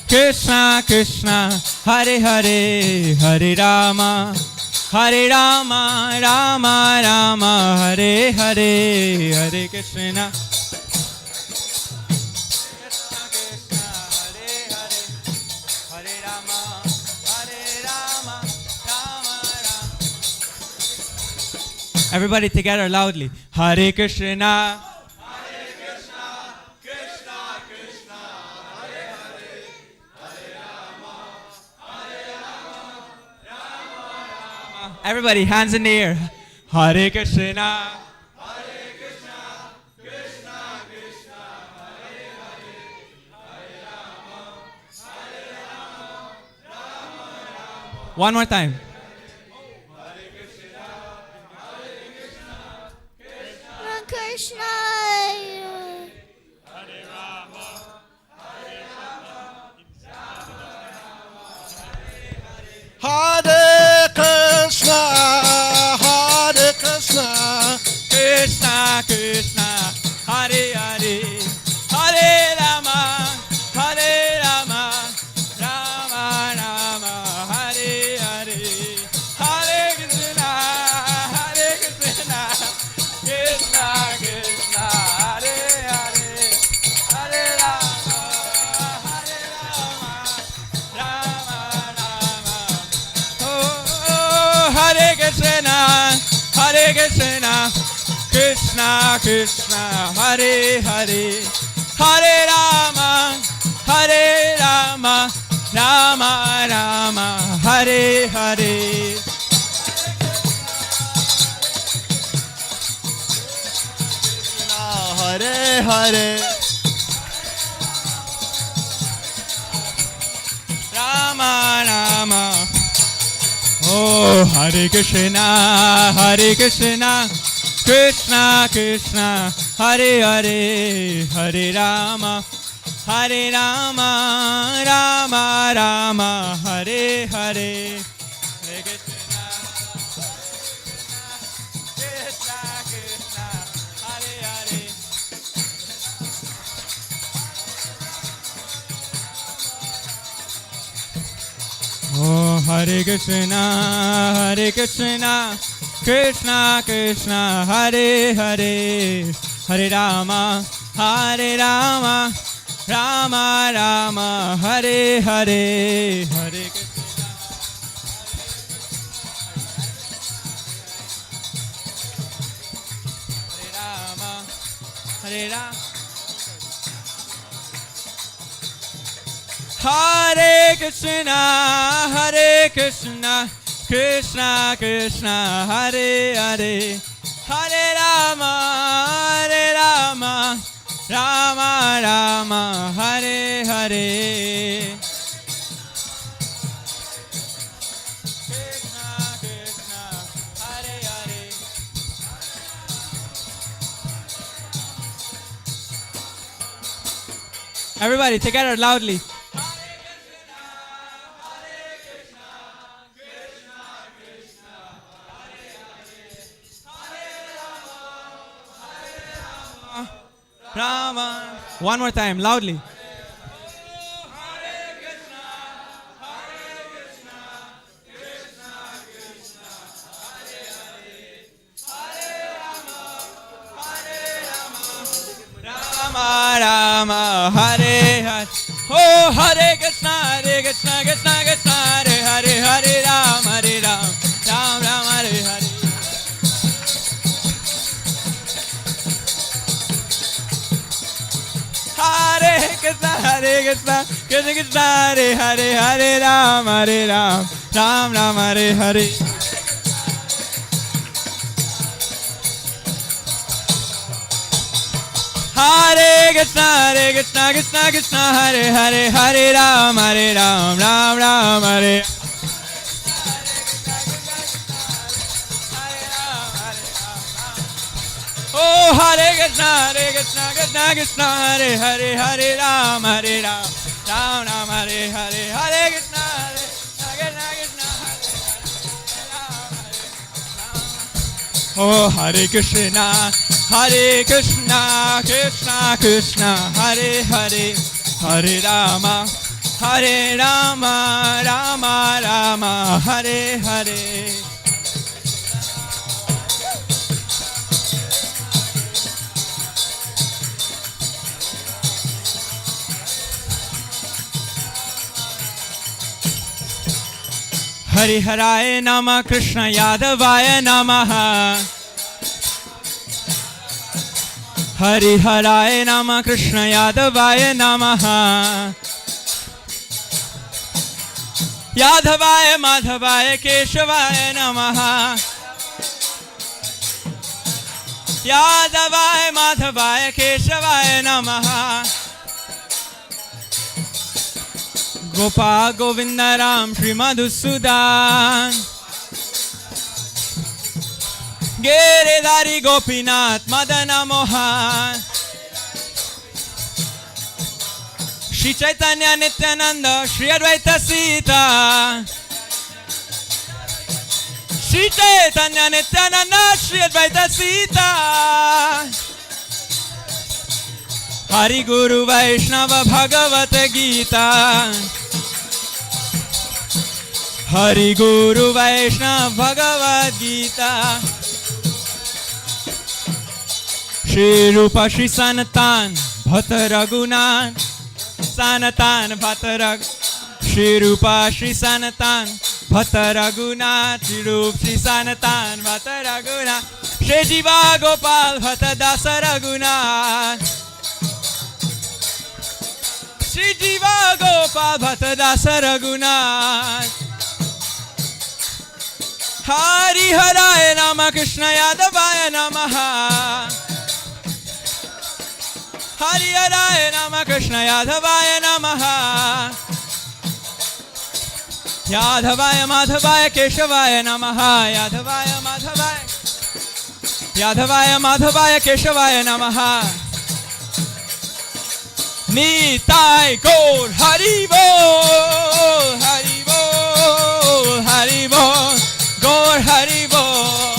Krishna Krishna, Hare Hare, Hare Rama, Rama Rama, Hare Hare, Hare Krishna. Everybody together loudly. Hare Krishna. Everybody, hands in the air. Hare Krishna. Krishna Krishna, One more time. Krishna. Hare Krishna, Hare Krishna, Krishna Krishna, Hare Hare, Hare Rama, Hare Rama, Rama Rama, Hare Hare, Hare Krishna, Krishna Krishna, Hare Hare, Hare Rama, Rama Rama. Oh, Hare Krishna, Krishna Krishna, Hare Hare, Hare Rama, Rama Rama, Hare Hare. Hare Hare, Rama Rama. Oh, Hare Krishna, Krishna Krishna, Hare Hare, Hare Rama, Rama Rama, Hare Hare. Hare Krishna, Krishna Krishna, Hare Hare. Oh, Hare Krishna, Krishna Krishna, Hare Hare, Hare Rama, Rama Rama, Hare Hare, Hare Krishna. Hare Rama, Hare Rama. Hare Krishna, Krishna Krishna, Hare Hare, Hare Rama, Rama Rama, Hare Hare. Krishna Krishna, Hare Hare. Everybody together loudly. Rama. One more time, loudly. Rama Rama, Hare Hare. Oh, Hare Krishna, Krishna Krishna, Hare Hare, Hare Rama, Ram Ram, Hare Hare. Hare Krishna, Krishna Krishna, Hare Hare, Hare Ram, Ram Ram, Hare Hare. Hare Krishna, Krishna Krishna, Hare Hare, Hare Ram, Ram Ram, Hare. Oh, Hare Krishna, Krishna Krishna, Hare Hare, Hare Ram, Ram Ram, Hare Hare, Hare Krishna, Krishna Krishna, oh, Hare Krishna, Krishna Krishna, Hare Hare, Hare Rama, Rama Rama, Hare Hare. Hari Haraya Nama, Krishna Yadavaya Namaha. Hari Haraya Nama, Krishna Yadavaya Namaha. Yadavaya Madhavaya Keshavaya Namaha. Yadavaya Madhavaya Keshavaya Namaha. Gopal Govinda Ram Shri Madhusudan Giridhari Gopinath Madana Mohan Shri Chaitanya Nityananda Shri Advaita Sita Shri Chaitanya Nityananda Shri Advaita Sita Hari Guru Vaishnava Bhagavad Gita Hari Guru Vaishnava Bhagavad Gita Shri Rupa Shri Sanatan Bhata Raghunan Sanatan Bhata Rag Shri Rupa Shri Sanatan Bhata Raghunath Shri Rupa Shri Sanatan Bhata Raghunath Shri Jiva Gopal Bhata Dasa Raghunath Shri Jiva Gopal Bhata Dasa Raghunath Hari Haraya Nama Krishna Yadavaya Namaha Hari Haraya Nama Krishna Yadavaya Namaha Yadavaya Madhavaya Keshavaya Namaha Yadavaya Madhavaya Yadavaya Madhavaya Keshavaya Namaha Nitai Gaur Hari Bol Hari Bol Hari Bol Gaur Hari Bol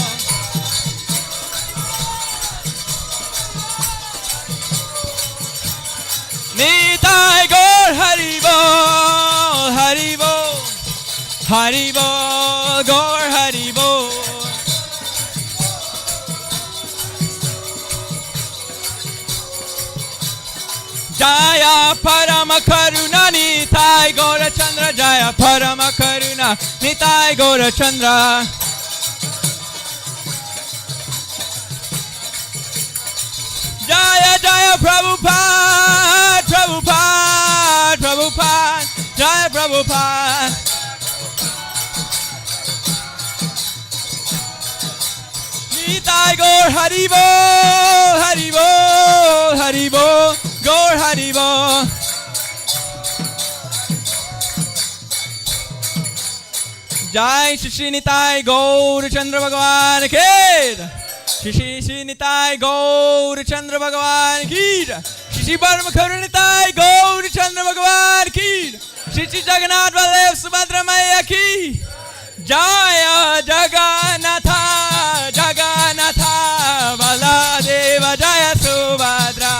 Nitai Gaur Hari Bol Hari Bol Hari Bol Gaur Hari Bol Jaya Parama Karuna Nitai Gaura Chandra Jaya Parama Karuna Nitai Gaura Chandra Jaya Jaya Prabhupada Prabhupada Prabhupada Jaya Prabhupada Nitai Gaur Hari Bol Hari Bol Hari Bol Gaur Hari Bol Jai Shri Nitai Gaur Chandra Bhagavan Ki Shri Nitai Gaur Chandra Bhagavan Ki Shri Parama Karuna Nitai Gaur Chandra Bhagavan Ki Shri Jagannath Baladev Subhadra Maya Ki Jaya Jagannatha Jagannatha Baladeva Jaya Subhadra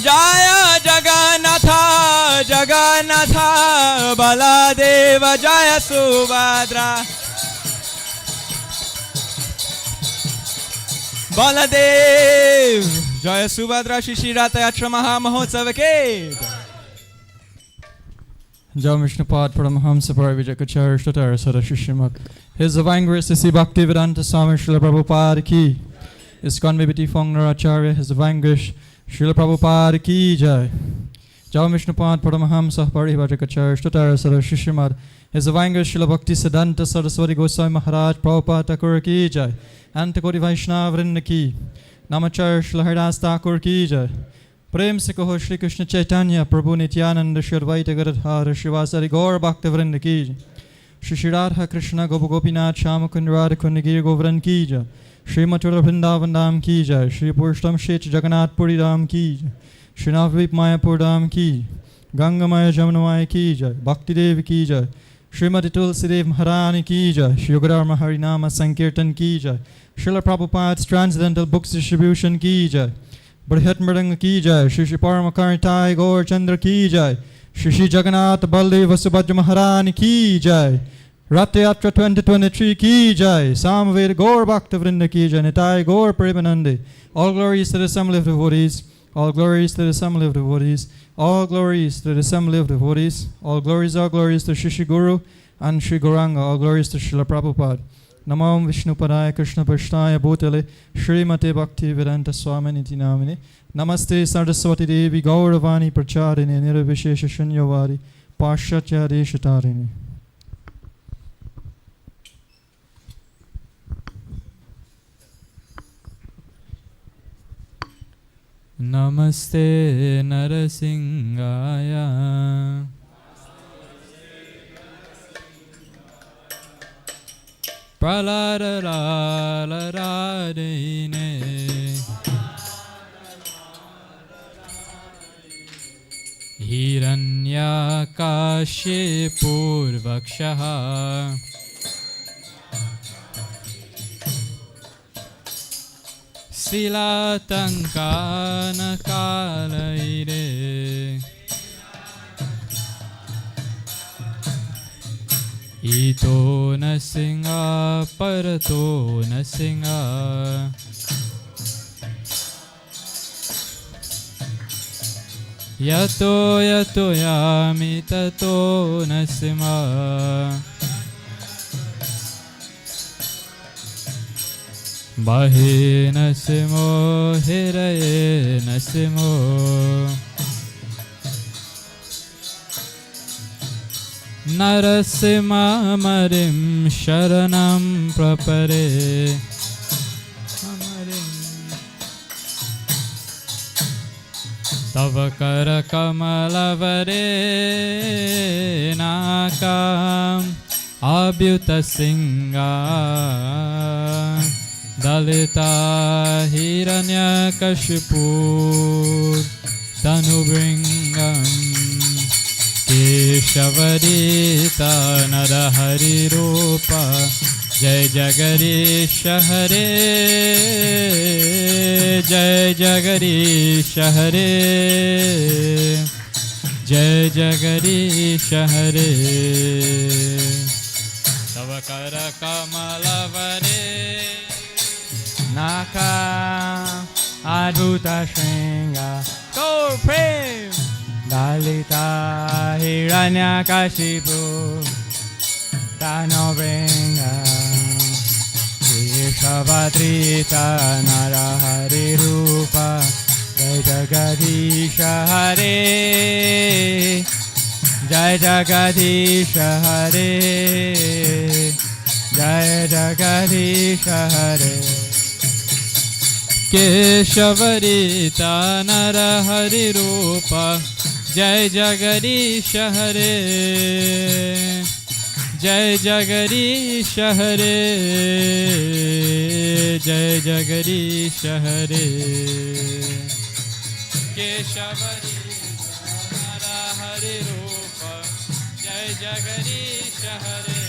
Jaya Jagannatha Jagannatha Baladeva Jaya Subhadra Baladev Jaya Subhadra Shri Ratha Yatra Maha Mahotsav Ke Jai Vishnupad Paramahamsa Parivijayakacharya Shtatara Sarashishimad His Divine Grace Sri Bhaktivedanta Swami Srila Prabhupada Ki ISKCON Vibhuti Phongnar Acharya His Divine Grace Srila Prabhupada Ki Jai Jai Vishnupad Paramahamsa Parivijayakacharya Shtatara Sarashishimad His Divine Grace Srila Bhakti Siddhanta Saraswati Goswami Maharaj Prabhupada Thakur Ki Jai Antakoti Vaishnava Vrinda Ki Namacharya Srila Haridas Thakur Ki Jai Prem se kaho Shri Krishna Chaitanya Prabhu Nityananda Shri Advaita Gadadhara Shivasari Gaur Bhakta Vrinda Ki Jai Shri Shri Radha Krishna Gopa Gopinath Shama Kund Radha Kund Giri Govardhan Ki Jai Shri Mathura Vrindavan Dham Ki Jai Shri Purushottam Kshetra Jagannath Puri Dham Ki Jai Shri Navadvip Mayapur Dham Ki Ganga Maya Jamuna Maya Ki Jai Bhakti Dev Ki Jai Srimati Tulsi Dev Maharani Ki Jai Shri Yogadharma Harinama Sankirtan Ki Jai Srila Prabhupada's Transcendental Books Distribution Ki Jai Brihat Mridanga Ki Jai Shri Shri Paramakarnitai Gaur Chandra Ki Jai Shri Shri Jagannath Baldev Subhadra Maharani Ki Jai Ratha Yatra 2023 Ki Jai Samaveda Gaur Bhakta Vrinda Ki Jai Nitai Gaur Parimanande All glories to the assembly of devotees All glories to the assembly of devotees All glories to the assembly of devotees All glories to Shri Shri Guru and Shri Gauranga All glories to Srila Prabhupada Namam Vishnupadaya Krishna Pashtaya Bhutale Srimate Bhakti Vedanta Swaminiti Namine Namaste Saraswati Devi Gauravani Pracharini Nirvishesha Shunyavadi Pashchatya Deshatarini Namaste Narasingaya. Praladaraladine Hiranyakashipurvakshaha Silatankanakalaire Ito nasinga parato nasinga Yato yato yami tato nasima Bahe nasimo hiraye nasimo Narasima marim sharanam prapare Tavakara kamalavare nakam abhyuta singa Dalita hiranyakashipur tanubringam Keshavarita Narahari Rupa Jai Jagadish Hare Jai Jagadish Hare Jai Jagadish Hare Tavakara Kamalavare Naka Adhuta Shringa Go Prem Dalita Hiranyakashipu Tanobringa Keshavadrita Narahari Rupa Jai Jagadisha Hare Jai Jagadisha Hare Jai Jagadisha Hare Keshavarita Narahari Rupa Jai Jagadish Hare Jai Jagadish Hare Jai Jagadish Hare Keshavarita Narahari Rupa Jai Jagadish Hare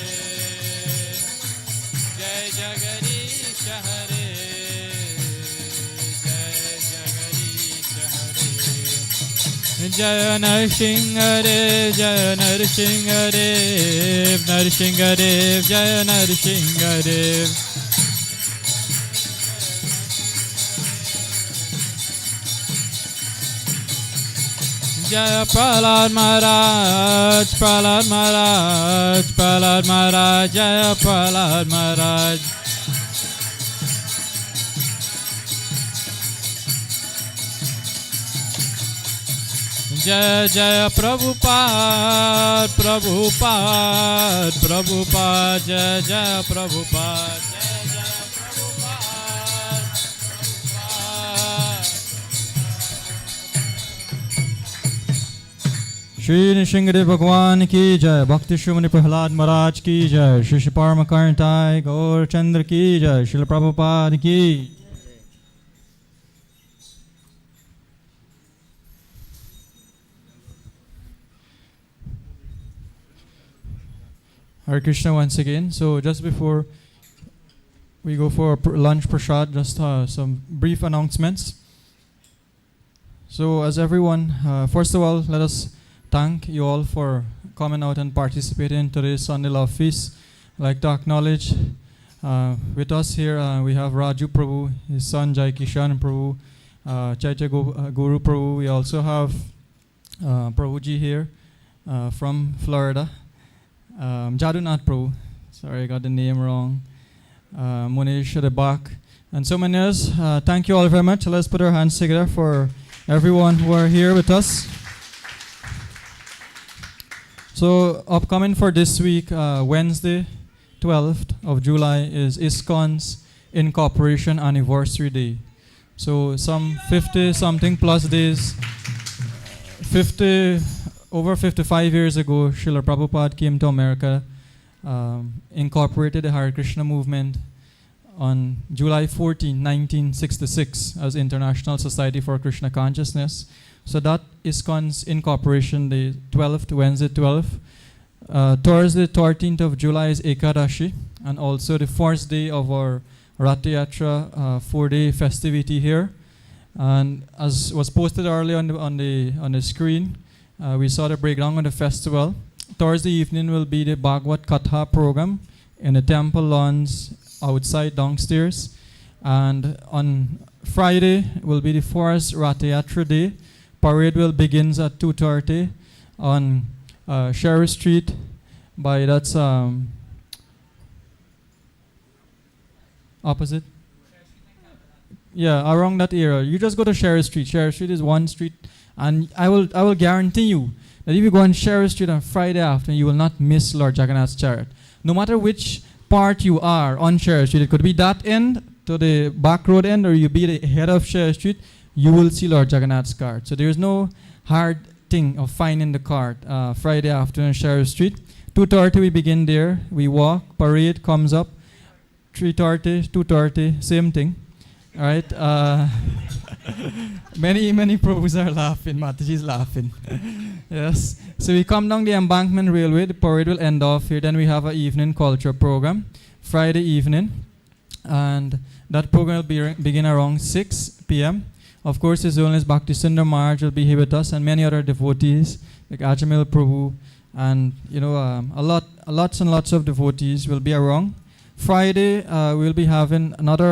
Jai Jagadish Hare Jaya Narsinghadev, Jaya Narsinghadev, Narsinghadev, Jaya Narsinghadev. Jaya Prahlad Maharaj, Prahlad Maharaj, Prahlad Maharaj, Jaya Prahlad Maharaj. Jaya Jaya Prabhupada, Prabhupada, Prabhupada, Jaya Jaya Prabhupada, Jaya Jaya Prabhupada, Prabhupada. Shri Nrsimhadev Bhagwan ki jai, Bhakti Shrimani Prahlad Maharaj ki jai, Shri Shri Paramakarntai Gaur Chandra ki jai, Srila Prabhupada ki. Hare Krishna once again. So just before we go for lunch prasad, just some brief announcements. So as everyone, first of all, let us thank you all for coming out and participating in today's Sunday Love Feast. I'd like to acknowledge with us here, we have Raju Prabhu, his son Jai Kishan Prabhu, Chaitya Guru Prabhu. We also have Prabhuji here from Florida. Jadunath Prabhu, sorry I got the name wrong, Munish at the back, and so many others. Thank you all very much. Let's put our hands together for everyone who are here with us. So upcoming for this week, Wednesday 12th of July is ISKCON's Incorporation Anniversary Day. So some 50 something plus days, 50 over 55 years ago, Srila Prabhupada came to America, incorporated the Hare Krishna movement on July 14, 1966 as International Society for Krishna Consciousness. So that ISKCON's incorporation, the 12th, Wednesday 12th. Thursday 13th of July is Ekadashi, and also the first day of our Rath Yatra 4-day festivity here. And as was posted earlier on the screen, we saw the breakdown of the festival. Thursday evening will be the Bhagavad Katha program in the temple lawns outside downstairs. And on Friday will be the first Rath Yatra day. Parade will begin at 2:30 on Sherry Street by that's opposite. Yeah, around that area. You just go to Sherry Street. Sherry Street is one street, and I will guarantee you that if you go on Sherry Street on Friday afternoon, you will not miss Lord Jagannath's chariot. No matter which part you are on Sherry Street, it could be that end to the back road end, or you be the head of Sherry Street, you will see Lord Jagannath's cart. So there is no hard thing of finding the cart. Friday afternoon, Sherry Street. 2:30 we begin there. We walk. Parade comes up. 3:30, 2:30, same thing. All right. Many Prabhus are laughing. Mataji's laughing. Yes. So we come down the Embankment Railway. The parade will end off here. Then we have an evening culture program, Friday evening, and that program will begin around 6 p.m. Of course, His Holiness Bhakti Sundar Maharaj will be here with us, and many other devotees like Ajamil Prabhu, and lots and lots of devotees will be around. Friday, we'll be having another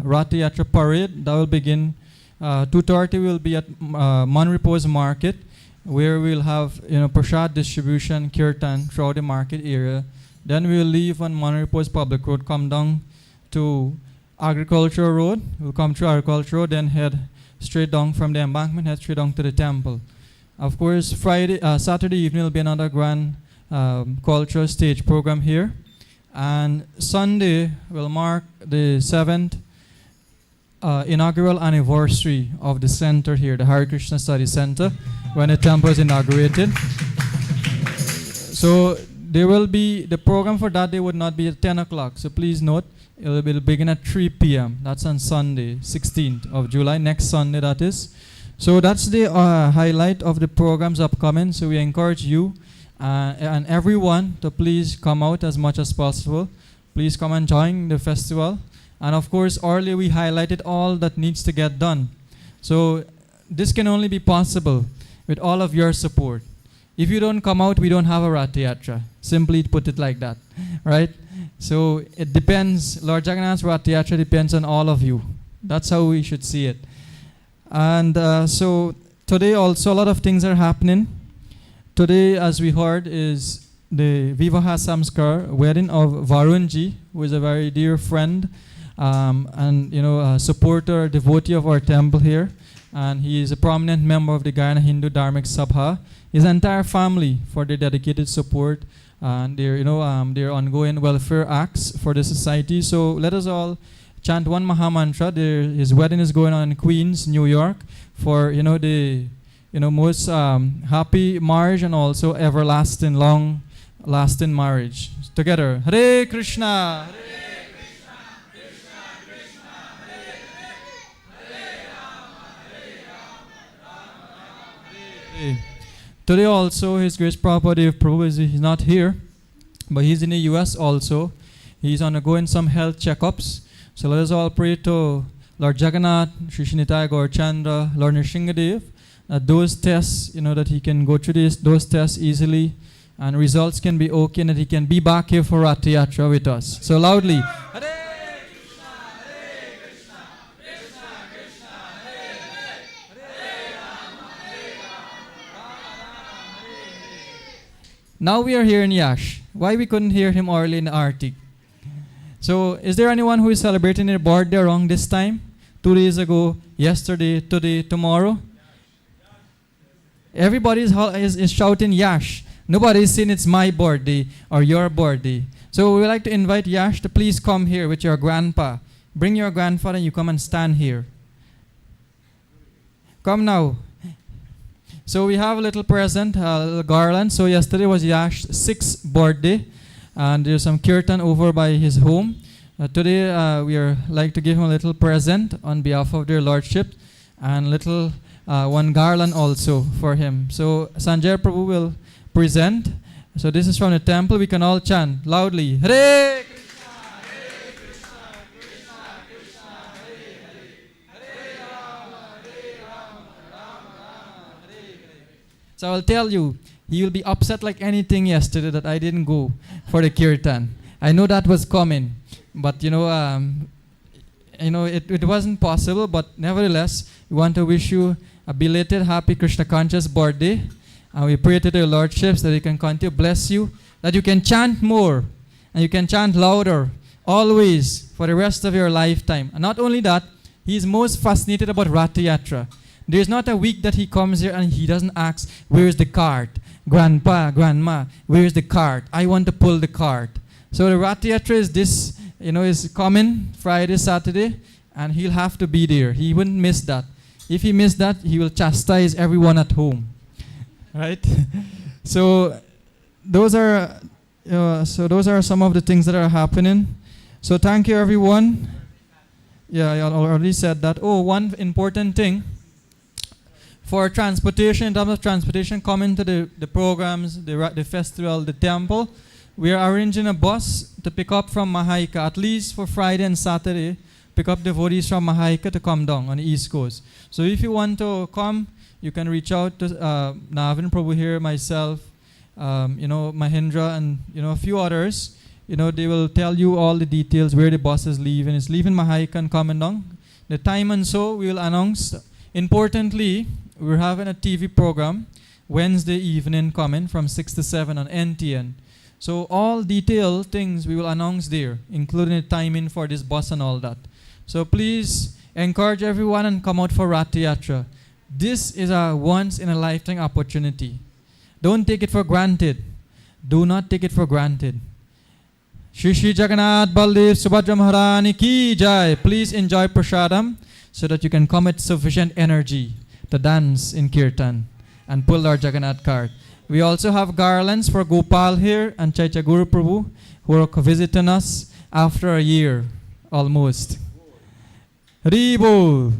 Rath Yatra parade that will begin 2:30. We'll be at Manripose Market, where we'll have prasad distribution, kirtan throughout the market area. Then we'll leave on Manripose Public Road, come down to Agricultural Road. We'll come through Agricultural Road, then head straight down from the embankment, head straight down to the temple. Of course, Saturday evening will be another grand cultural stage program here. And Sunday will mark the 7th inaugural anniversary of the center here, the Hare Krishna Study Center, when the temple is inaugurated. So there will be, the program for that day would not be at 10 o'clock. So please note, it will begin at 3 p.m. That's on Sunday, 16th of July, next Sunday that is. So that's the highlight of the programs upcoming. So we encourage you and everyone to please come out as much as possible. Please come and join the festival. And of course, earlier we highlighted all that needs to get done. So this can only be possible with all of your support. If you don't come out, we don't have a Rath Yatra. Simply put it like that, right? So it depends. Lord Jagannath's Rath Yatra depends on all of you. That's how we should see it. And so today also a lot of things are happening. Today, as we heard, is the Vivaha Samskar wedding of Varunji, who is a very dear friend and a supporter, devotee of our temple here. And he is a prominent member of the Guyana Hindu Dharmic Sabha. His entire family for their dedicated support and their their ongoing welfare acts for the society. So let us all chant one Maha Mantra. His wedding is going on in Queens, New York, for the most happy marriage and also everlasting, long-lasting marriage. Together, Hare Krishna. Hare Krishna, Krishna Krishna, Hare Hare, Hare Rama, Rama Rama, Hare Hare. Today also, His Grace Prabhupada Dev Prabhu he's not here, but he's in the US also. He's undergoing some health checkups. So let us all pray to Lord Jagannath, Sri Srinitaya Gaurachandra, Lord Nrsingadev, that those tests, that he can go through those tests easily and results can be okay and that he can be back here for Rath Yatra with us. So loudly. Hare Krishna, Hare Krishna, Krishna Krishna, Hare Hare, Hare Rama, Hare Rama, Rama Rama, Hare Hare. Now we are here in Yash. Why we couldn't hear him early in the Arctic? So is there anyone who is celebrating their birthday around this time? 2 days ago, yesterday, today, tomorrow? Everybody is shouting Yash. Nobody is saying it's my birthday or your birthday. So we would like to invite Yash to please come here with your grandpa. Bring your grandfather and you come and stand here. Come now. So we have a little present, a little garland. So yesterday was Yash's 6th birthday, and there's some kirtan over by his home. Today we are like to give him a little present on behalf of their lordship, and little one garland also for him. So Sanjay Prabhu will present. So this is from the temple. We can all chant loudly, Hare Krishna, Hare Krishna, Krishna Krishna, Hare Hare, Hare Rama, Hare Rama, Rama Rama, Hare Hare. So I'll tell you, he will be upset like anything yesterday that I didn't go for the kirtan. I know that was coming, but it wasn't possible. But nevertheless, we want to wish you a belated happy Krishna conscious birthday. And we pray to the Lordships that He can continue to bless you, that you can chant more, and you can chant louder, always, for the rest of your lifetime. And not only that, He is most fascinated about Ratha Yatra. There is not a week that He comes here and He doesn't ask, where's the cart? Grandpa, Grandma, where's the cart? I want to pull the cart. So the Ratha Yatra is this, is coming Friday, Saturday, and He'll have to be there. He wouldn't miss that. If He missed that, He will chastise everyone at home. Right? So those are some of the things that are happening. So thank you, everyone. Yeah, I already said that. Oh, one important thing for transportation, in terms of transportation, coming to the programs, the festival, the temple, we are arranging a bus to pick up from Mahaika, at least for Friday and Saturday, pick up devotees from Mahaika to come down on the East Coast. So if you want to come, you can reach out to Navin Prabhu here, myself, Mahindra, and a few others. They will tell you all the details where the bus is leaving. It's leaving Mahaika and coming down. The time and so we will announce. Importantly, we're having a TV program Wednesday evening coming from 6 to 7 on NTN. So all detailed things we will announce there, including the timing for this bus and all that. So please encourage everyone and come out for Ratha Yatra. This is a once-in-a-lifetime opportunity. Don't take it for granted. Do not take it for granted. Shri Shri Jagannath Baldev Subhadra Maharani Ki Jai. Please enjoy prasadam so that you can come with sufficient energy to dance in kirtan and pull our Jagannath cart. We also have garlands for Gopal here and Chaitya Guru Prabhu, who are visiting us after a year almost. Hari Bol.